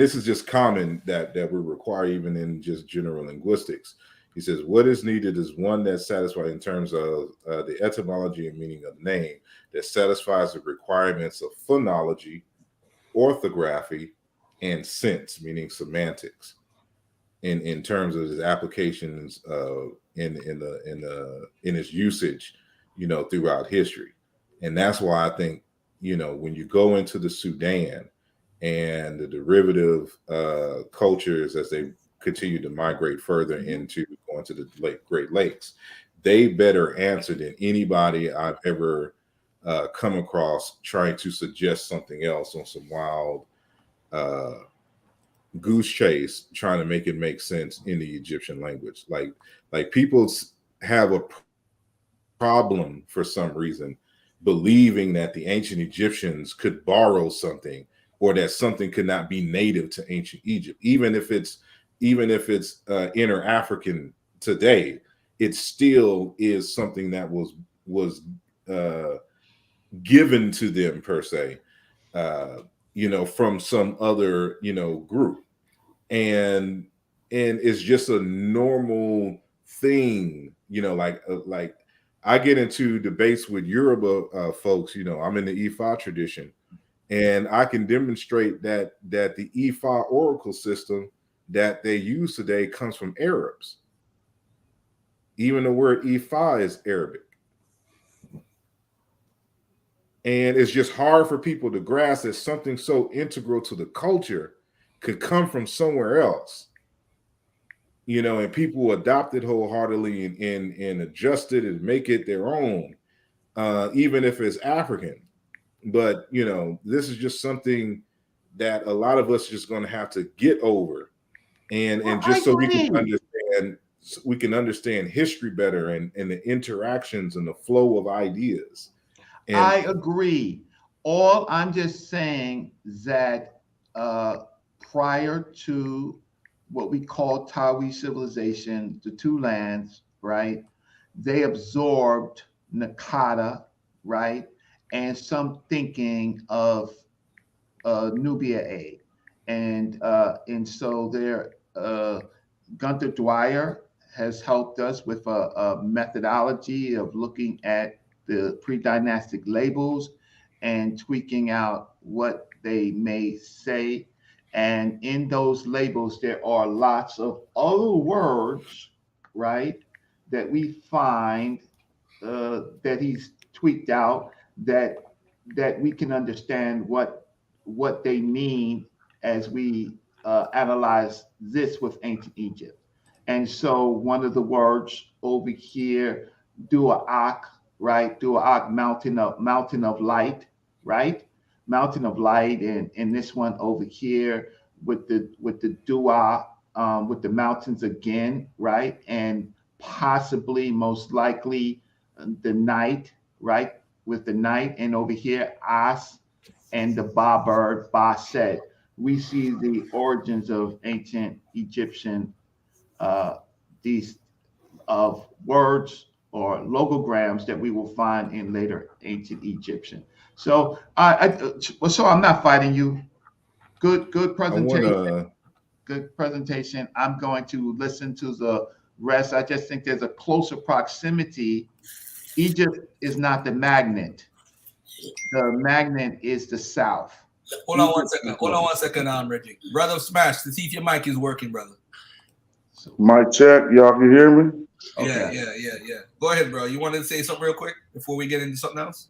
[SPEAKER 2] this is just common that we require even in just general linguistics. He says, what is needed is one that satisfies in terms of the etymology and meaning of the name, that satisfies the requirements of phonology, orthography, and sense, meaning semantics, in terms of his applications in his usage, throughout history. And that's why I think, when you go into the Sudan and the derivative cultures, as they continue to migrate further into going to the Great Lakes, they better answer than anybody I've ever come across trying to suggest something else on some wild goose chase, trying to make it make sense in the Egyptian language. Like people have a problem for some reason believing that the ancient Egyptians could borrow something, or that something could not be native to ancient Egypt, even if it's inter-African today. It still is something that was given to them per se, from some other group, and it's just a normal thing, like I get into debates with Yoruba folks. I'm in the Ifa tradition, and I can demonstrate that the Ifa oracle system that they use today comes from Arabs. Even the word Ifa is Arabic. And it's just hard for people to grasp that something so integral to the culture could come from somewhere else. And people adopt it wholeheartedly and adjust it and make it their own, even if it's African. But, this is just something that a lot of us are just going to have to get over. And just so we can understand history better and the interactions and the flow of ideas. And
[SPEAKER 9] I agree. All I'm just saying that prior to what we call Tawi civilization, the two lands, right? They absorbed Nakata, right? And some thinking of Nubia A. And so there, Gunther Dwyer has helped us with a methodology of looking at the pre-dynastic labels and tweaking out what they may say. And in those labels, there are lots of other words, right, that we find that he's tweaked out, that we can understand what they mean as we analyze this with ancient Egypt. And so one of the words over here, Dua'ak, right? Dua'ak, mountain of light, right? Mountain of light, and this one over here with the Dua, with the mountains again, right? And possibly, most likely, the night, right? With the night, and over here, As, and the Ba bird, Ba said. We see the origins of ancient Egyptian these of words or logograms that we will find in later ancient Egyptian. So so I'm not fighting you. Good presentation. Good presentation. I'm going to listen to the rest. I just think there's a closer proximity. Egypt is not the magnet. The magnet is the South.
[SPEAKER 1] Hold on 1 second. Hold on 1 second, Reggie. Brother Smash, to see if your mic is working, brother.
[SPEAKER 10] Mic check. Y'all can hear me?
[SPEAKER 9] Okay.
[SPEAKER 1] Yeah. Go ahead, bro. You wanted to say something real quick before we get into something else?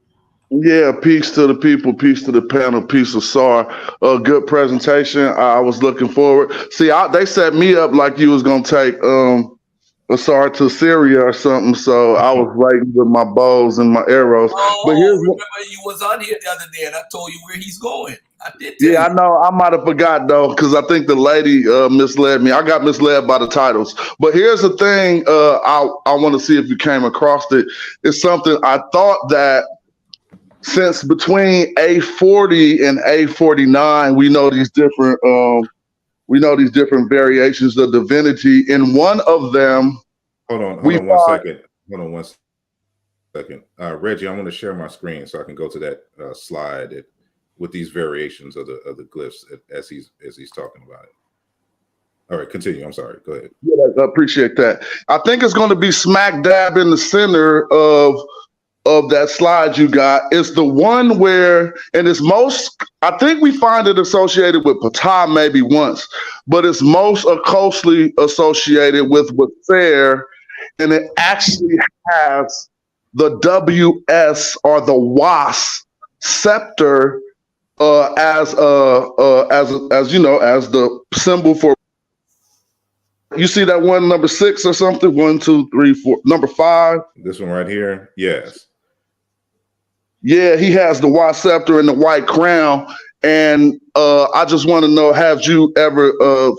[SPEAKER 10] Yeah, peace to the people, peace to the panel, peace of Asar. Good presentation. I was looking forward. See, they set me up like you was gonna take Asar to Syria or something, so I was waiting with my bows and my arrows. But here's
[SPEAKER 1] remember you was on here the other day and I told you where he's going. I did tell
[SPEAKER 10] yeah, I
[SPEAKER 1] you.
[SPEAKER 10] know. I might have forgot though, because I think the lady misled me. I got misled by the titles. But here's the thing. I want to see if you came across it. It's something I thought that since between A40 and A49, we know these different variations of divinity. In one of them,
[SPEAKER 2] Hold on 1 second. Hold on 1 second. Reggie, I want to share my screen so I can go to that slide with these variations of the glyphs as he's talking about it. All right, continue. I'm sorry. Go ahead.
[SPEAKER 10] Yeah, I appreciate that. I think it's going to be smack dab in the center of that slide you got. It's the one where, and it's most, I think we find it associated with Ptah maybe once, but it's most closely associated with Fair, and it actually has the WS or the Was scepter as you know, as the symbol for. You see that one, number 6 or something? 1, 2, 3, 4. Number 5.
[SPEAKER 2] This one right here. Yes.
[SPEAKER 10] Yeah, he has the white scepter and the white crown. And I just want to know, have you ever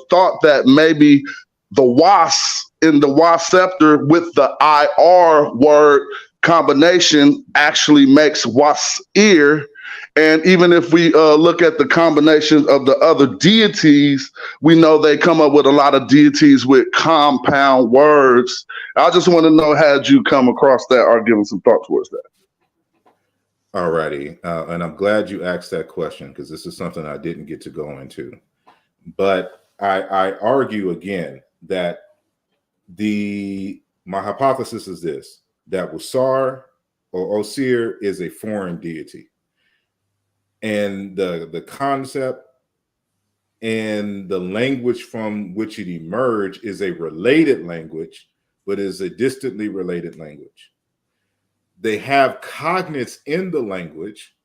[SPEAKER 10] thought that maybe the was in the was scepter with the IR word combination actually makes was ear? And even if we look at the combinations of the other deities, we know they come up with a lot of deities with compound words. I just want to know, had you come across that or given some thought towards that?
[SPEAKER 2] All righty. And I'm glad you asked that question because this is something I didn't get to go into. But I argue again that my hypothesis is this, that Asar or Osir is a foreign deity. And the concept and the language from which it emerged is a related language, but is a distantly related language. They have cognates in the language,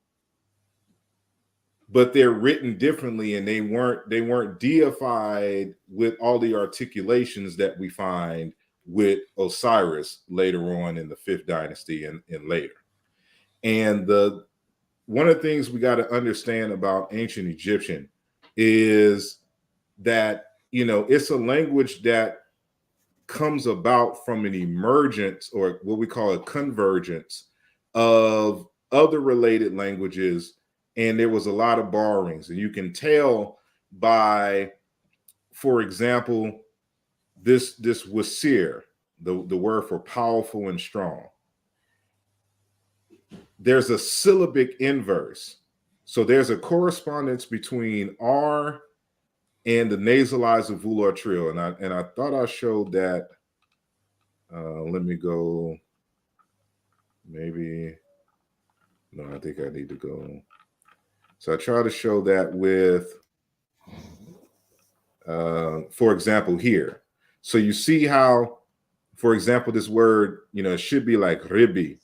[SPEAKER 2] but they're written differently, and they weren't deified with all the articulations that we find with Osiris later on in the 5th dynasty and later. And one of the things we got to understand about ancient Egyptian is that, you know, it's a language that comes about from an emergence, or what we call a convergence, of other related languages, and there was a lot of borrowings. And you can tell by, for example, this wasir, the word for powerful and strong. There's a syllabic inverse. So there's a correspondence between R and the nasalized velar trill. And I thought I showed that. Let me go. Maybe. No, I think I need to go. So I try to show that with, for example, here. So you see how, for example, this word, you know, it should be like ribi.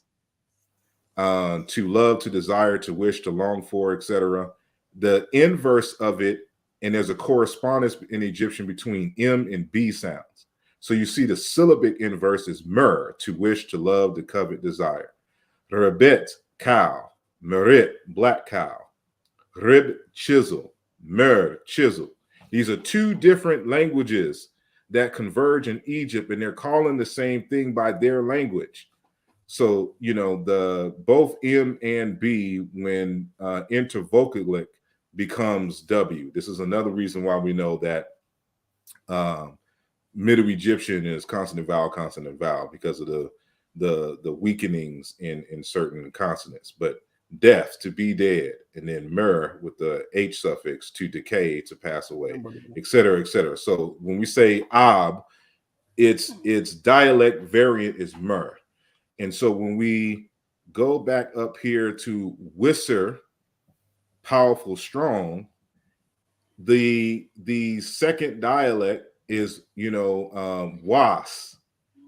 [SPEAKER 2] To love, to desire, to wish, to long for, etc. The inverse of it, and there's a correspondence in Egyptian between M and B sounds. So you see the syllabic inverse is mer, to wish, to love, to covet, desire. Rebet, cow. Merit, black cow. Rib, chisel. Mer, chisel. These are two different languages that converge in Egypt, and they're calling the same thing by their language. So, you know, both M and B, when intervocalic becomes W. This is another reason why we know that Middle Egyptian is consonant vowel, because of the weakenings in certain consonants. But death, to be dead, and then mer with the H suffix, to decay, to pass away, etc., etc. So when we say ab, its dialect variant is mer. And so when we go back up here to Wisser, powerful, strong, the second dialect is, Was.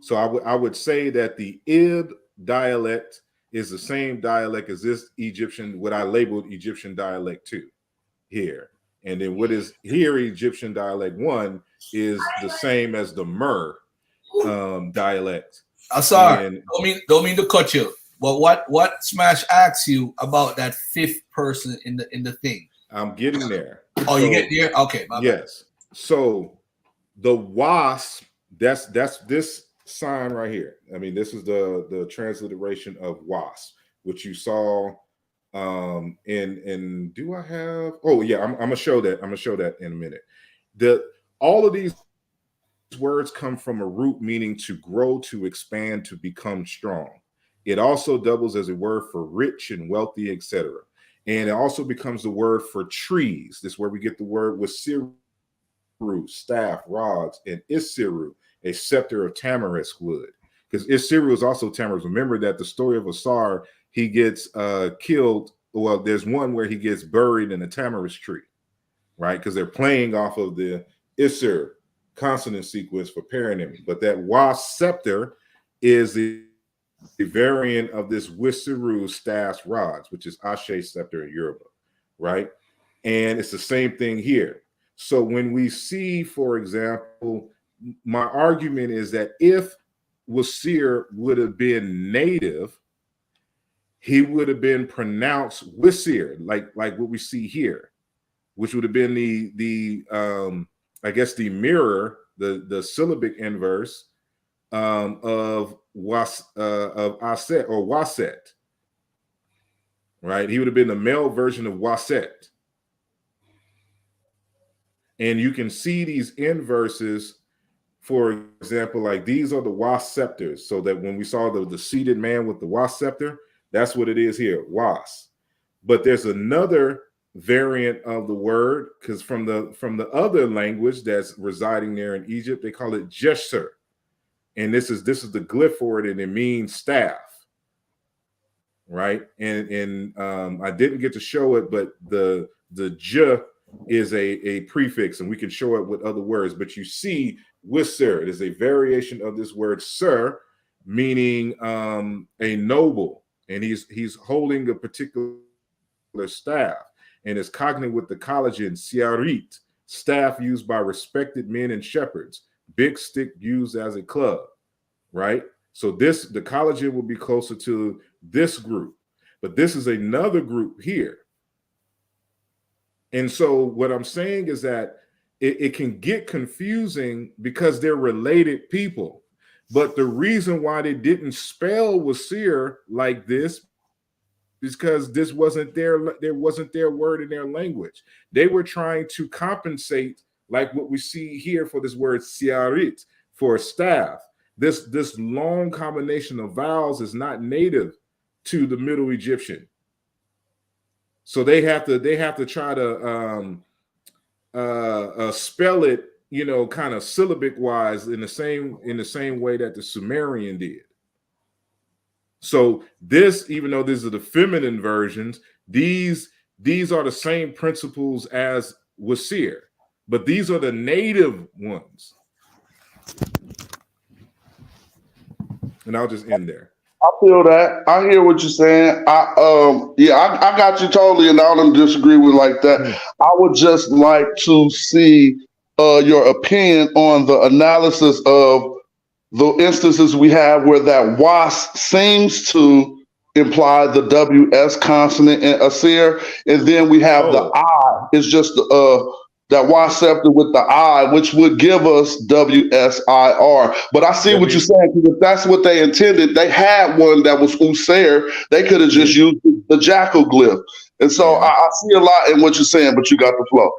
[SPEAKER 2] So I would say that the Ib dialect is the same dialect as this Egyptian, what I labeled Egyptian dialect 2 here. And then what is here Egyptian dialect 1 is the same as the Mer dialect.
[SPEAKER 1] Asar, don't mean to cut you, but what Smash asks you about that fifth person in the thing?
[SPEAKER 2] I'm getting there.
[SPEAKER 1] Oh, you get there? Okay.
[SPEAKER 2] Yes. So the wasp, that's this sign right here. I mean, this is the transliteration of wasp, which you saw in do I have? Oh yeah, I'm gonna show that. I'm gonna show that in a minute. All of these words come from a root meaning to grow, to expand, to become strong. It also doubles as a word for rich and wealthy, etc. And it also becomes the word for trees. This is where we get the word wasiru, staff, rods, and isiru, a scepter of tamarisk wood. Because isiru is also tamarisk. Remember that the story of Asar, he gets killed. Well, there's one where he gets buried in a tamarisk tree, right? Because they're playing off of the isir consonant sequence for paronymy. But that wa scepter is the variant of this wisiru, staffs, rods, which is Ashe scepter in Yoruba, right? And it's the same thing here. So when we see, for example, my argument is that if Wasir would have been native, he would have been pronounced Wisir, like what we see here, which would have been the I guess the mirror, the syllabic inverse of Aset or Waset, right? He would have been the male version of Waset. And you can see these inverses, for example, like these are the was scepters. So that when we saw the seated man with the was scepter, that's what it is here, was. But there's another variant of the word, because from the other language that's residing there in Egypt, they call it jesser. And this is the glyph for it, and it means staff, right? And I didn't get to show it, but the j is a prefix, and we can show it with other words. But you see, wisser, it is a variation of this word sir, meaning a noble, and he's holding a particular staff, and is cognate with the collagen siarit, staff used by respected men and shepherds, big stick used as a club, right? So the collagen will be closer to this group, but this is another group here. And so what I'm saying is that it can get confusing because they're related people. But the reason why they didn't spell Wasir like this is because there wasn't their word in their language. They were trying to compensate, like what we see here for this word siarit, for staff. This long combination of vowels is not native to the Middle Egyptian. So they have to try to spell it, kind of syllabic wise in the same way that the Sumerian did. So this, even though these are the feminine versions, these are the same principles as Wasir, but these are the native ones. And I'll just end there.
[SPEAKER 10] I feel that. I hear what you're saying. I got you totally, and I don't disagree with like that. I would just like to see your opinion on the analysis of the instances we have where that was seems to imply the WS consonant in Asir, and then we have the I. It's just that Y scepter with the I, which would give us WSIR. But I see what you're saying, because if that's what they intended, they had one that was Usair. They could have just used the jackal glyph. And so I see a lot in what you're saying, but you got the flow.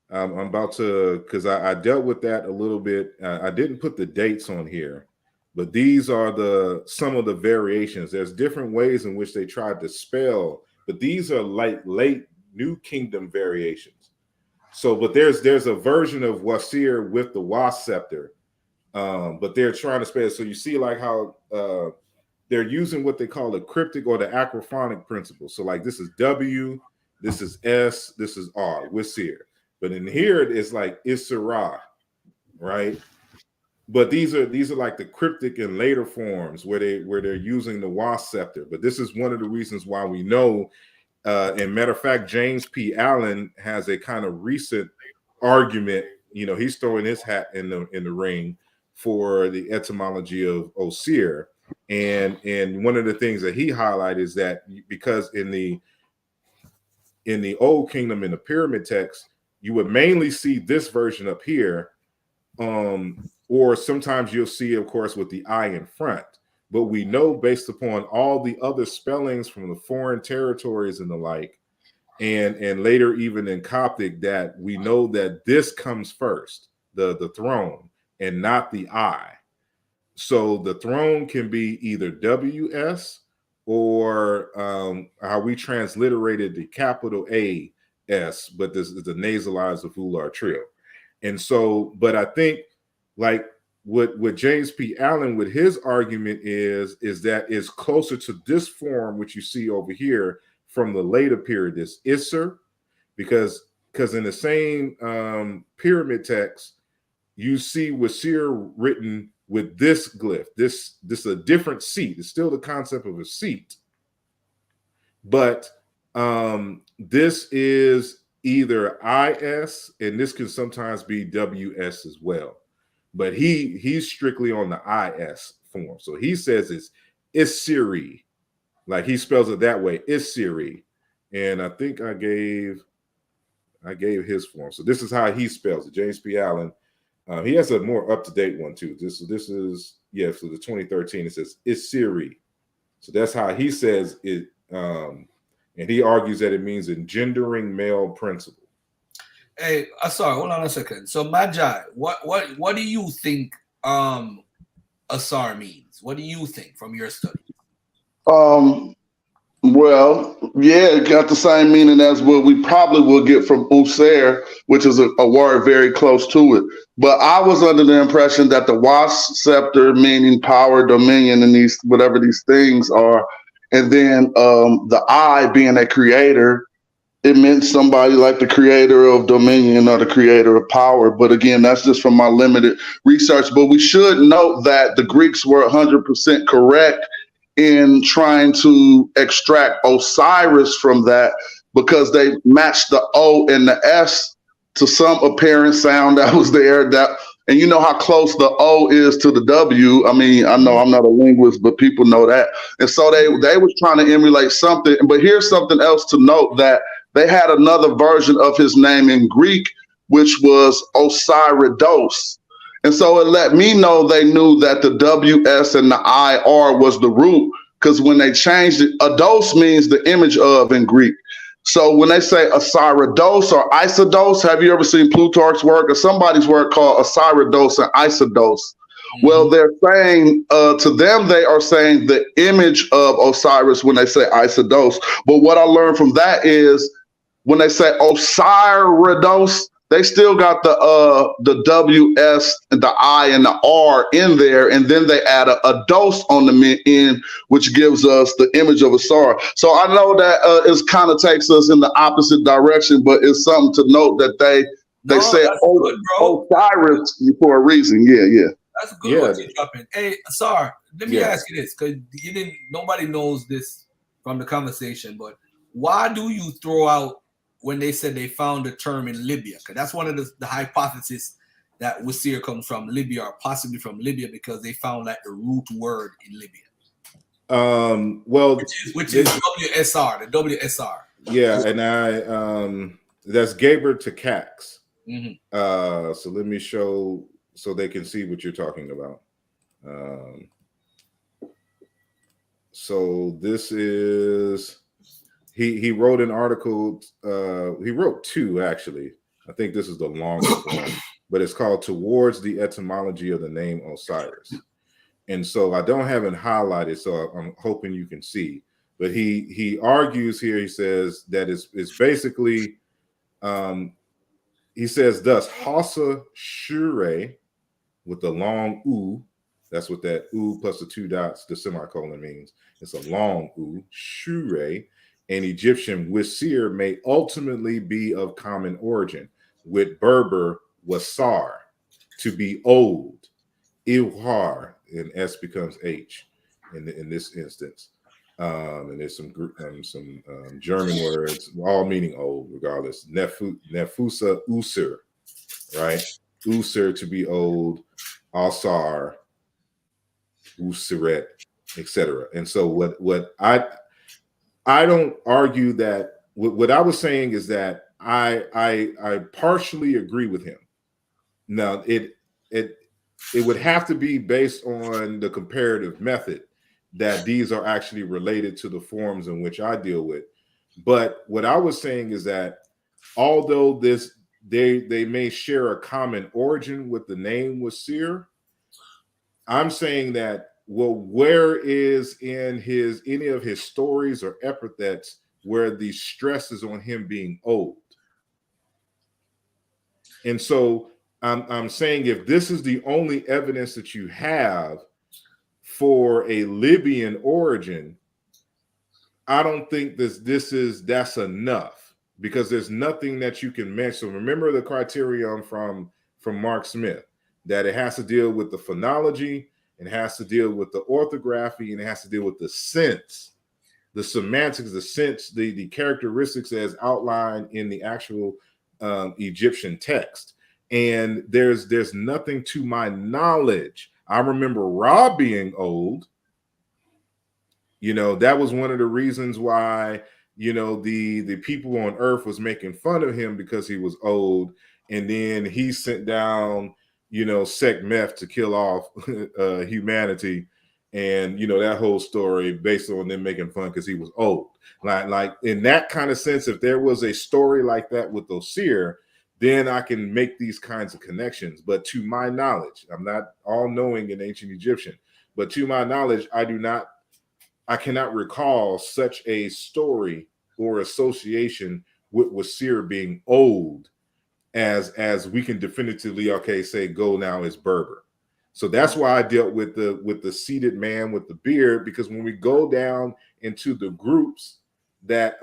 [SPEAKER 2] I'm about to, because I dealt with that a little bit. I didn't put the dates on here, but these are some of the variations. There's different ways in which they tried to spell but these are like late New Kingdom variations. So, but there's a version of Wasir with the Wasp scepter, but they're trying to spell it. So you see like how they're using what they call the cryptic or the acrophonic principle. So like this is W, this is S, this is R, Wasir. But in here it is like Isra, right? But these are like the cryptic and later forms where they're using the Wasp scepter. But this is one of the reasons why we know. And matter of fact, James P. Allen has a kind of recent argument. You know, he's throwing his hat in the ring for the etymology of Osir. And one of the things that he highlighted is that because in the Old Kingdom, in the pyramid text, you would mainly see this version up here, or sometimes you'll see, of course, with the I in front. But we know based upon all the other spellings from the foreign territories and the like, and later even in Coptic, that we know that this comes first, the throne, and not the I. So the throne can be either WS or how we transliterated the capital AS, but this is the nasalized of Ular Trio. And so, but I think like what James P. Allen with his argument is that it's closer to this form, which you see over here from the later period, this Isser, because in the same pyramid text, you see Wasir written with this glyph. This is a different seat. It's still the concept of a seat, but this is either IS, and this can sometimes be WS as well. But he's strictly on the IS form. So he says it's Isiri. Like he spells it that way, Isiri. And I think I gave his form. So this is how he spells it, James P. Allen. He has a more up-to-date one too. This is so the 2013, it says Isiri. So that's how he says it. And he argues that it means engendering male principle.
[SPEAKER 1] Hey, Asar, hold on a second. So Magi, what do you think Asar means? What do you think from your study?
[SPEAKER 10] Well, yeah, it got the same meaning as what we probably will get from Usair, which is a word very close to it. But I was under the impression that the Wasp scepter, meaning power, dominion, and these whatever these things are, and then the I being a creator, it meant somebody like the creator of dominion or the creator of power. But again, that's just from my limited research. But we should note that the Greeks were 100% correct in trying to extract Osiris from that, because they matched the O and the S to some apparent sound that was there. And you know how close the O is to the W. I mean, I know I'm not a linguist, but people know that. And so they was trying to emulate something. But here's something else to note, that they had another version of his name in Greek, which was Osiridos. And so it let me know they knew that the WS and the IR was the root, because when they changed it, ados means the image of in Greek. So when they say Osiridos or Isidos, have you ever seen Plutarch's work or somebody's work called Osiridos and Isidos? Well, they're saying to them, they are saying the image of Osiris when they say Isidos. But what I learned from that is when they say Osiridos, they still got the WS and the I and the R in there, and then they add a dose on the end, which gives us the image of Asar. So I know that it kind of takes us in the opposite direction, but it's something to note that they say Osiris for a reason. Yeah.
[SPEAKER 1] That's good. What you're dropping. Hey, Asar, let me ask you this, because nobody knows this from the conversation, but why do you throw out when they said they found the term in Libya? Because that's one of the hypotheses that Wasir comes from Libya, or possibly from Libya, because they found like the root word in Libya.
[SPEAKER 2] Well,
[SPEAKER 1] which is WSR, the WSR.
[SPEAKER 2] Yeah, and that's Gaber to Cax. So let me show so they can see what you're talking about. So this is. He wrote an article. He wrote two, actually. I think this is the longest one, but it's called "Towards the Etymology of the Name Osiris." And so I don't have it highlighted, so I'm hoping you can see. But he argues here. He says that it's basically, he says thus Hasa Shure with the long U. That's what that U plus the 2 dots, the semicolon means. It's a long U. Shure, an Egyptian Wisir, may ultimately be of common origin, with Berber Wasar, to be old. Ilhar, and S becomes H in this instance. And there's some German words, all meaning old, regardless. Nefusa Usur, right? Usur, to be old. Asar, Usiret, etc. And so what I don't argue that what I was saying is that I partially agree with him. Now it would have to be based on the comparative method that these are actually related to the forms in which I deal with. But what I was saying is that although they may share a common origin with the name Wasir, I'm saying that, well, where is in any of his stories or epithets where the stress is on him being old? And so I'm saying if this is the only evidence that you have for a Libyan origin, I don't think that's enough, because there's nothing that you can mention. So remember the criterion from Mark Smith, that it has to deal with the phonology, it has to deal with the orthography, and it has to deal with the sense, the semantics, the sense, the characteristics as outlined in the actual Egyptian text. And there's nothing to my knowledge. I remember Ra being old. You know, that was one of the reasons why, you know, the people on earth was making fun of him, because he was old. And then he sent down, you know, Sekhmet to kill off humanity. And, you know, that whole story based on them making fun because he was old. Like in that kind of sense, if there was a story like that with Osiris, then I can make these kinds of connections. But to my knowledge, I'm not all knowing in ancient Egyptian, but to my knowledge, I cannot recall such a story or association with Wasir being old as we can definitively, say go now is Berber. So that's why I dealt with the seated man with the beard, because when we go down into the groups that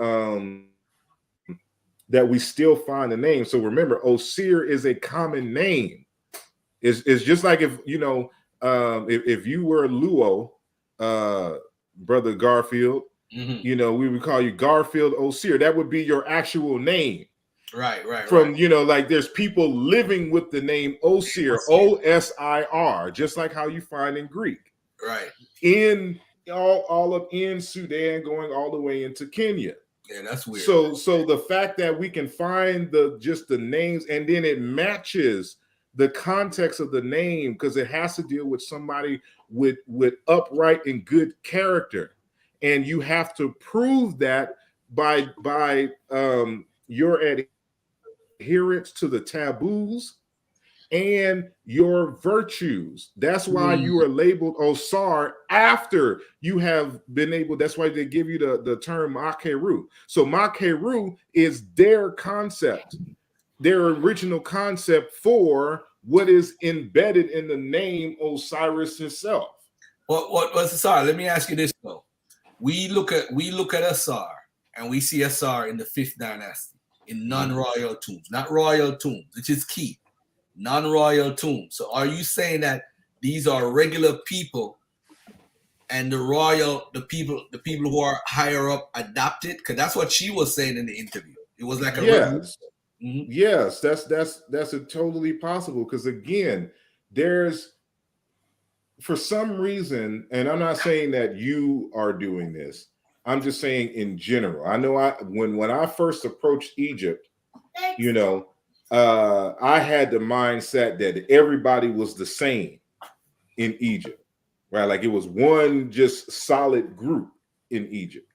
[SPEAKER 2] we still find the name. So remember, Osiris is a common name. It's just like if you know if you were Luo, Brother Garfield, you know, we would call you Garfield Osiris. That would be your actual name.
[SPEAKER 1] Right.
[SPEAKER 2] From, you know, like there's people living with the name Osir, Osir, just like how you find in Greek.
[SPEAKER 1] Right.
[SPEAKER 2] In all of in Sudan, going all the way into Kenya.
[SPEAKER 1] Yeah, that's weird.
[SPEAKER 2] So the fact that we can find just the names, and then it matches the context of the name, because it has to deal with somebody with upright and good character, and you have to prove that by your adherence to the taboos and your virtues. That's why you are labeled Osar after you have been able. That's why they give you the term Makeru. So Makeru is their concept, their original concept for what is embedded in the name Osiris himself.
[SPEAKER 1] What's Asar? Let me ask you this though. We look at Asar, and we see Asar in the 5th dynasty in non-royal tombs, not royal tombs, which is key. Non-royal tombs. So are you saying that these are regular people, and the people who are higher up adopted? Because that's what she was saying in the interview. It was like a
[SPEAKER 2] yes, that's a totally possible, because again, there's, for some reason, and I'm not saying that you are doing this, I'm just saying in general. I know when I first approached Egypt, you know, I had the mindset that everybody was the same in Egypt, right? Like it was one just solid group in Egypt.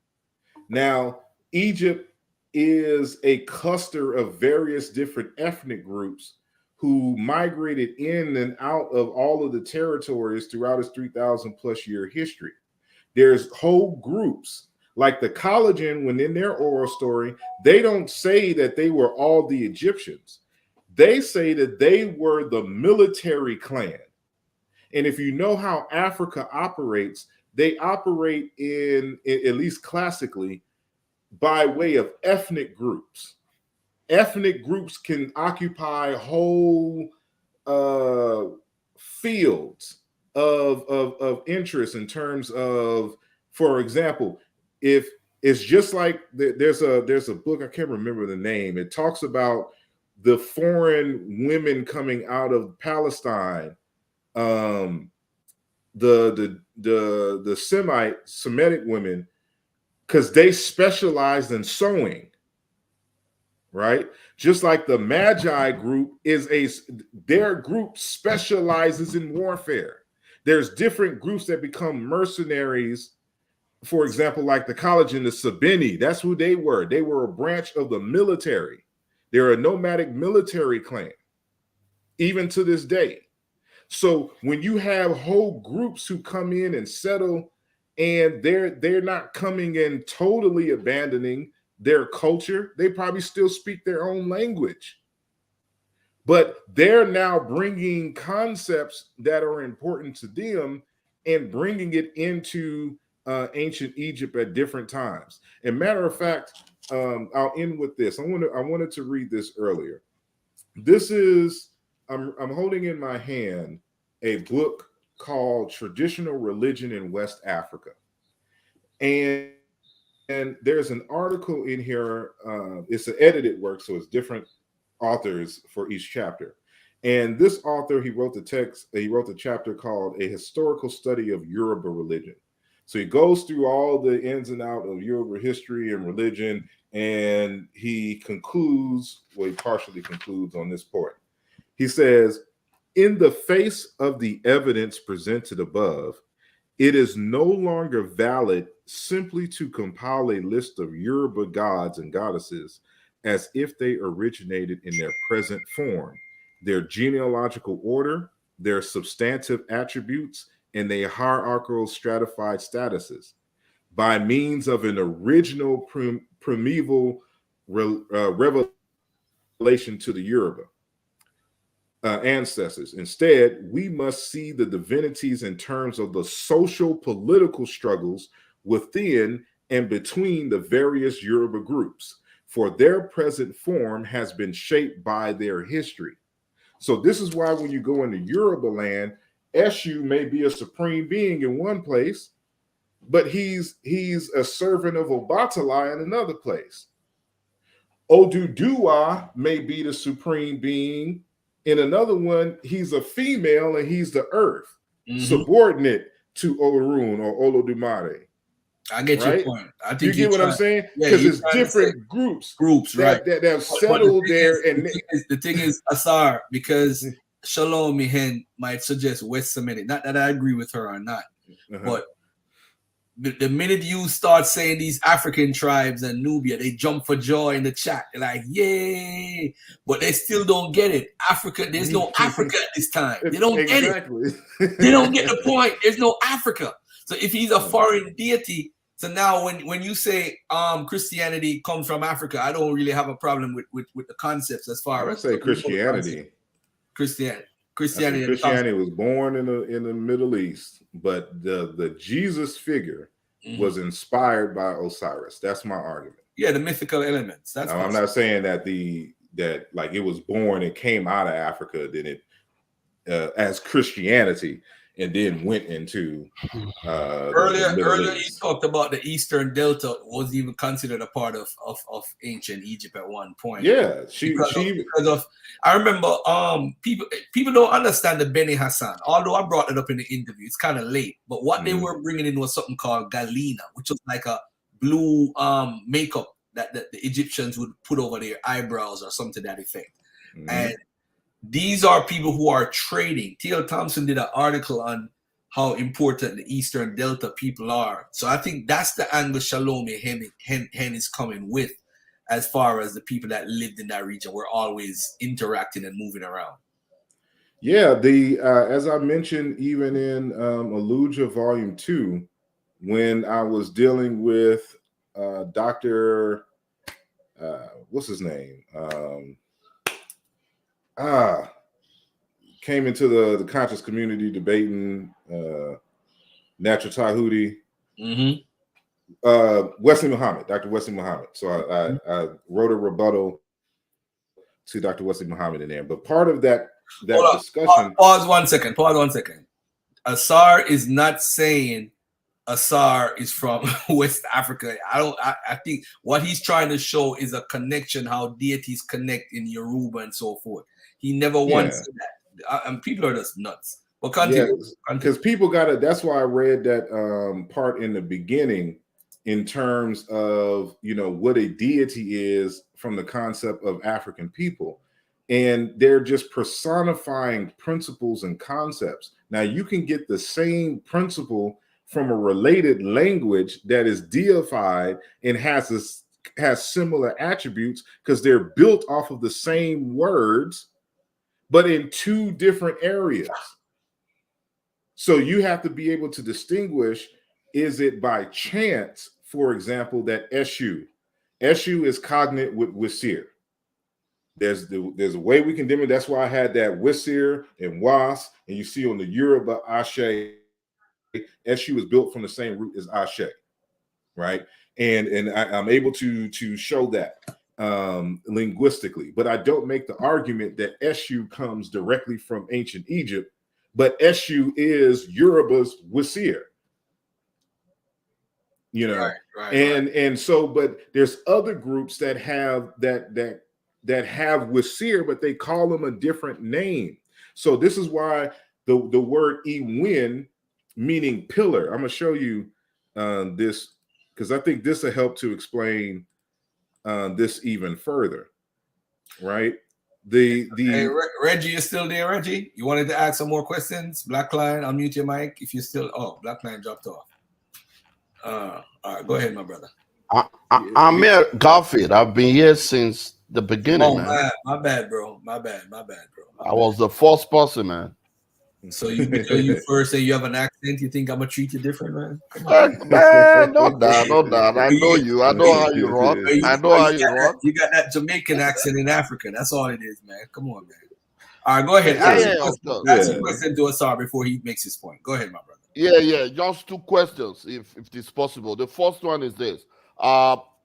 [SPEAKER 2] Now, Egypt is a cluster of various different ethnic groups who migrated in and out of all of the territories throughout its 3,000 plus year history. There's whole groups Like the collagen, when in their oral story, they don't say that they were all the Egyptians. They say that they were the military clan. And if you know how Africa operates, they operate at least classically, by way of ethnic groups. Ethnic groups can occupy whole fields of interest in terms of, for example, if it's just like there's a book, I can't remember the name. It talks about the foreign women coming out of Palestine, the Semitic women, because they specialized in sewing, right? Just like the Magi group their group specializes in warfare. There's different groups that become mercenaries. For example, like the collagen, the Sabini, that's who they were. They were a branch of the military. They're a nomadic military clan, even to this day. So when you have whole groups who come in and settle, and they're not coming in totally abandoning their culture, they probably still speak their own language, but they're now bringing concepts that are important to them and bringing it into ancient Egypt at different times. And matter of fact, I'll end with this. I wanted to read this earlier. This is I'm holding in my hand a book called Traditional Religion in West Africa. And there's an article in here. It's an edited work, so it's different authors for each chapter. And this author, he wrote the chapter called A Historical Study of Yoruba Religion. So he goes through all the ins and outs of Yoruba history and religion, and he partially concludes on this point. He says, in the face of the evidence presented above, it is no longer valid simply to compile a list of Yoruba gods and goddesses as if they originated in their present form, their genealogical order, their substantive attributes, and their hierarchical stratified statuses, by means of an original primeval revelation to the Yoruba ancestors. Instead, we must see the divinities in terms of the social political struggles within and between the various Yoruba groups, for their present form has been shaped by their history. So this is why when you go into Yoruba land, Eshu may be a supreme being in one place, but he's a servant of Obatala in another place. Oduduwa may be the supreme being in another one. He's a female and he's the earth, subordinate to Orun or Olodumare.
[SPEAKER 1] I get
[SPEAKER 2] right?
[SPEAKER 1] your point. I think
[SPEAKER 2] you get what I'm saying? Because it's different groups
[SPEAKER 1] right?
[SPEAKER 2] that have settled there. And
[SPEAKER 1] the thing is, Asar, because Shalom Mihen might suggest West Semitic. Not that I agree with her or not, but the minute you start saying these African tribes and Nubia, they jump for joy in the chat. They're like, yay! But they still don't get it. Africa, there's no Africa at this time. They don't get it. They don't get the point. There's no Africa. So if he's a foreign deity, so now when you say Christianity comes from Africa, I don't really have a problem with the concepts as far as
[SPEAKER 2] Christianity. Christianity was born in the Middle East, but the Jesus figure was inspired by Osiris. That's my argument.
[SPEAKER 1] Yeah, the mythical elements. That's
[SPEAKER 2] now, I'm not saying that like it was born and came out of Africa, then it as Christianity, and then went into
[SPEAKER 1] earlier you talked about the Eastern Delta was even considered a part of ancient Egypt at one point.
[SPEAKER 2] Yeah,
[SPEAKER 1] because of I remember people don't understand the Beni Hassan, although I brought it up in the interview. It's kind of late, but what they were bringing in was something called galena, which was like a blue makeup that the Egyptians would put over their eyebrows or something to that effect. And these are people who are trading. T.L. Thompson did an article on how important the Eastern Delta people are. So I think that's the angle Shalom Hen is coming with, as far as the people that lived in that region were always interacting and moving around.
[SPEAKER 2] Yeah, as I mentioned, even in Aluja Volume 2, when I was dealing with Dr. What's his name? Came into the conscious community debating Natural Tahuti. Wesley Muhammad, Dr. Wesley Muhammad. So I wrote a rebuttal to Dr. Wesley Muhammad in there. But part of that discussion.
[SPEAKER 1] Pause 1 second. Pause 1 second. Asar is not saying Asar is from West Africa. I think what he's trying to show is a connection, how deities connect in Yoruba and so forth. He never once said that. And people are just nuts. But continue.
[SPEAKER 2] Because people that's why I read that part in the beginning in terms of, what a deity is from the concept of African people. And they're just personifying principles and concepts. Now, you can get the same principle from a related language that is deified and has similar attributes because they're built off of the same words, but in two different areas. So you have to be able to distinguish, is it by chance, for example, that Eshu is cognate with Wisir? There's a way we can demonstrate. That's why I had that Wisir and Was, and you see on the Yoruba Ashe, Eshu is built from the same root as Ashe, right? And I'm able to show that linguistically, but I don't make the argument that Eshu comes directly from ancient Egypt, but Eshu is Yoruba's Wisir. Right. And so, but there's other groups that have that have Wisir, but they call them a different name. So this is why the word Iwin, meaning pillar. I'm gonna show you this because I think this will help to explain this even further. Right? Hey,
[SPEAKER 1] Reggie, you still there, Reggie? You wanted to ask some more questions? Black Line, unmute your mic if you still. Oh, Black Line dropped off. All right, go ahead, my brother.
[SPEAKER 8] I'm here, Garfield. I've been here since the beginning, man.
[SPEAKER 1] My bad, bro. My bad, bro.
[SPEAKER 8] I was the first person, man.
[SPEAKER 1] So you first say you have an accent, you think I'm gonna treat you different, man?
[SPEAKER 8] Man, not that. I know you. I know how you rock. I know how you rock.
[SPEAKER 1] You got that Jamaican accent in Africa. That's all it is, man. Come on, man. All right, go ahead. Ask a question to Asar before he makes his point. Go ahead, my brother.
[SPEAKER 8] Yeah. Just two questions, if it's possible. The first one is this.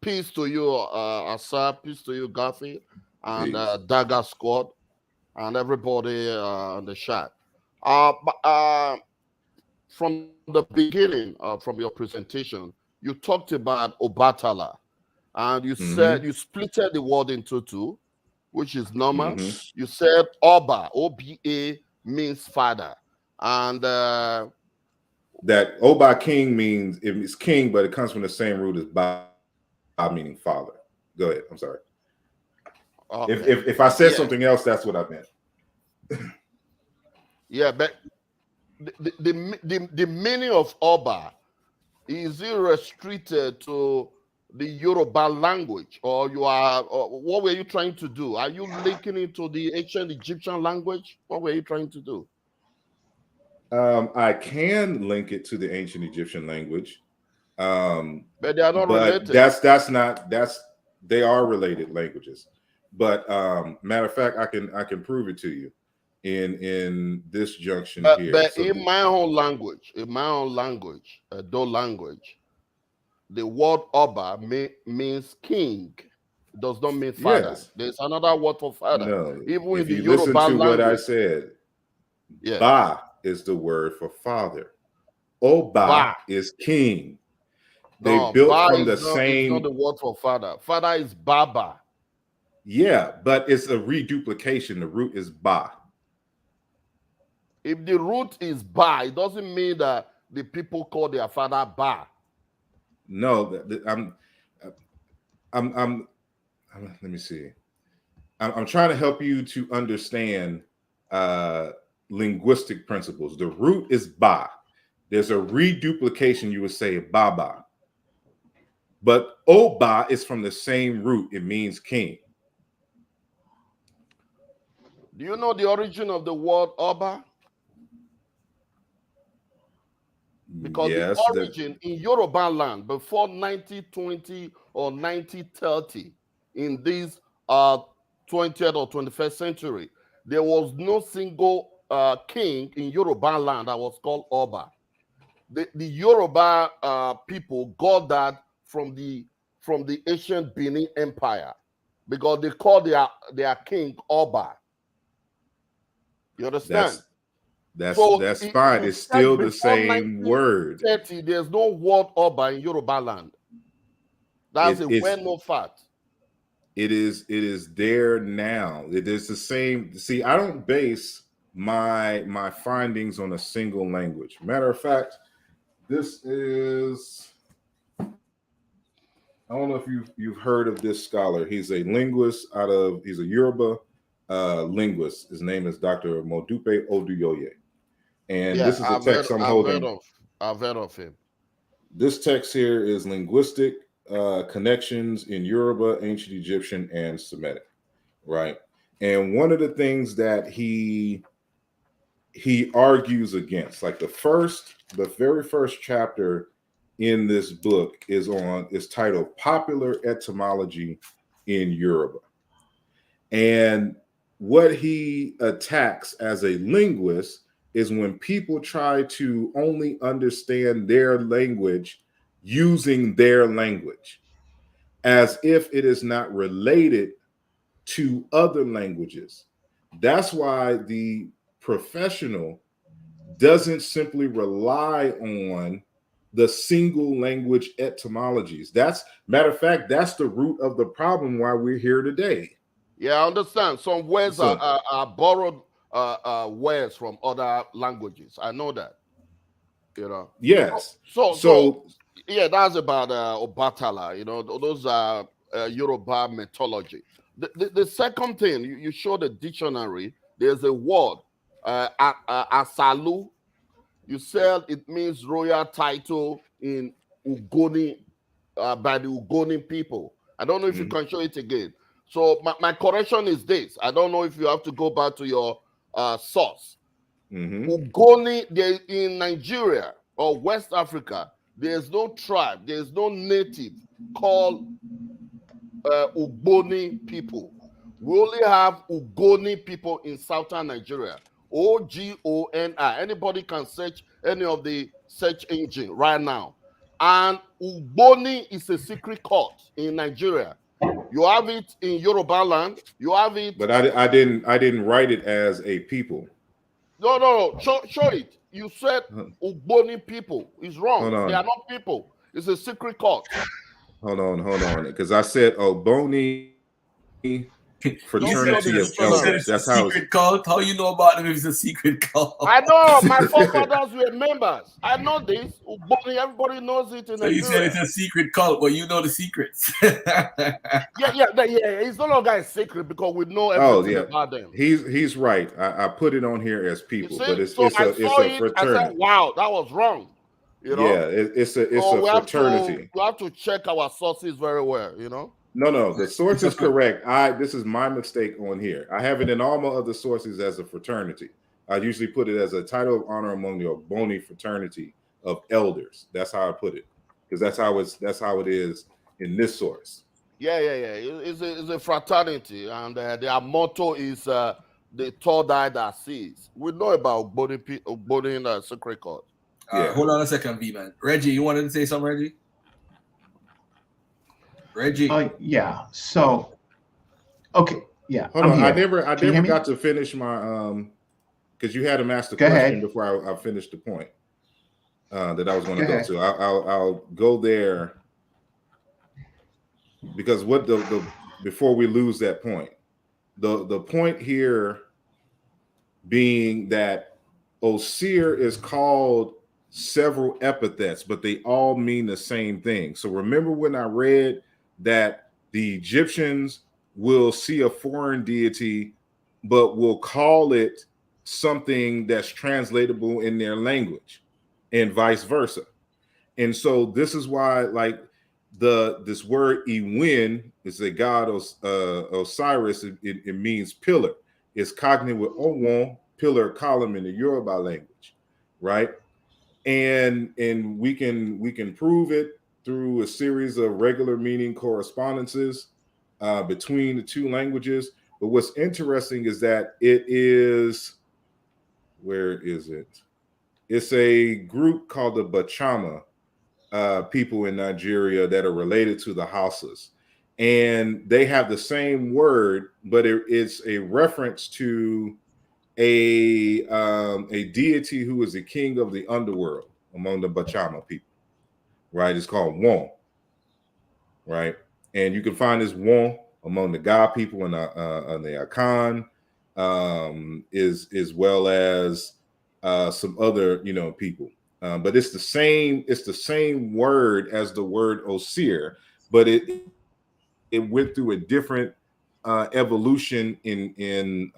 [SPEAKER 8] Peace to you, Asar. Peace to you, Garfield, and Dagger Squad, and everybody on the chat. From the beginning, from your presentation, you talked about Obatala, and you said you splitted the word into two, which is normal. You said Oba, O-B-A, means father, and
[SPEAKER 2] that Oba king means it's king, but it comes from the same root as Ba, meaning father. Go ahead. I'm sorry. Okay. If I said something else, that's what I meant.
[SPEAKER 8] Yeah, but the meaning of Oba, is it restricted to the Yoruba language, or what were you trying to do? Are you linking it to the ancient Egyptian language? What were you trying to do?
[SPEAKER 2] I can link it to the ancient Egyptian language,
[SPEAKER 8] but they are not related.
[SPEAKER 2] They are related languages. But matter of fact, I can prove it to you in this junction here.
[SPEAKER 8] But so in my own language, Edo language, the word Oba means king. It does not mean father.
[SPEAKER 2] Yes.
[SPEAKER 8] There's another word for father.
[SPEAKER 2] No,
[SPEAKER 8] even
[SPEAKER 2] if
[SPEAKER 8] in the
[SPEAKER 2] you listen
[SPEAKER 8] Yoruba
[SPEAKER 2] to
[SPEAKER 8] language,
[SPEAKER 2] what I said, Ba is the word for father. Oba is king. They built from the same.
[SPEAKER 8] It's not the word for father. Father is Baba.
[SPEAKER 2] Yeah, but it's a reduplication. The root is Ba.
[SPEAKER 8] If the root is Ba, it doesn't mean that the people call their father Ba.
[SPEAKER 2] No, I'm let me see. I'm trying to help you to understand linguistic principles. The root is Ba. There's a reduplication, you would say Baba. But Oba is from the same root. It means king.
[SPEAKER 8] Do you know the origin of the word Oba? Because
[SPEAKER 2] yes,
[SPEAKER 8] the origin in Yoruba land before 1920 or 1930, in this 20th or 21st century, there was no single king in Yoruba land that was called Oba. The Yoruba people got that from the ancient Benin Empire, because they call their king Oba. You understand?
[SPEAKER 2] That's
[SPEAKER 8] So
[SPEAKER 2] fine. It's still the same word.
[SPEAKER 8] 1930, there's no word Oba in Yoruba land. That's a well-known fact.
[SPEAKER 2] It is there now. It is the same. See, I don't base my findings on a single language. Matter of fact, this is, I don't know if you've heard of this scholar. He's a linguist he's a Yoruba linguist. His name is Dr. Modupe Oduyoye. And this is a text I'm holding.
[SPEAKER 8] I've heard of him.
[SPEAKER 2] This text here is Linguistic Connections in Yoruba, Ancient Egyptian, and Semitic, right? And one of the things that he argues against, like the very first chapter in this book is titled Popular Etymology in Yoruba. And what he attacks as a linguist is when people try to only understand their language using their language, as if it is not related to other languages. That's why the professional doesn't simply rely on the single language etymologies. Matter of fact, that's the root of the problem why we're here today.
[SPEAKER 8] Yeah, I understand. Some words are borrowed words from other languages. I know that. You know.
[SPEAKER 2] Yes.
[SPEAKER 8] So yeah, that's about Obatala. You know, those are Yoruba mythology. The second thing, you show the dictionary. There's a word, Asalu. You said it means royal title in Ugoni, by the Ugoni people. I don't know if you can show it again. So my correction is this. I don't know if you have to go back to your source. Ugoni, in Nigeria or West Africa, there's no tribe, there's no native called Ugoni people. We only have Ugoni people in southern Nigeria. Ogoni. Anybody can search any of the search engine right now. And Ugboni is a secret cult in Nigeria. You have it in Yoruba land. You have it.
[SPEAKER 2] But I didn't write it as a people.
[SPEAKER 8] No. Show it. You said Ugboni people. It's wrong.
[SPEAKER 2] Hold on.
[SPEAKER 8] They are not people. It's a secret cult.
[SPEAKER 2] Hold on. Because I said Ogboni fraternity of elders. That's how
[SPEAKER 1] secret cult. How you know about them if it's a secret cult?
[SPEAKER 8] I know. My forefathers were members. I know this. Ugboni, everybody knows it in Nigeria.
[SPEAKER 1] You said it's a secret cult, but you know the secrets.
[SPEAKER 8] Yeah. It's no longer a secret because we know everything about them.
[SPEAKER 2] He's right. I put it on here as people, but it's a fraternity.
[SPEAKER 8] I said, wow, that was wrong. You know?
[SPEAKER 2] Yeah, it's a fraternity.
[SPEAKER 8] We have to check our sources very well, you know.
[SPEAKER 2] No, the source is correct. This is my mistake on here. I have it in all my other sources as a fraternity. I usually put it as a title of honor among the Ogboni fraternity of elders. That's how I put it, because that's how it is in this source.
[SPEAKER 8] Yeah. It's a fraternity, and their motto is the third eye that sees. We know about Ogboni in the secret cult.
[SPEAKER 1] Hold on a second, V man. Reggie, you wanted to say something, Reggie?
[SPEAKER 9] Yeah. So, okay. Yeah.
[SPEAKER 2] Hold on. I never got to finish my because you had him ask the question before I finished the point that I was going to go to. I'll go there because before we lose that point, the point here being that Osiris is called several epithets, but they all mean the same thing. So remember when I read that the Egyptians will see a foreign deity, but will call it something that's translatable in their language, and vice versa. And so this is why, like, this word Iwin is a god of Osiris. It means pillar. It's cognate with Owon, pillar, column in the Yoruba language, right? and we can prove it through a series of regular meaning correspondences between the two languages. But what's interesting is that it is, where is it? It's a group called the Bachama people in Nigeria that are related to the Hausas. And they have the same word, but it's a reference to a deity who is the king of the underworld among the Bachama people, right? It's called Won, right? And you can find this Won among the Ga people and the Akan, as well as some other, people. But it's the same word as the word Osir, but it went through a different evolution in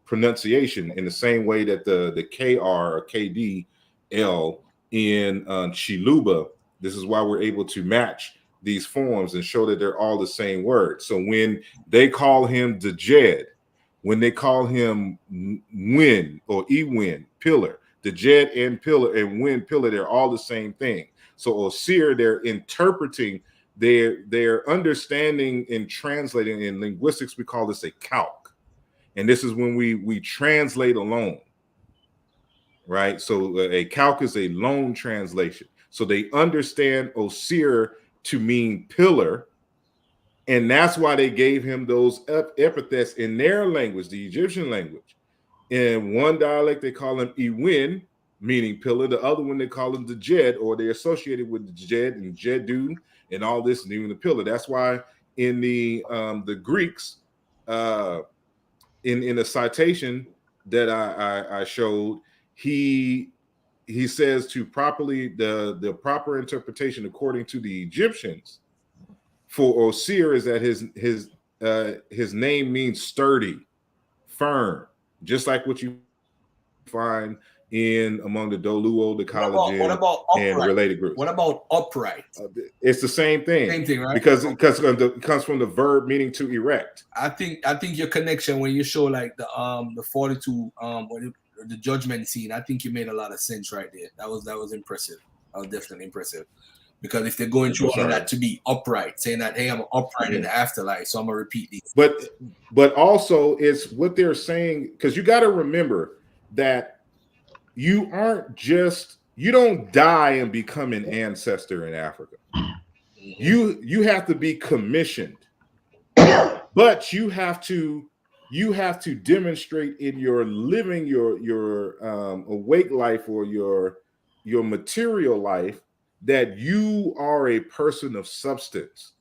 [SPEAKER 2] pronunciation, in the same way that the KR or KDL in Chiluba. This is why we're able to match these forms and show that they're all the same word. So when they call him Dejed, when they call him Win or Ewin, pillar, Dejed and pillar and Win, pillar, they're all the same thing. So Osir, they're interpreting, they're understanding and translating. In linguistics, we call this a calque. And this is when we translate alone, right? So a calque is a loan translation. So they understand Osir to mean pillar, and that's why they gave him those epithets in their language, the Egyptian language. In one dialect, they call him Ewin, meaning pillar. The other one, they call him Dejed, or they're associated with the Dejed and Jedu and all this, meaning the pillar. That's why in the Greeks, in the citation that I showed, he says to properly the proper interpretation according to the Egyptians for Osir is that his name means sturdy, firm, just like what you find in among the Doluo, the Collagen, and related groups.
[SPEAKER 1] What about upright?
[SPEAKER 2] It's the same thing.
[SPEAKER 1] Same thing, right?
[SPEAKER 2] Because it comes from the verb meaning to erect.
[SPEAKER 1] I think your connection when you show like the 42 or the judgment scene, I think you made a lot of sense right there. That was impressive. That was definitely impressive. Because if they're going through all of that to be upright, saying that, hey, I'm upright in the afterlife, so I'm gonna repeat these.
[SPEAKER 2] But also it's what they're saying, because you got to remember that you don't die and become an ancestor in Africa. You have to be commissioned, but you have to demonstrate in your living your awake life or your material life that you are a person of substance.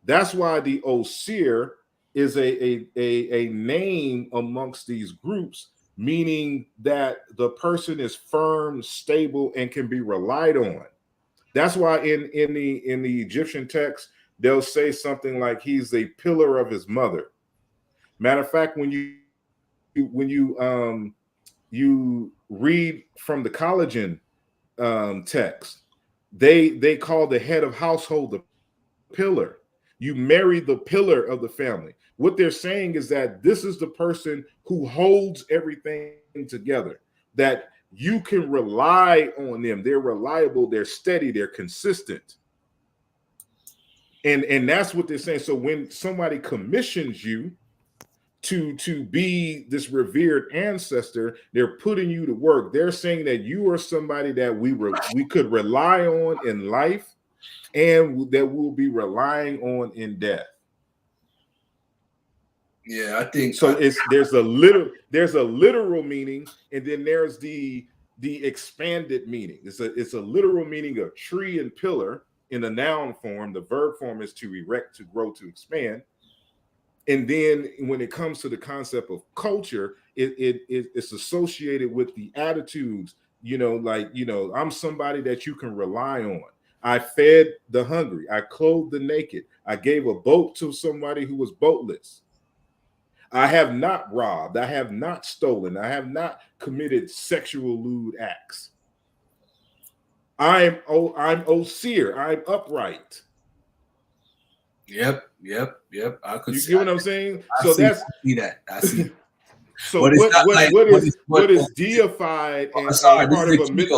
[SPEAKER 2] That's why the Osir is a name amongst these groups, meaning that the person is firm, stable, and can be relied on. That's why in the Egyptian text, they'll say something like he's a pillar of his mother. Matter of fact, when you read from the Collagen text, they call the head of household the pillar. You marry the pillar of the family. What they're saying is that this is the person who holds everything together, that you can rely on them. They're reliable, they're steady, they're consistent. And that's what they're saying. So when somebody commissions you to be this revered ancestor, they're putting you to work. They're saying that you are somebody that we could rely on in life and that we'll be relying on in death.
[SPEAKER 1] Yeah, I think
[SPEAKER 2] so. There's a literal meaning, and then there's the expanded meaning. It's a literal meaning of tree and pillar in the noun form. The verb form is to erect, to grow, to expand. And then when it comes to the concept of culture, it's associated with the attitudes, I'm somebody that you can rely on. I fed the hungry. I clothed the naked. I gave a boat to somebody who was boatless. I have not robbed. I have not stolen. I have not committed sexual lewd acts. I'm Osir. I'm upright.
[SPEAKER 1] Yep. I could.
[SPEAKER 2] You get what I'm saying?
[SPEAKER 1] I see that.
[SPEAKER 2] So what is deified and part of a myth?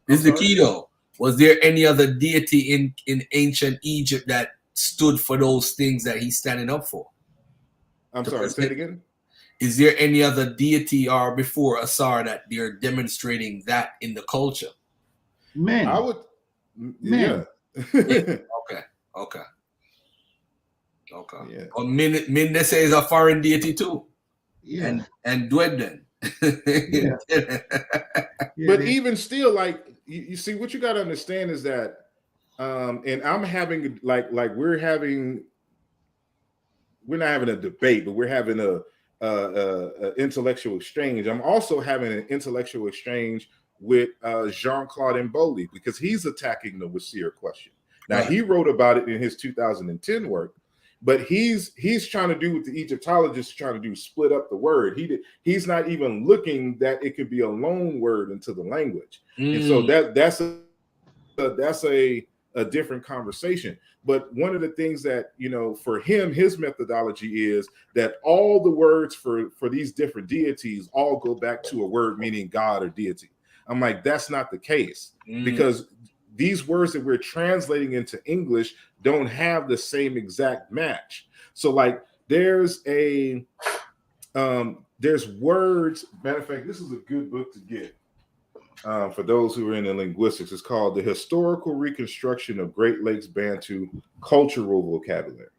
[SPEAKER 1] This is the key though. Was there any other deity in ancient Egypt that stood for those things that he's standing up for?
[SPEAKER 2] I'm sorry, say it again.
[SPEAKER 1] Is there any other deity or before Asar that they're demonstrating that in the culture?
[SPEAKER 9] Men.
[SPEAKER 2] I would,
[SPEAKER 9] Men.
[SPEAKER 1] Yeah. Okay. Yeah. Or Min they say is a foreign deity too.
[SPEAKER 9] Yeah.
[SPEAKER 1] And Dwebden.
[SPEAKER 9] Yeah.
[SPEAKER 2] But even still, like you see, what you got to understand is that, and I'm having like we're not having a debate, but we're having a intellectual exchange. I'm also having an intellectual exchange with Jean-Claude Mboli, because he's attacking the Wasir question. Now, he wrote about it in his 2010 work, but he's trying to do what the Egyptologists are trying to do, split up the word. He's not even looking that it could be a loan word into the language. And so that's a different conversation. But one of the things that, for him, his methodology is that all the words for these different deities all go back to a word meaning God or deity. I'm like, that's not the case, because these words that we're translating into English don't have the same exact match. So like there's words, matter of fact, this is a good book to get. For those who are into linguistics, it's called The Historical Reconstruction of Great Lakes Bantu Cultural Vocabulary.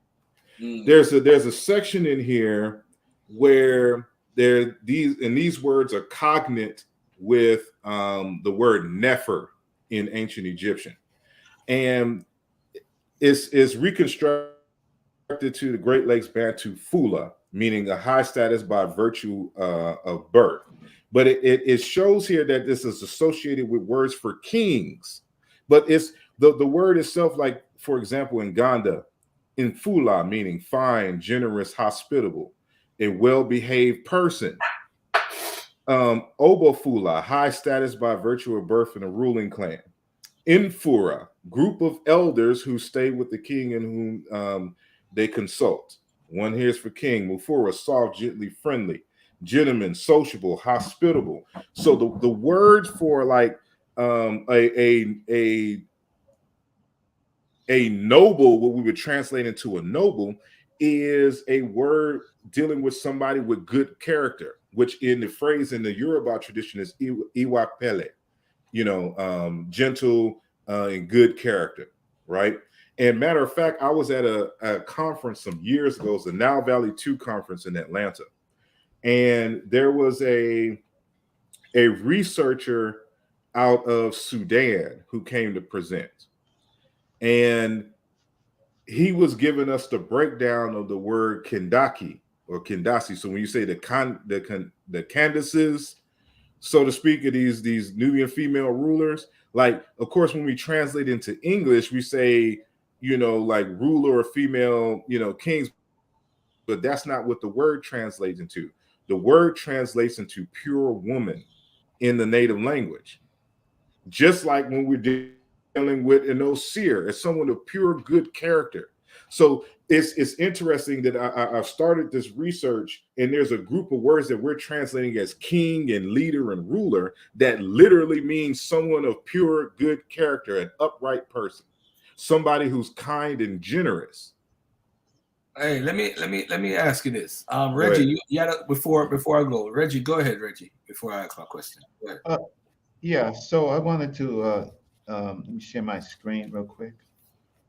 [SPEAKER 2] There's a section in here where these words are cognate with the word nefer in ancient Egyptian, and it's reconstructed to the Great Lakes Bantu fula, meaning a high status by virtue of birth. But it shows here that this is associated with words for kings. But it's the word itself, like, for example, in Ganda, in fula, meaning fine, generous, hospitable, a well-behaved person. Obofula, high status by virtue of birth in a ruling clan. Infura, group of elders who stay with the king and whom they consult. One here is for king. Mufura, soft, gently, friendly. Gentleman, sociable, hospitable. So the word for like a noble, what we would translate into a noble, is a word dealing with somebody with good character, which in the phrase in the Yoruba tradition is iwapele, gentle and good character, right? And matter of fact, I was at a conference some years ago, it was the Nile Valley 2 conference in Atlanta. And there was a researcher out of Sudan who came to present. And he was giving us the breakdown of the word Kendaki or Kendasi. So when you say the Candaces, so to speak, of these Nubian female rulers, like, of course, when we translate into English, we say, like ruler or female, kings, but that's not what the word translates into. The word translates into pure woman in the native language. Just like when we're dealing with an Osir, as someone of pure good character. So it's interesting that I've started this research, and there's a group of words that we're translating as king and leader and ruler that literally means someone of pure good character, an upright person, somebody who's kind and generous.
[SPEAKER 1] Hey, let me ask you this, Reggie. Before I go, Reggie, go ahead, Reggie. Before I ask my question.
[SPEAKER 9] Yeah. So I wanted to let me share my screen real quick.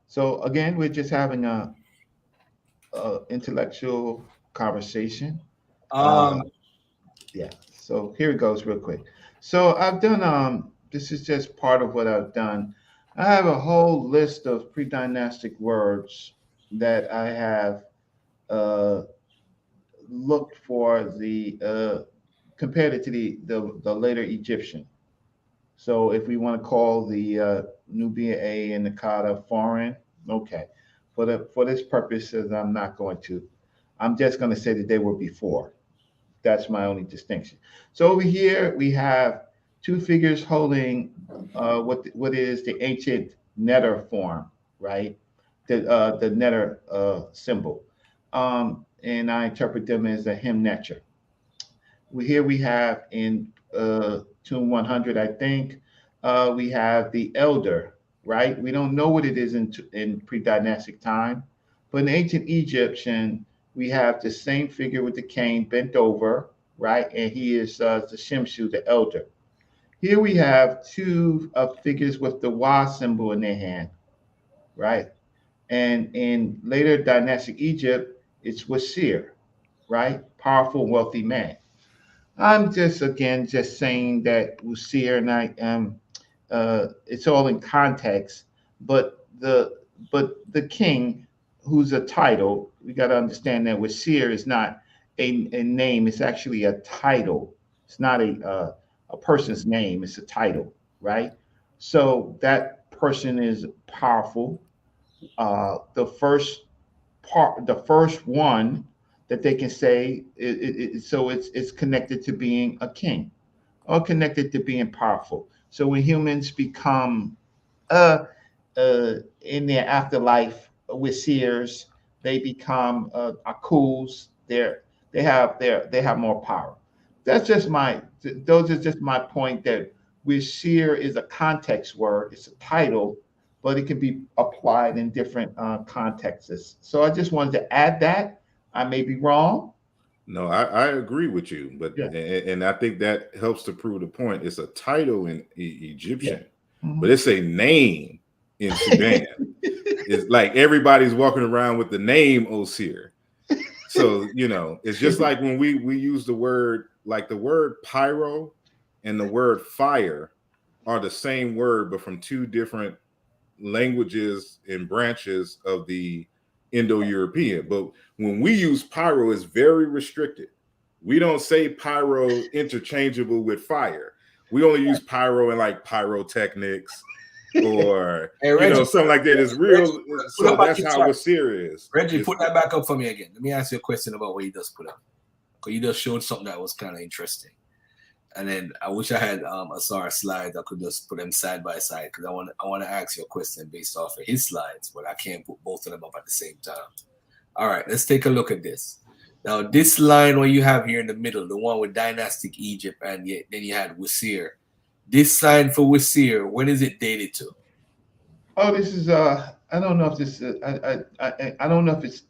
[SPEAKER 9] So again, we're just having a intellectual conversation. Yeah. So here it goes, real quick. So I've done. This is just part of what I've done. I have a whole list of pre-dynastic words that I have looked for compared it to the later Egyptian. So if we want to call the Nubia A and the Akkad foreign, okay. For this purposes, I'm not going to. I'm just going to say that they were before. That's my only distinction. So over here we have two figures holding what is the ancient netter form, right? The netter symbol, and I interpret them as a hymn Here we have in Tomb 100, I think, we have the elder, right? We don't know what it is in pre-dynastic time, but in ancient Egyptian, we have the same figure with the cane bent over, right? And he is the Shemshu, the elder. Here we have two figures with the Wa symbol in their hand, right? And in later dynastic Egypt, it's Wasir, right? Powerful, wealthy man. I'm just again just saying that Wasir and it's all in context, but the king, who's a title, we got to understand that Wasir is not a name; it's actually a title. It's not a person's name; it's a title, right? So that person is powerful. The first one that they can say, so it's connected to being a king, or connected to being powerful. So when humans become in their afterlife with seers, they become akuls. They have more power. That's just those are just my point that with seer is a context word. It's a title, but it can be applied in different contexts. So I just wanted to add that. I may be wrong.
[SPEAKER 2] No, I agree with you, but
[SPEAKER 9] Yeah.
[SPEAKER 2] and I think that helps to prove the point. It's a title in Egyptian,
[SPEAKER 9] Mhm.
[SPEAKER 2] but it's a name in Sudan. It's like everybody's walking around with the name Osir. So it's just like when we use the word, like the word pyro and the word fire are the same word, but from two different languages and branches of the Indo-European. But when we use pyro, it's very restricted. We don't say pyro interchangeable with fire. We only use pyro in like pyrotechnics or
[SPEAKER 1] Hey, Reggie,
[SPEAKER 2] something like that. It's real.
[SPEAKER 1] Reggie,
[SPEAKER 2] So that's how we're serious.
[SPEAKER 1] Reggie, put that back up for me again. Let me ask you a question about what you just put up. Because you just showed something that was kind of interesting. And then I wish I had Asar slides. I could just put them side by side because I want to ask you a question based off of his slides, but I can't put both of them up at the same time. All right, let's take a look at this. Now, this line what you have here in the middle, the one with dynastic Egypt, and then you had Wasir. This sign for Wasir, when is it dated to?
[SPEAKER 9] Oh, this is I don't know if this I don't know if it's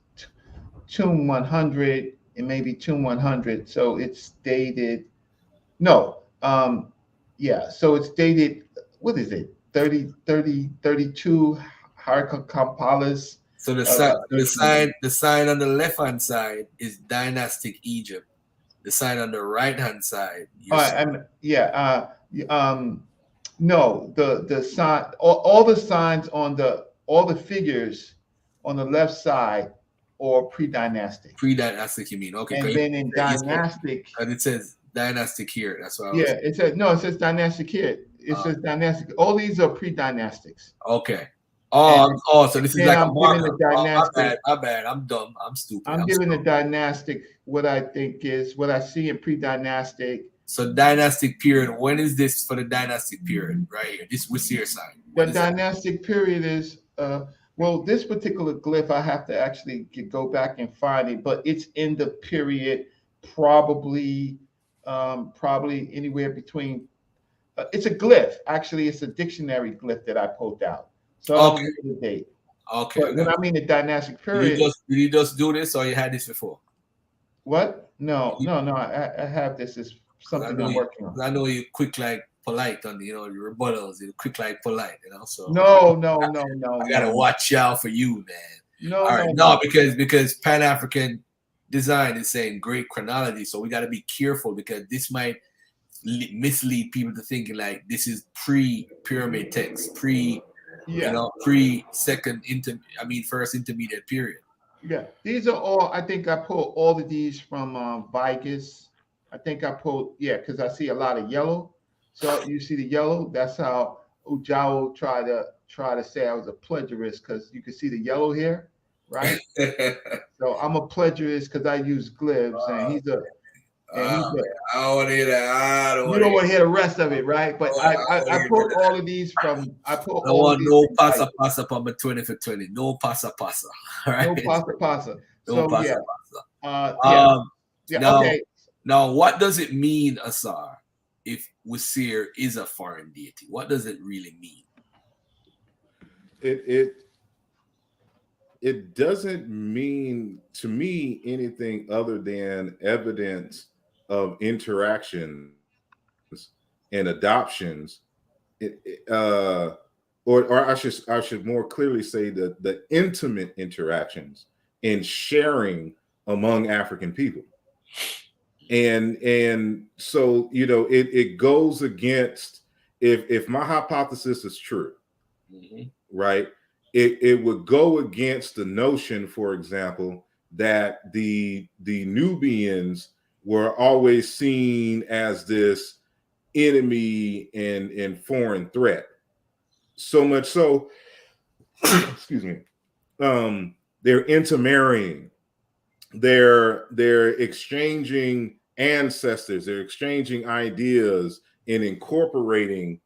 [SPEAKER 9] Tomb 100. It may be Tomb 100. So it's dated. No, yeah. So it's dated. What is it? 32 Harakampalas.
[SPEAKER 1] So the sign on the left hand side is dynastic Egypt. The sign on the right hand side.
[SPEAKER 9] No, the sign, all the signs on all the figures on the left side are pre-dynastic.
[SPEAKER 1] Pre-dynastic, you mean? Okay.
[SPEAKER 9] And then in dynastic,
[SPEAKER 1] and it says dynastic here. That's what I
[SPEAKER 9] was. It says dynastic here. It says dynastic. All these are pre-dynastics.
[SPEAKER 1] Okay. So this is like a marker. My bad. I'm dumb. I'm stupid.
[SPEAKER 9] I'm giving the dynastic what I think is what I see in pre-dynastic.
[SPEAKER 1] So dynastic period. When is this for the dynastic period? Right here. This Wasir sign.
[SPEAKER 9] The dynastic period is well, this particular glyph I have to actually go back and find it, but it's in the period probably anywhere between. It's a glyph. Actually, it's a dictionary glyph that I pulled out. So
[SPEAKER 1] okay.
[SPEAKER 9] The date.
[SPEAKER 1] Okay.
[SPEAKER 9] But when I mean the dynastic period,
[SPEAKER 1] did you just do this, or you had this before?
[SPEAKER 9] What? No. I have this as something I'm working on.
[SPEAKER 1] I know you quick like polite on your rebuttals. You quick like polite, So
[SPEAKER 9] no.
[SPEAKER 1] I gotta watch out for you, man.
[SPEAKER 9] No,
[SPEAKER 1] all right, no, because Pan African design is saying great chronology, so we got to be careful because this might mislead people to thinking like this is pre-pyramid text, first intermediate period.
[SPEAKER 9] Yeah, these are all. I think I pulled all of these from Vicus. I think I pulled because I see a lot of yellow. So you see the yellow. That's how Ujao tried to say I was a plagiarist because you can see the yellow here, right? So I'm a plagiarist because I use glyphs, and he's a.
[SPEAKER 1] I don't want to hear that.
[SPEAKER 9] You don't want to hear the rest of it, right? But I pulled all of these from. I pulled all of these.
[SPEAKER 1] No pasa on my 20 for 20. No pasa. Right?
[SPEAKER 9] No pasa.
[SPEAKER 1] No
[SPEAKER 9] pasa.
[SPEAKER 1] Now,
[SPEAKER 9] Okay.
[SPEAKER 1] Now, what does it mean, Asar, if Wasir is a foreign deity? What does it really mean?
[SPEAKER 2] It doesn't mean to me anything other than evidence of interactions and adoptions, or I should more clearly say that the intimate interactions and sharing among African people. And so, you know, it goes against, if my hypothesis is true, right, it would go against the notion, for example, that the Nubians were always seen as this enemy and foreign threat. So much so, excuse me, they're intermarrying, they're exchanging ancestors, they're exchanging ideas and incorporating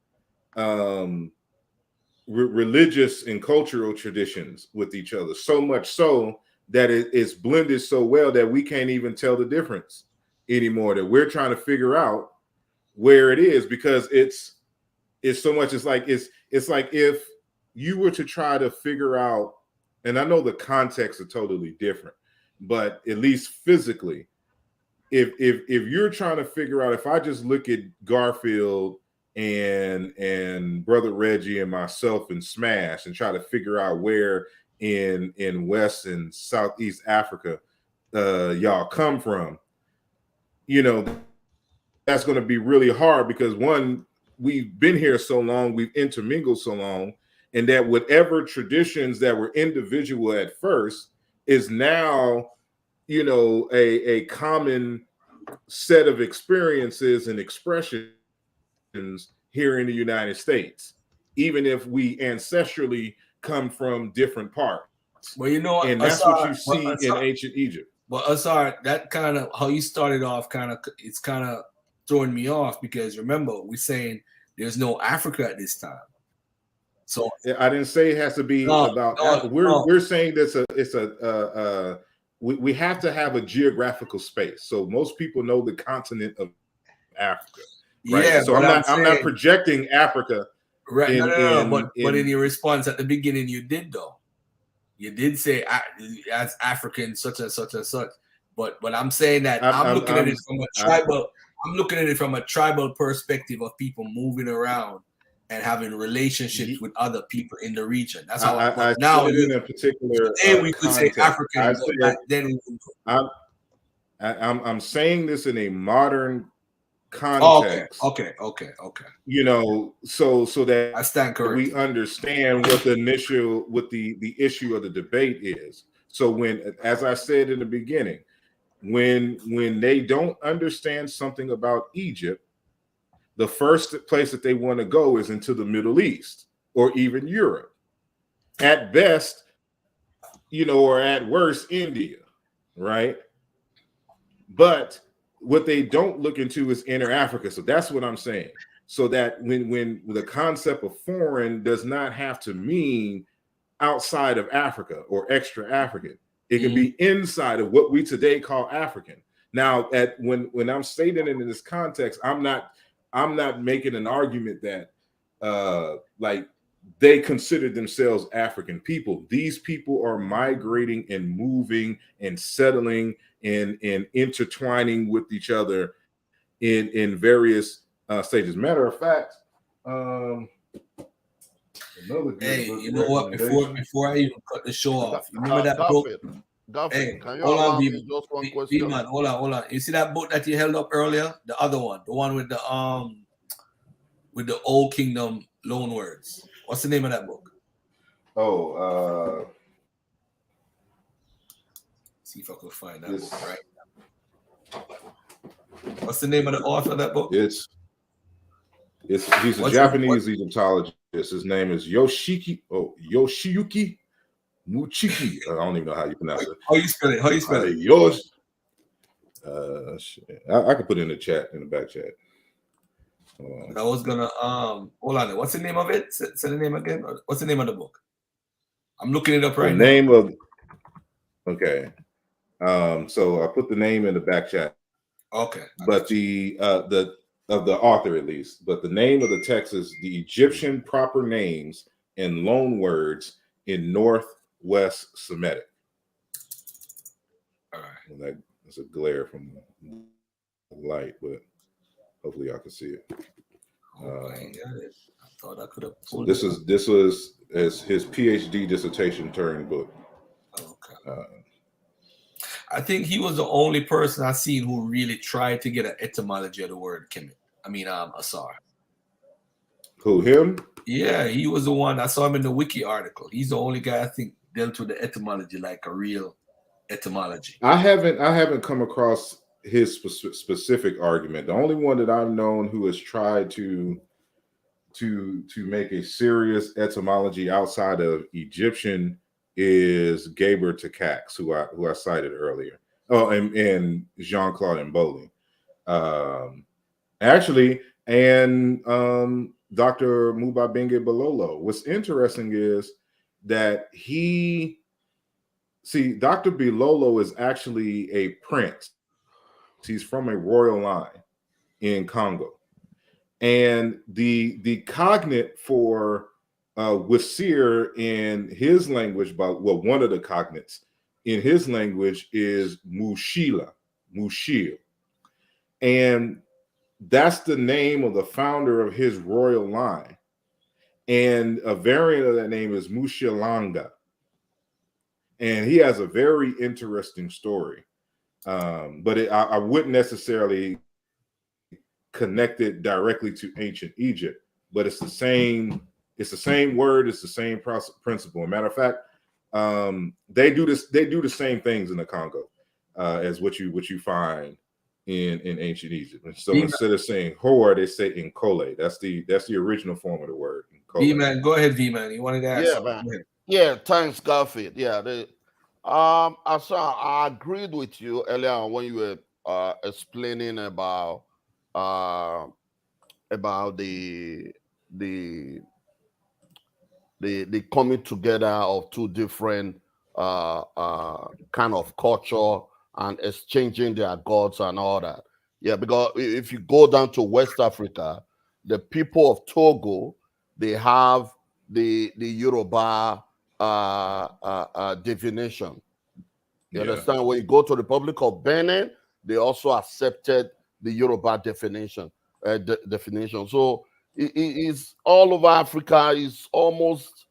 [SPEAKER 2] religious and cultural traditions with each other, so much so that it's blended so well that we can't even tell the difference anymore, that we're trying to figure out where it is, because it's so much. It's like if you were to try to figure out, and I know the contexts are totally different, but at least physically, if you're trying to figure out, if I just look at Garfield and Brother Reggie and myself and Smash and try to figure out where in West and Southeast Africa y'all come from, you know, that's going to be really hard, because one, we've been here so long, we've intermingled so long, and that whatever traditions that were individual at first is now, you know, a common set of experiences and expressions here in the United States, even if we ancestrally come from different parts.
[SPEAKER 1] Well, you know,
[SPEAKER 2] and that's what you see in ancient Egypt.
[SPEAKER 1] But Asar, that kind of how you started off, it's kind of throwing me off, because remember, we're saying there's no Africa at this time. So
[SPEAKER 2] I didn't say it has to be about. We're saying that we have to have a geographical space. So most people know the continent of Africa, right?
[SPEAKER 1] Yeah.
[SPEAKER 2] So I'm not projecting Africa.
[SPEAKER 1] Right. But in your response at the beginning, you did though. You did say as African such and such and such. But I'm saying that I'm looking at it from a tribal. I'm looking at it from a tribal perspective of people moving around and having relationships with other people in the region. That's how
[SPEAKER 2] I
[SPEAKER 1] now
[SPEAKER 2] in a particular
[SPEAKER 1] today we could say African. Then
[SPEAKER 2] I'm saying this in a modern context.
[SPEAKER 1] Okay.
[SPEAKER 2] You know, so that
[SPEAKER 1] I stand corrected.
[SPEAKER 2] We understand what the issue of the debate is. So when, as I said in the beginning, when they don't understand something about Egypt, the first place that they want to go is into the Middle East or even Europe. At best, you know, or at worst, India, right? But what they don't look into is inner Africa. So that's what I'm saying. So that when the concept of foreign does not have to mean outside of Africa or extra African. It can be inside of what we today call African. Now, when I'm stating it in this context, I'm not making an argument that like they consider themselves African people. These people are migrating and moving and settling and intertwining with each other in various stages. Matter of fact,
[SPEAKER 1] hey, you know what? Before I even cut the show off, you remember that book?
[SPEAKER 8] Hey, hold on, just one question.
[SPEAKER 1] Man, hold on. You see that book that you held up earlier? The other one, the one with the Old Kingdom loan words. What's the name of that book? See if I could find that book right now. What's the name of the author of that book?
[SPEAKER 2] He's a Japanese Egyptologist. His name is Yoshiyuki Muchiki. I don't even know how you pronounce it.
[SPEAKER 1] How you spell it?
[SPEAKER 2] I can put it in the chat, in the back chat.
[SPEAKER 1] I was gonna hold on. What's the name of it? Say the name again. What's the name of the book? I'm looking it up right now.
[SPEAKER 2] Okay. So I put the name in the back chat.
[SPEAKER 1] Okay.
[SPEAKER 2] But the of the author at least, but the name of the text is the Egyptian proper names and loan words in Northwest Semitic.
[SPEAKER 1] All right.
[SPEAKER 2] Well, that's a glare from the light, but hopefully y'all can see it.
[SPEAKER 1] I thought I could have
[SPEAKER 2] So
[SPEAKER 1] pulled
[SPEAKER 2] this
[SPEAKER 1] it
[SPEAKER 2] was as his PhD dissertation turned book.
[SPEAKER 1] Okay. I think he was the only person I've seen who really tried to get an etymology of the word Kemet. I mean, Asar.
[SPEAKER 2] Who, him?
[SPEAKER 1] Yeah, he was the one. I saw him in the wiki article. He's the only guy I think dealt with the etymology like a real etymology.
[SPEAKER 2] I haven't come across his specific argument. The only one that I've known who has tried to make a serious etymology outside of Egyptian is Gaber Takacs, who I cited earlier. Oh, and Jean-Claude Mboli. Actually, and Dr. Mubabenge Bololo. What's interesting is that Dr. Bilolo is actually a prince. He's from a royal line in Congo. And the cognate for Wasir in his language, one of the cognates in his language is Mushila, Mushil. And that's the name of the founder of his royal line. And a variant of that name is Mushilanga. And he has a very interesting story. But I wouldn't necessarily connect it directly to ancient Egypt, but it's the same word, it's the same principle. As a matter of fact, they do the same things in the Congo as what you find in ancient Egypt. And so instead of saying Hor, they say Nkole. That's the original form of the word.
[SPEAKER 1] V-Man, go ahead, V-Man. You wanted to ask something?
[SPEAKER 8] Man. Yeah, thanks, Garfield. Yeah, Asar, I agreed with you earlier on when you were explaining about the coming together of two different kind of culture and exchanging their gods and all that. Yeah, because if you go down to West Africa, the people of Togo, they have the Yoruba divination. You understand? When you go to the Republic of Benin, they also accepted the Yoruba definition. So it is all over Africa is almost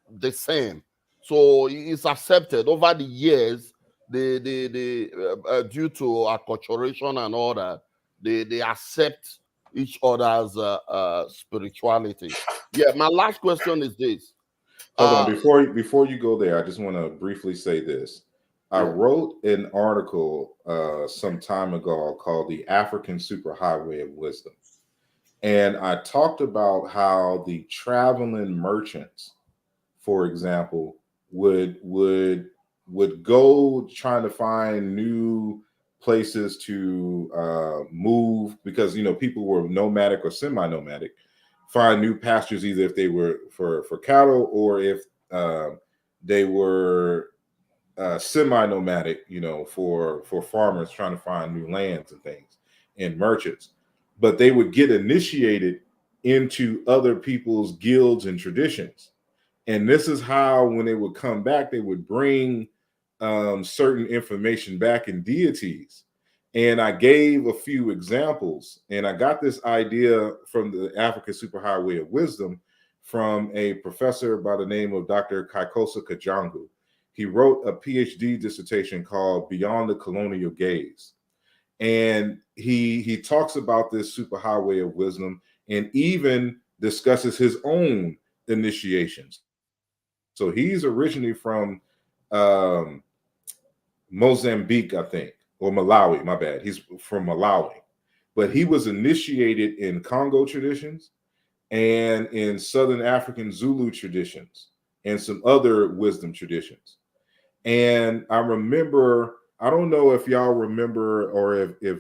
[SPEAKER 8] the same. So it's accepted over the years. Due to acculturation and all that, they accept each other's spirituality. Yeah, my last question is this.
[SPEAKER 2] Hold on, before you go there, I just want to briefly say this. I wrote an article some time ago called "The African Superhighway of Wisdom," and I talked about how the traveling merchants, for example, would go trying to find new places to move because people were nomadic or semi-nomadic, find new pastures either if they were for cattle or if they were semi-nomadic, for farmers trying to find new lands and things, and merchants. But they would get initiated into other people's guilds and traditions. And this is how, when they would come back, they would bring certain information back in deities. And I gave a few examples. And I got this idea from the African Superhighway of Wisdom from a professor by the name of Dr. Kaikosa Kajangu. He wrote a PhD dissertation called Beyond the Colonial Gaze. And he talks about this superhighway of wisdom and even discusses his own initiations. So he's originally from Mozambique, I think, or Malawi, my bad. He's from Malawi. But he was initiated in Congo traditions and in Southern African Zulu traditions and some other wisdom traditions. And I remember, I don't know if y'all remember or if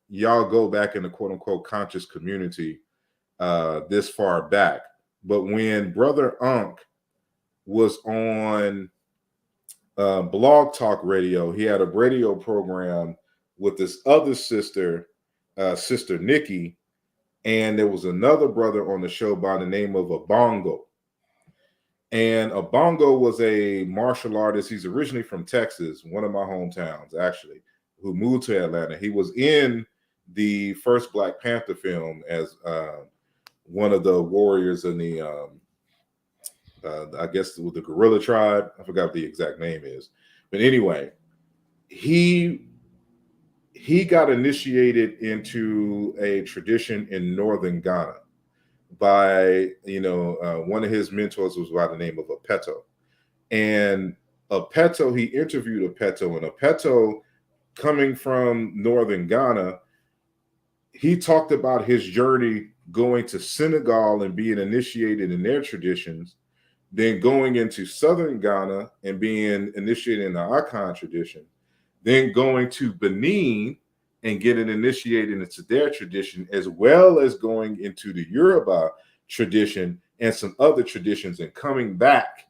[SPEAKER 2] y'all go back in the quote unquote conscious community this far back, but when Brother Unk was on Blog Talk Radio, he had a radio program with this other sister, Sister Nikki, And there was another brother on the show by the name of Abongo. And Abongo was a martial artist. He's originally from Texas, one of my hometowns, actually, who moved to Atlanta. He was in the first Black Panther film as one of the warriors in the, I guess, with the guerrilla tribe. I forgot what the exact name is. But anyway, he got initiated into a tradition in northern Ghana by, one of his mentors was by the name of Apeto. And Apeto, he interviewed Apeto, and Apeto, coming from northern Ghana, he talked about his journey going to Senegal and being initiated in their traditions, then going into southern Ghana and being initiated in the Akan tradition, then going to Benin and getting initiated into their tradition, as well as going into the Yoruba tradition and some other traditions, and coming back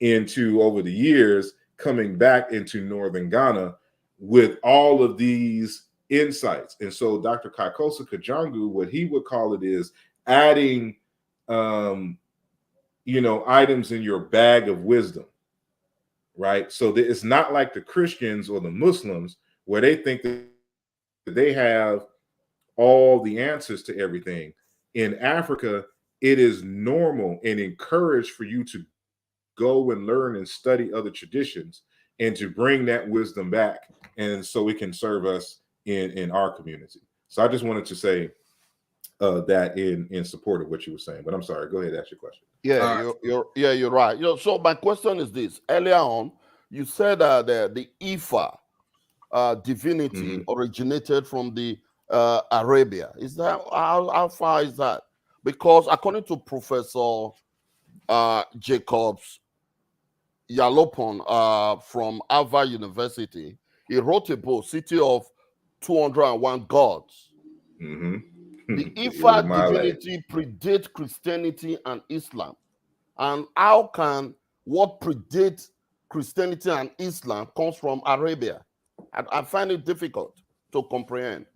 [SPEAKER 2] into, over the years, coming back into northern Ghana with all of these insights. And so Dr. Kaikosa Kajangu, what he would call it is adding items in your bag of wisdom, right? So that it's not like the Christians or the Muslims where they think that they have all the answers to everything. In Africa, it is normal and encouraged for you to go and learn and study other traditions and to bring that wisdom back, and so it can serve us in our community. So I just wanted to say that in support of what you were saying. But I'm sorry, go ahead, ask your question.
[SPEAKER 8] Yeah, you're right. So my question is this: earlier on, you said the Ifa divinity originated from the Arabia. Is that how far is that? Because according to Professor Jacobs Yalopon from Harvard University, he wrote a book, City of 201 Gods. The Ifa divinity predates Christianity and Islam. And how can what predates Christianity and Islam comes from Arabia? I find it difficult to comprehend.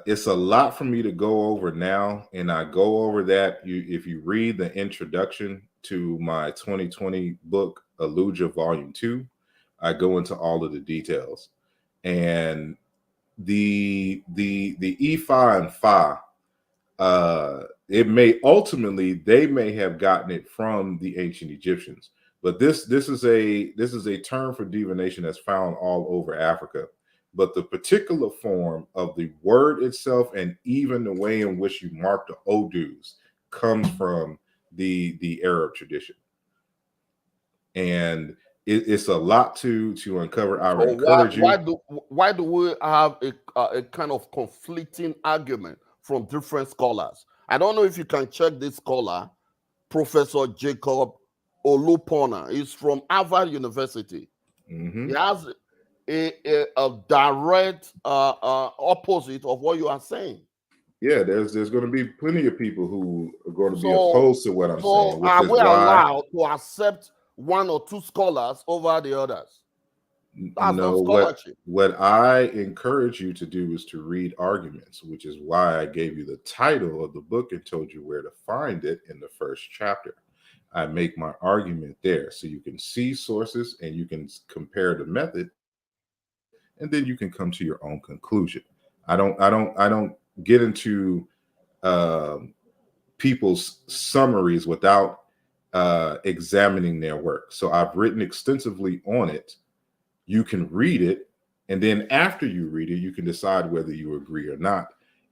[SPEAKER 2] It's a lot for me to go over now, and I go over that. If you read the introduction to my 2020 book, Aluja Volume 2, I go into all of the details. And the Ifa and Fa, it may ultimately, they may have gotten it from the ancient Egyptians, but this is a term for divination that's found all over Africa. But the particular form of the word itself, and even the way in which you mark the odus, comes from the Arab tradition. And it's a lot to uncover. I would encourage you.
[SPEAKER 8] Why do we have a kind of conflicting argument from different scholars? I don't know if you can check this scholar, Professor Jacob Olupona. He's from Harvard University. He has a direct opposite of what you are saying.
[SPEAKER 2] Yeah, there's going to be plenty of people who are going to be opposed to what I'm saying.
[SPEAKER 8] Are we allowed to accept one or two scholars over the others? That's
[SPEAKER 2] no, what I encourage you to do is to read arguments, which is why I gave you the title of the book and told you where to find it in the first chapter. I make my argument there so you can see sources and you can compare the method, and then you can come to your own conclusion. I don't get into people's summaries without examining their work. So I've written extensively on it. You can read it, and then after you read it, you can decide whether you agree or not,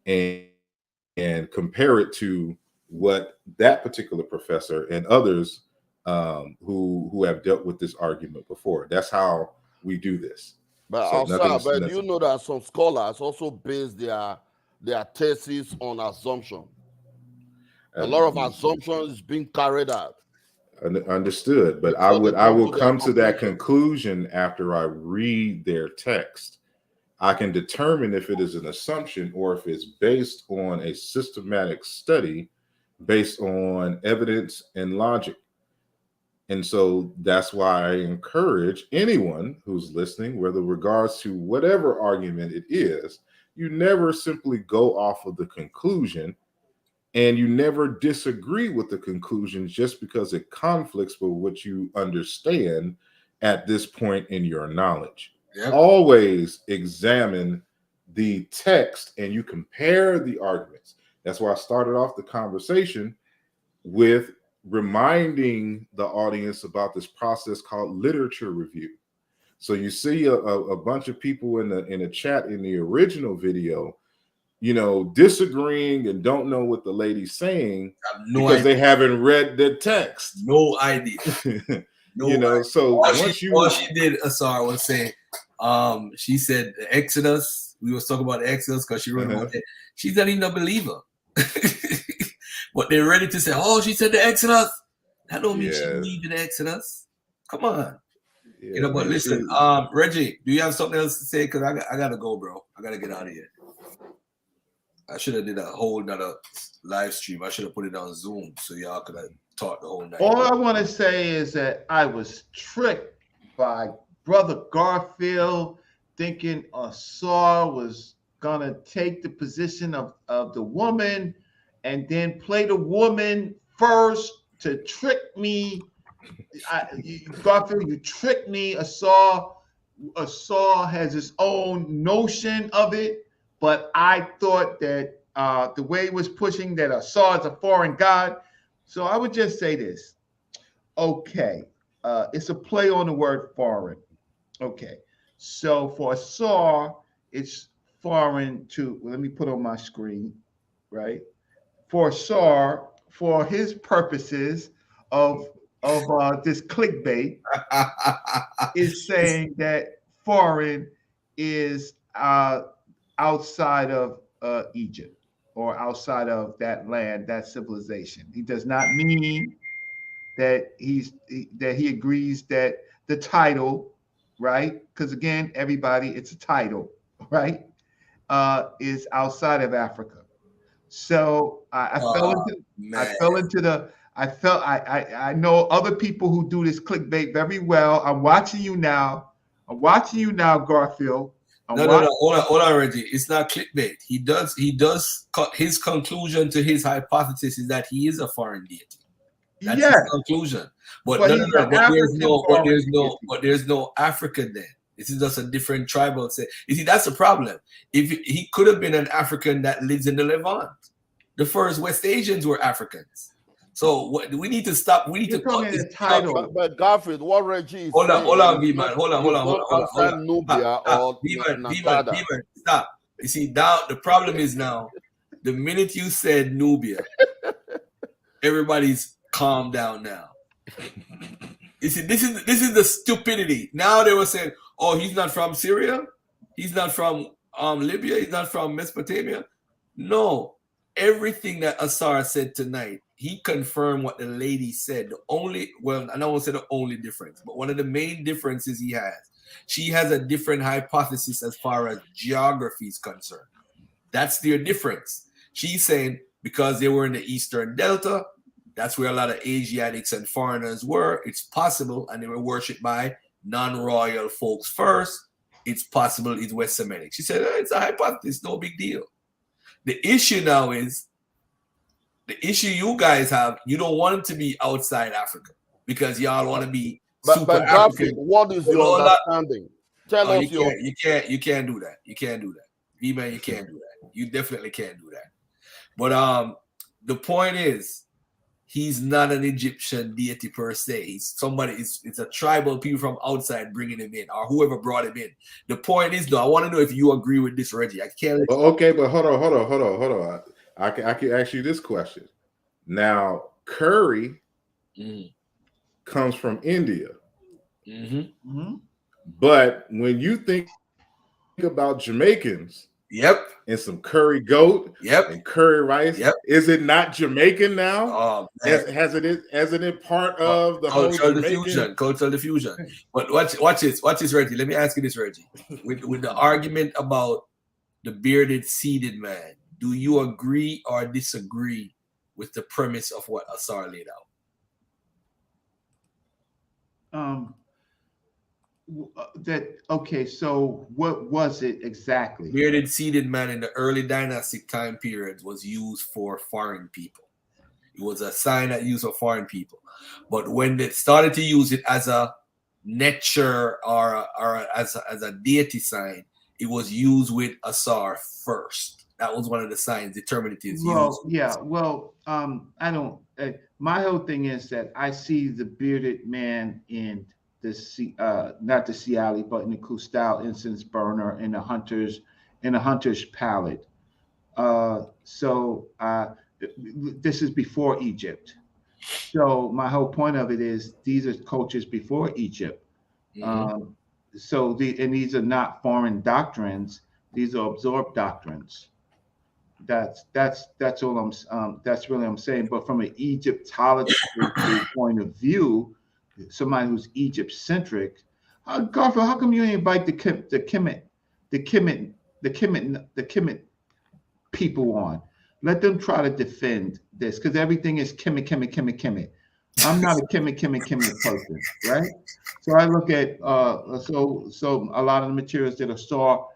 [SPEAKER 2] and compare it to what that particular professor and others who have dealt with this argument before. That's how we do this.
[SPEAKER 8] But you know that some scholars also base their thesis on assumption. A lot of assumptions is being carried out.
[SPEAKER 2] Understood, but I will come to that conclusion after I read their text. I can determine if it is an assumption or if it's based on a systematic study based on evidence and logic. And so that's why I encourage anyone who's listening, whether regards to whatever argument it is, you never simply go off of the conclusion, and you never disagree with the conclusion just because it conflicts with what you understand at this point in your knowledge.
[SPEAKER 1] Yep.
[SPEAKER 2] Always examine the text and you compare the arguments. That's why I started off the conversation with reminding the audience about this process called literature review. So you see a bunch of people in the chat in the original video, you know, disagreeing and don't know what the lady's saying because they haven't read the text.
[SPEAKER 1] No idea. No
[SPEAKER 2] you know,
[SPEAKER 1] idea.
[SPEAKER 2] so
[SPEAKER 1] all she did, Asar, was say, she said the Exodus. We was talking about the Exodus because she wrote about it. She's not even a believer. But they're ready to say, oh, she said the Exodus. That don't mean she believed in the Exodus. Come on.
[SPEAKER 2] Yeah,
[SPEAKER 1] you know, but listen, Reggie, do you have something else to say? Because I gotta go, bro. I gotta get out of here. I should have did a whole nother live stream. I should have put it on Zoom so y'all could have talked the whole night.
[SPEAKER 9] All I want to say is that I was tricked by Brother Garfield thinking Asar was gonna take the position of the woman and then play the woman first to trick me. Garfield, you tricked me. Asar has his own notion of it, but I thought that the way he was pushing that Asar is a foreign god. So I would just say this. Okay, it's a play on the word foreign. Okay, so for Asar, it's foreign to, let me put on my screen, right? For Asar, for his purposes of this clickbait, is saying that foreign is outside of Egypt or outside of that land, that civilization. He does not mean that he agrees that the title, right? Because again, everybody, it's a title, right? Is outside of Africa. So I know other people who do this clickbait very well. I'm watching you now. Garfield.
[SPEAKER 1] No. Hold on, Reggie. It's not clickbait. He does cut his conclusion to his hypothesis is that he is a foreign deity. That's his conclusion. But there's no African there. This is just a different tribal say. You see, that's the problem. If he could have been an African that lives in the Levant. The first West Asians were Africans. So we need to stop. We need to cut this
[SPEAKER 8] title. But Garfield, what Reggie is
[SPEAKER 1] hold on, V-man. Hold on.
[SPEAKER 8] Nubia or
[SPEAKER 1] V-man, stop. You see, now the problem is now, the minute you said Nubia, everybody's calmed down now. You see, this is the stupidity. Now they were saying, oh, he's not from Syria, he's not from Libya, he's not from Mesopotamia. No. Everything that Asar said tonight, he confirmed what the lady said. I don't want to say the only difference, but one of the main differences she has a different hypothesis as far as geography is concerned. That's their difference. She's saying because they were in the Eastern Delta, that's where a lot of Asiatics and foreigners were. It's possible, and they were worshipped by non-royal folks first. It's possible it's West Semitic. She said, it's a hypothesis, no big deal. The issue now is, the issue you guys have, you don't want it to be outside Africa because y'all want to be super African.
[SPEAKER 8] What is your understanding? Tell us
[SPEAKER 1] you can't do that. You can't do that. V-man, you can't do that. You definitely can't do that. But the point is, he's not an Egyptian deity per se. He's it's a tribal people from outside bringing him in, or whoever brought him in. The point is, though, I want to know if you agree with this, Reggie. I can't.
[SPEAKER 2] Okay, but hold on. I can ask you this question. Now, curry comes from India, but when you think about Jamaicans, and some curry goat, and curry rice, is it not Jamaican now? Has it part of the
[SPEAKER 1] cultural diffusion? But watch this, Reggie. Let me ask you this, Reggie. With the argument about the bearded, seeded man, do you agree or disagree with the premise of what Asar laid out?
[SPEAKER 9] Okay, so what was it exactly?
[SPEAKER 1] Bearded seated man in the early dynastic time period was used for foreign people. It was a sign that used for foreign people. But when they started to use it as a nature or as a deity sign, it was used with Asar first. That was one of the signs determinatives
[SPEAKER 9] Well,
[SPEAKER 1] used.
[SPEAKER 9] yeah, well, I don't. My whole thing is that I see the bearded man in not the Siali, but in the Kustal incense burner in the hunter's palette. So this is before Egypt. So my whole point of it is these are cultures before Egypt. And these are not foreign doctrines; these are absorbed doctrines. That's all that's really I'm saying. But from an Egyptological point of view, somebody who's Egypt centric, Garfield, how come you ain't invite the Kemet people on? Let them try to defend this because everything is Kemet. I'm not a Kemet person, right? So I look at so a lot of the materials that I saw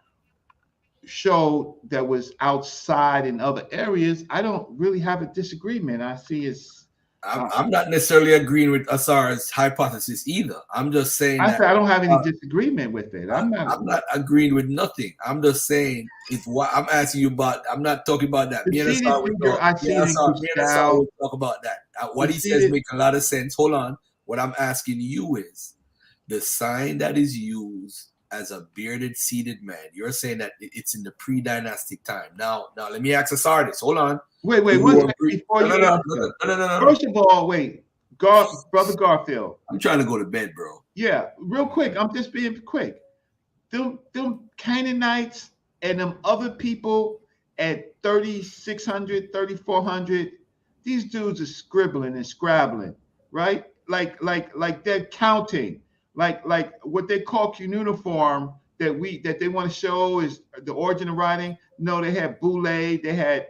[SPEAKER 9] showed that was outside in other areas. I don't really have a disagreement. I see it's.
[SPEAKER 1] I'm not necessarily agreeing with Asar's hypothesis either. I'm just saying
[SPEAKER 9] I don't have any disagreement with it. I'm
[SPEAKER 1] not agreeing with nothing. I'm just saying if what I'm asking you about. I'm not talking about that. Me and Asar will talk about that. What he says makes a lot of sense. Hold on. What I'm asking you is the sign that is used as a bearded seated man. You're saying that it's in the pre-dynastic time. Now let me ask Asar this. Hold on.
[SPEAKER 9] Wait, one second before no. First of all, wait, Brother Garfield.
[SPEAKER 1] I'm trying to go to bed, bro.
[SPEAKER 9] Yeah, real quick. I'm just being quick. Them Canaanites and them other people at 3,600, 3,400, these dudes are scribbling and scrabbling, right? Like they're counting, like what they call cuneiform that they want to show is the origin of writing. No, they had boule, they had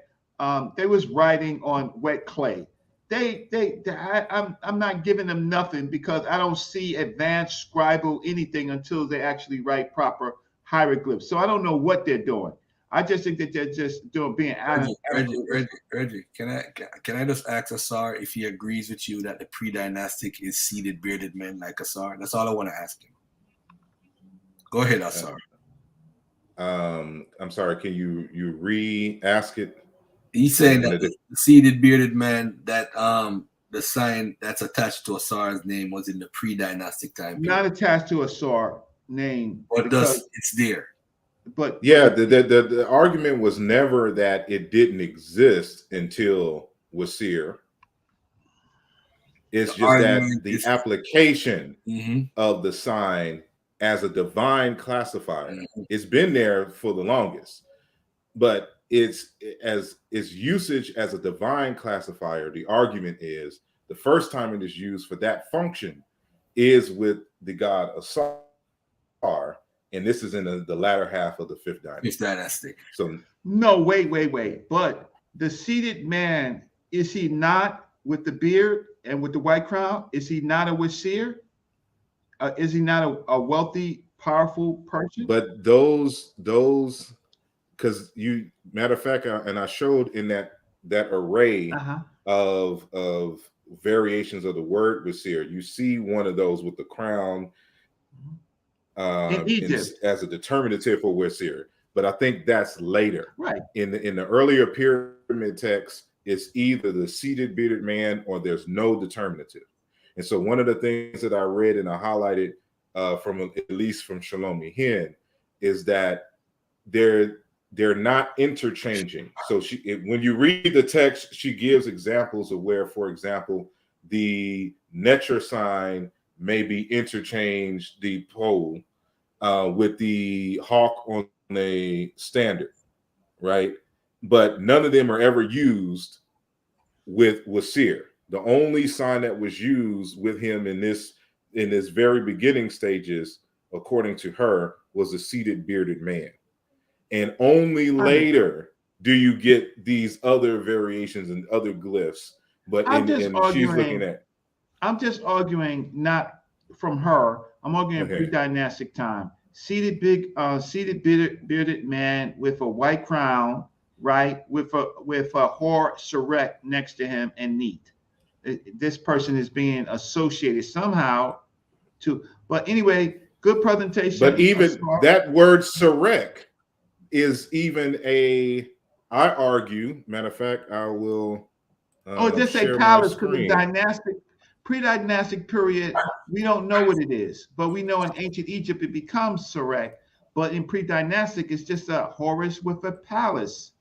[SPEAKER 9] they was writing on wet clay. I'm not giving them nothing because I don't see advanced scribal anything until they actually write proper hieroglyphs. So I don't know what they're doing. I just think that they're just being honest.
[SPEAKER 1] Reggie, can I just ask Asar if he agrees with you that the pre-dynastic is seated bearded men like Asar? That's all I want to ask him. Go ahead, Asar.
[SPEAKER 2] I'm sorry. Can you re-ask it?
[SPEAKER 1] He's saying that the seated bearded man that the sign that's attached to Asar's name was in the pre-dynastic time.
[SPEAKER 9] Not attached to Asar name,
[SPEAKER 1] but it's there.
[SPEAKER 2] But yeah, the argument was never that it didn't exist until Wasir. It's just that the application of the sign as a divine classifier, it's been there for the longest, but its usage as a divine classifier. The argument is the first time it is used for that function is with the god Asar, and this is in the latter half of the fifth dynasty. So
[SPEAKER 9] no, wait. But the seated man, is he not with the beard and with the white crown? Is he not a Wasir? Is he not a wealthy, powerful person?
[SPEAKER 2] But those, because matter of fact, and I showed in that array of variations of the word Wasir, you see one of those with the crown in Egypt as a determinative for Wasir. But I think that's later.
[SPEAKER 9] Right.
[SPEAKER 2] In the earlier pyramid text, it's either the seated bearded man or there's no determinative. And so one of the things that I read and I highlighted at least from Shalom Hin is that they're not interchanging. So when you read the text, she gives examples of where, for example, the Netcher sign may be interchanged, the pole, with the hawk on a standard, right? But none of them are ever used with Wasir. The only sign that was used with him in this very beginning stages, according to her, was a seated bearded man. And only later do you get these other variations and other glyphs. But she's looking at.
[SPEAKER 9] I'm just arguing not from her. I'm arguing
[SPEAKER 2] Okay.
[SPEAKER 9] pre-dynastic time. Seated bearded man with a white crown, right? With a whore Serek next to him and neat. This person is being associated somehow to. But anyway, good presentation.
[SPEAKER 2] But even that word Serek is even I argue, matter of fact, I will
[SPEAKER 9] just say palace because the pre-dynastic period, we don't know what it is, but we know in ancient Egypt it becomes Serek, but in pre-dynastic it's just a Horus with a palace,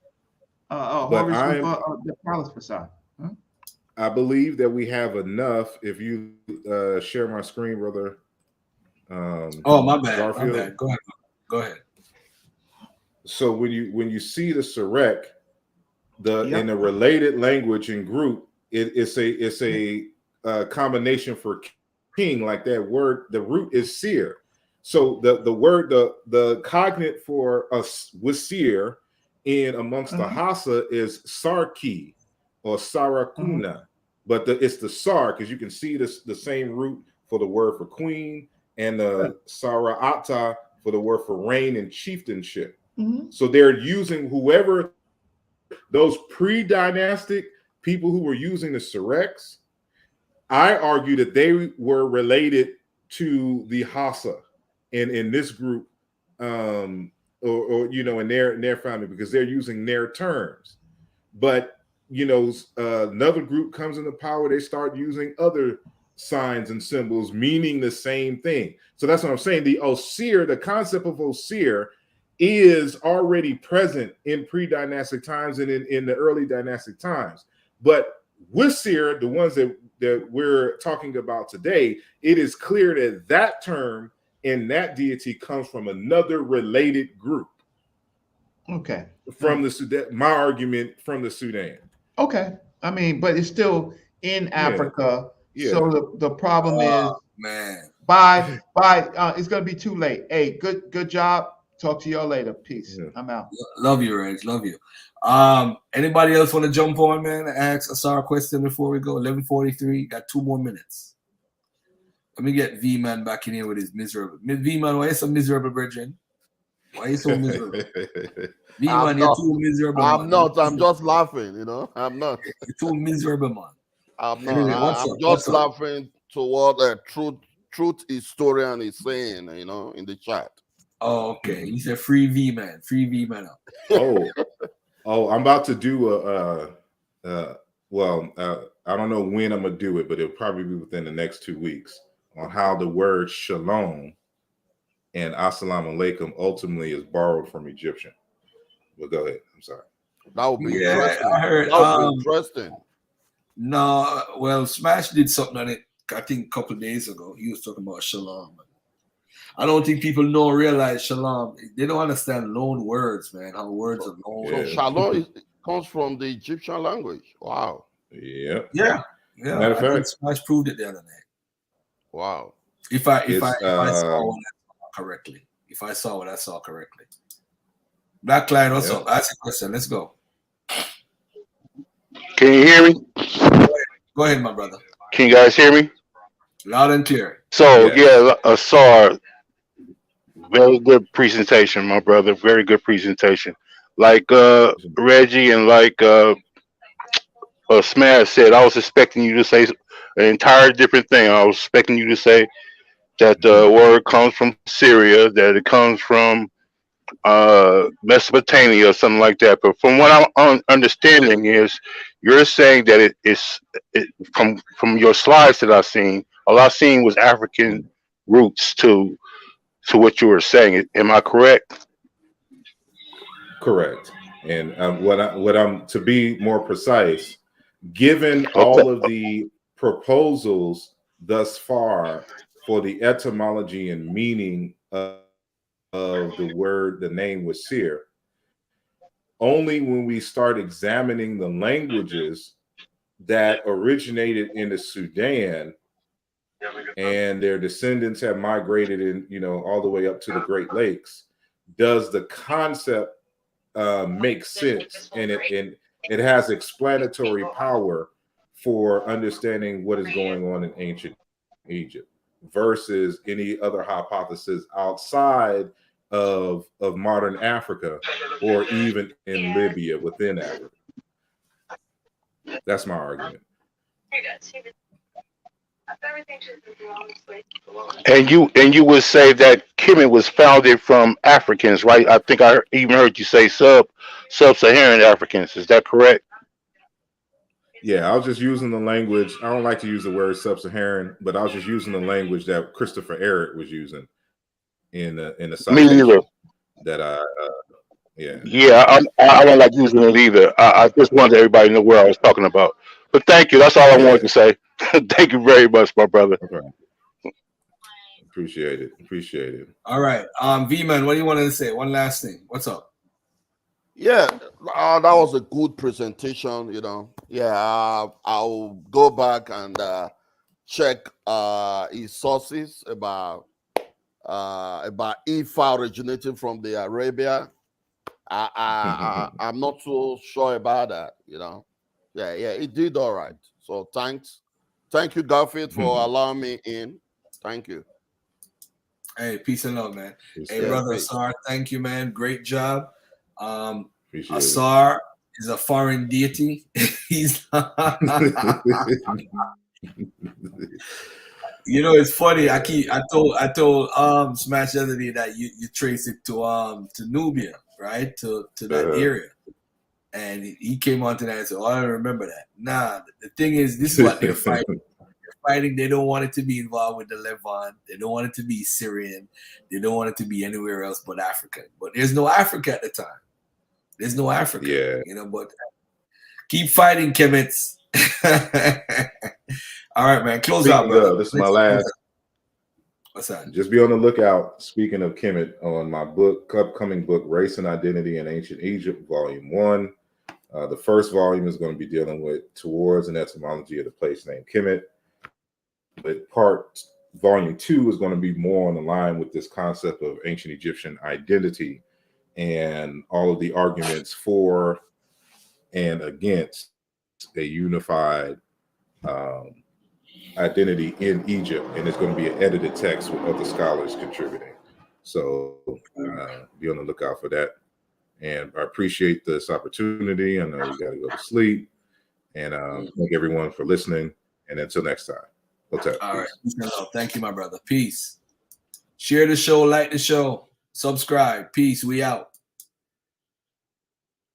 [SPEAKER 9] Horus with the palace facade. Huh?
[SPEAKER 2] I believe that we have enough. If you share my screen, brother.
[SPEAKER 1] Oh, my bad. Garfield. My bad. Go ahead.
[SPEAKER 2] So when you see the Serek, in a related language and group, it's a combination for king, like that word. The root is seer. So the word the cognate for us with seer in amongst the Hassa is Sarki or Sarakuna, but it's the Sar, because you can see this the same root for the word for queen and the Sara'ata for the word for reign and chieftainship. So they're using whoever those pre-dynastic people who were using the Sereks. I argue that they were related to the Hassa in this group, or in their family, because they're using their terms. But another group comes into power, they start using other signs and symbols meaning the same thing. So that's what I'm saying. The Osir, the concept of Osir, is already present in pre-dynastic times and in the early dynastic times. But Wisir, the ones that we're talking about today, it is clear that that term and that deity comes from another related group.
[SPEAKER 9] Okay.
[SPEAKER 2] From the Sudan, my argument from the Sudan.
[SPEAKER 9] Okay. I mean, but it's still in Africa. Yeah. So the problem is, man, bye. It's gonna be too late. Hey, good job. Talk to y'all later. Peace. Yeah. I'm out.
[SPEAKER 1] Love you, Reg. Love you. Anybody else want to jump on, man? Ask Asar a question before we go. 11:43. Got 2 more minutes. Let me get V-Man back in here with his miserable. V-Man, why are you so miserable, Virgin? Why are you so miserable? V-Man, you're too miserable.
[SPEAKER 8] I'm not. I'm just laughing, I'm not.
[SPEAKER 1] You're too miserable, man.
[SPEAKER 8] I'm not. Anyway, I'm just laughing to what a truth historian is saying, in the chat.
[SPEAKER 1] Oh, okay. You said free V-Man. Free V-Man up.
[SPEAKER 2] I'm about to do I don't know when I'm going to do it, but it'll probably be within the next 2 weeks, on how the word shalom and assalamu alaikum ultimately is borrowed from Egyptian. But go ahead. I'm sorry.
[SPEAKER 8] That would be interesting. I heard, that would be interesting.
[SPEAKER 1] No, well, Smash did something on it, I think, a couple of days ago. He was talking about shalom. I don't think people realize shalom. They don't understand loan words, man. How words are loan.
[SPEAKER 8] So shalom comes from the Egyptian language. Wow.
[SPEAKER 1] Yeah.
[SPEAKER 2] Matter of fact,
[SPEAKER 1] Smash proved it the other day.
[SPEAKER 8] Wow.
[SPEAKER 1] If I saw what I saw correctly. If I saw what I saw correctly. Black Client, what's up? Ask a question. Let's go.
[SPEAKER 5] Can you hear me?
[SPEAKER 1] Go ahead, my brother.
[SPEAKER 5] Can you guys hear me?
[SPEAKER 1] Loud and clear.
[SPEAKER 5] So Asar, very good presentation, my brother. Very good presentation. Like Reggie and like Smash said, I was expecting you to say an entire different thing. I was expecting you to say that the word comes from Syria, that it comes from Mesopotamia or something like that. But from what I'm understanding is, you're saying that it's from your slides that I've seen, all I've seen was African roots to what you were saying. Am I correct?
[SPEAKER 2] Correct. And what I'm to be more precise, given all of the proposals thus far for the etymology and meaning of the word, the name Wasir, only when we start examining the languages that originated in the Sudan and their descendants have migrated in, all the way up to the Great Lakes, does the concept make sense, and it has explanatory power for understanding what is going on in ancient Egypt. versus any other hypothesis outside of modern Africa or even in Libya within Africa. That's my argument.
[SPEAKER 5] And you would say that Kemet was founded from Africans, right? I think I even heard you say sub-Saharan Africans. Is that correct?
[SPEAKER 2] Yeah, I was just using the language. I don't like to use the word sub-Saharan, but I was just using the language that Christopher Eric was using in the
[SPEAKER 5] Me
[SPEAKER 2] citation
[SPEAKER 5] neither.
[SPEAKER 2] that
[SPEAKER 5] Yeah, I don't like using it either. I just wanted everybody to know where I was talking about. But thank you. That's all I wanted to say. Thank you very much, my brother.
[SPEAKER 2] Okay. Appreciate it.
[SPEAKER 1] All right. V-Man, what do you want to say? One last thing. What's up?
[SPEAKER 8] Yeah, that was a good presentation. Yeah, I'll go back and check his sources about Ifa originating from the Arabia. I'm not so sure about that. Yeah, it did all right. So thank you, Garfield, for allowing me in. Thank you.
[SPEAKER 1] Hey, peace and love, man. Hey, brother Asar, thank you, man. Great job. Asar is a foreign deity. He's it's funny. I told Smash the other day that you trace it to Nubia, right? To that area. And he came on to that and said, I don't remember that. Nah, the thing is, this is what they're fighting. They don't want it to be involved with the Levant. They don't want it to be Syrian. They don't want it to be anywhere else but Africa. But there's no Africa at the time. There's no Africa. But keep fighting, Kemets. All right, man. Close out, brother.
[SPEAKER 2] This is my last.
[SPEAKER 1] What's that?
[SPEAKER 2] Just be on the lookout. Speaking of Kemet, on my upcoming book, Race and Identity in Ancient Egypt, Volume 1. The first volume is going to be dealing with towards an etymology of the place named Kemet. But volume 2 is going to be more on the line with this concept of ancient Egyptian identity and all of the arguments for and against a unified identity in Egypt. And it's going to be an edited text with other scholars contributing. So be on the lookout for that. And I appreciate this opportunity. I know you got to go to sleep. And thank everyone for listening. And until next time. All
[SPEAKER 1] right. Thank you, my brother. Peace. Share the show, like the show, subscribe. Peace. We out.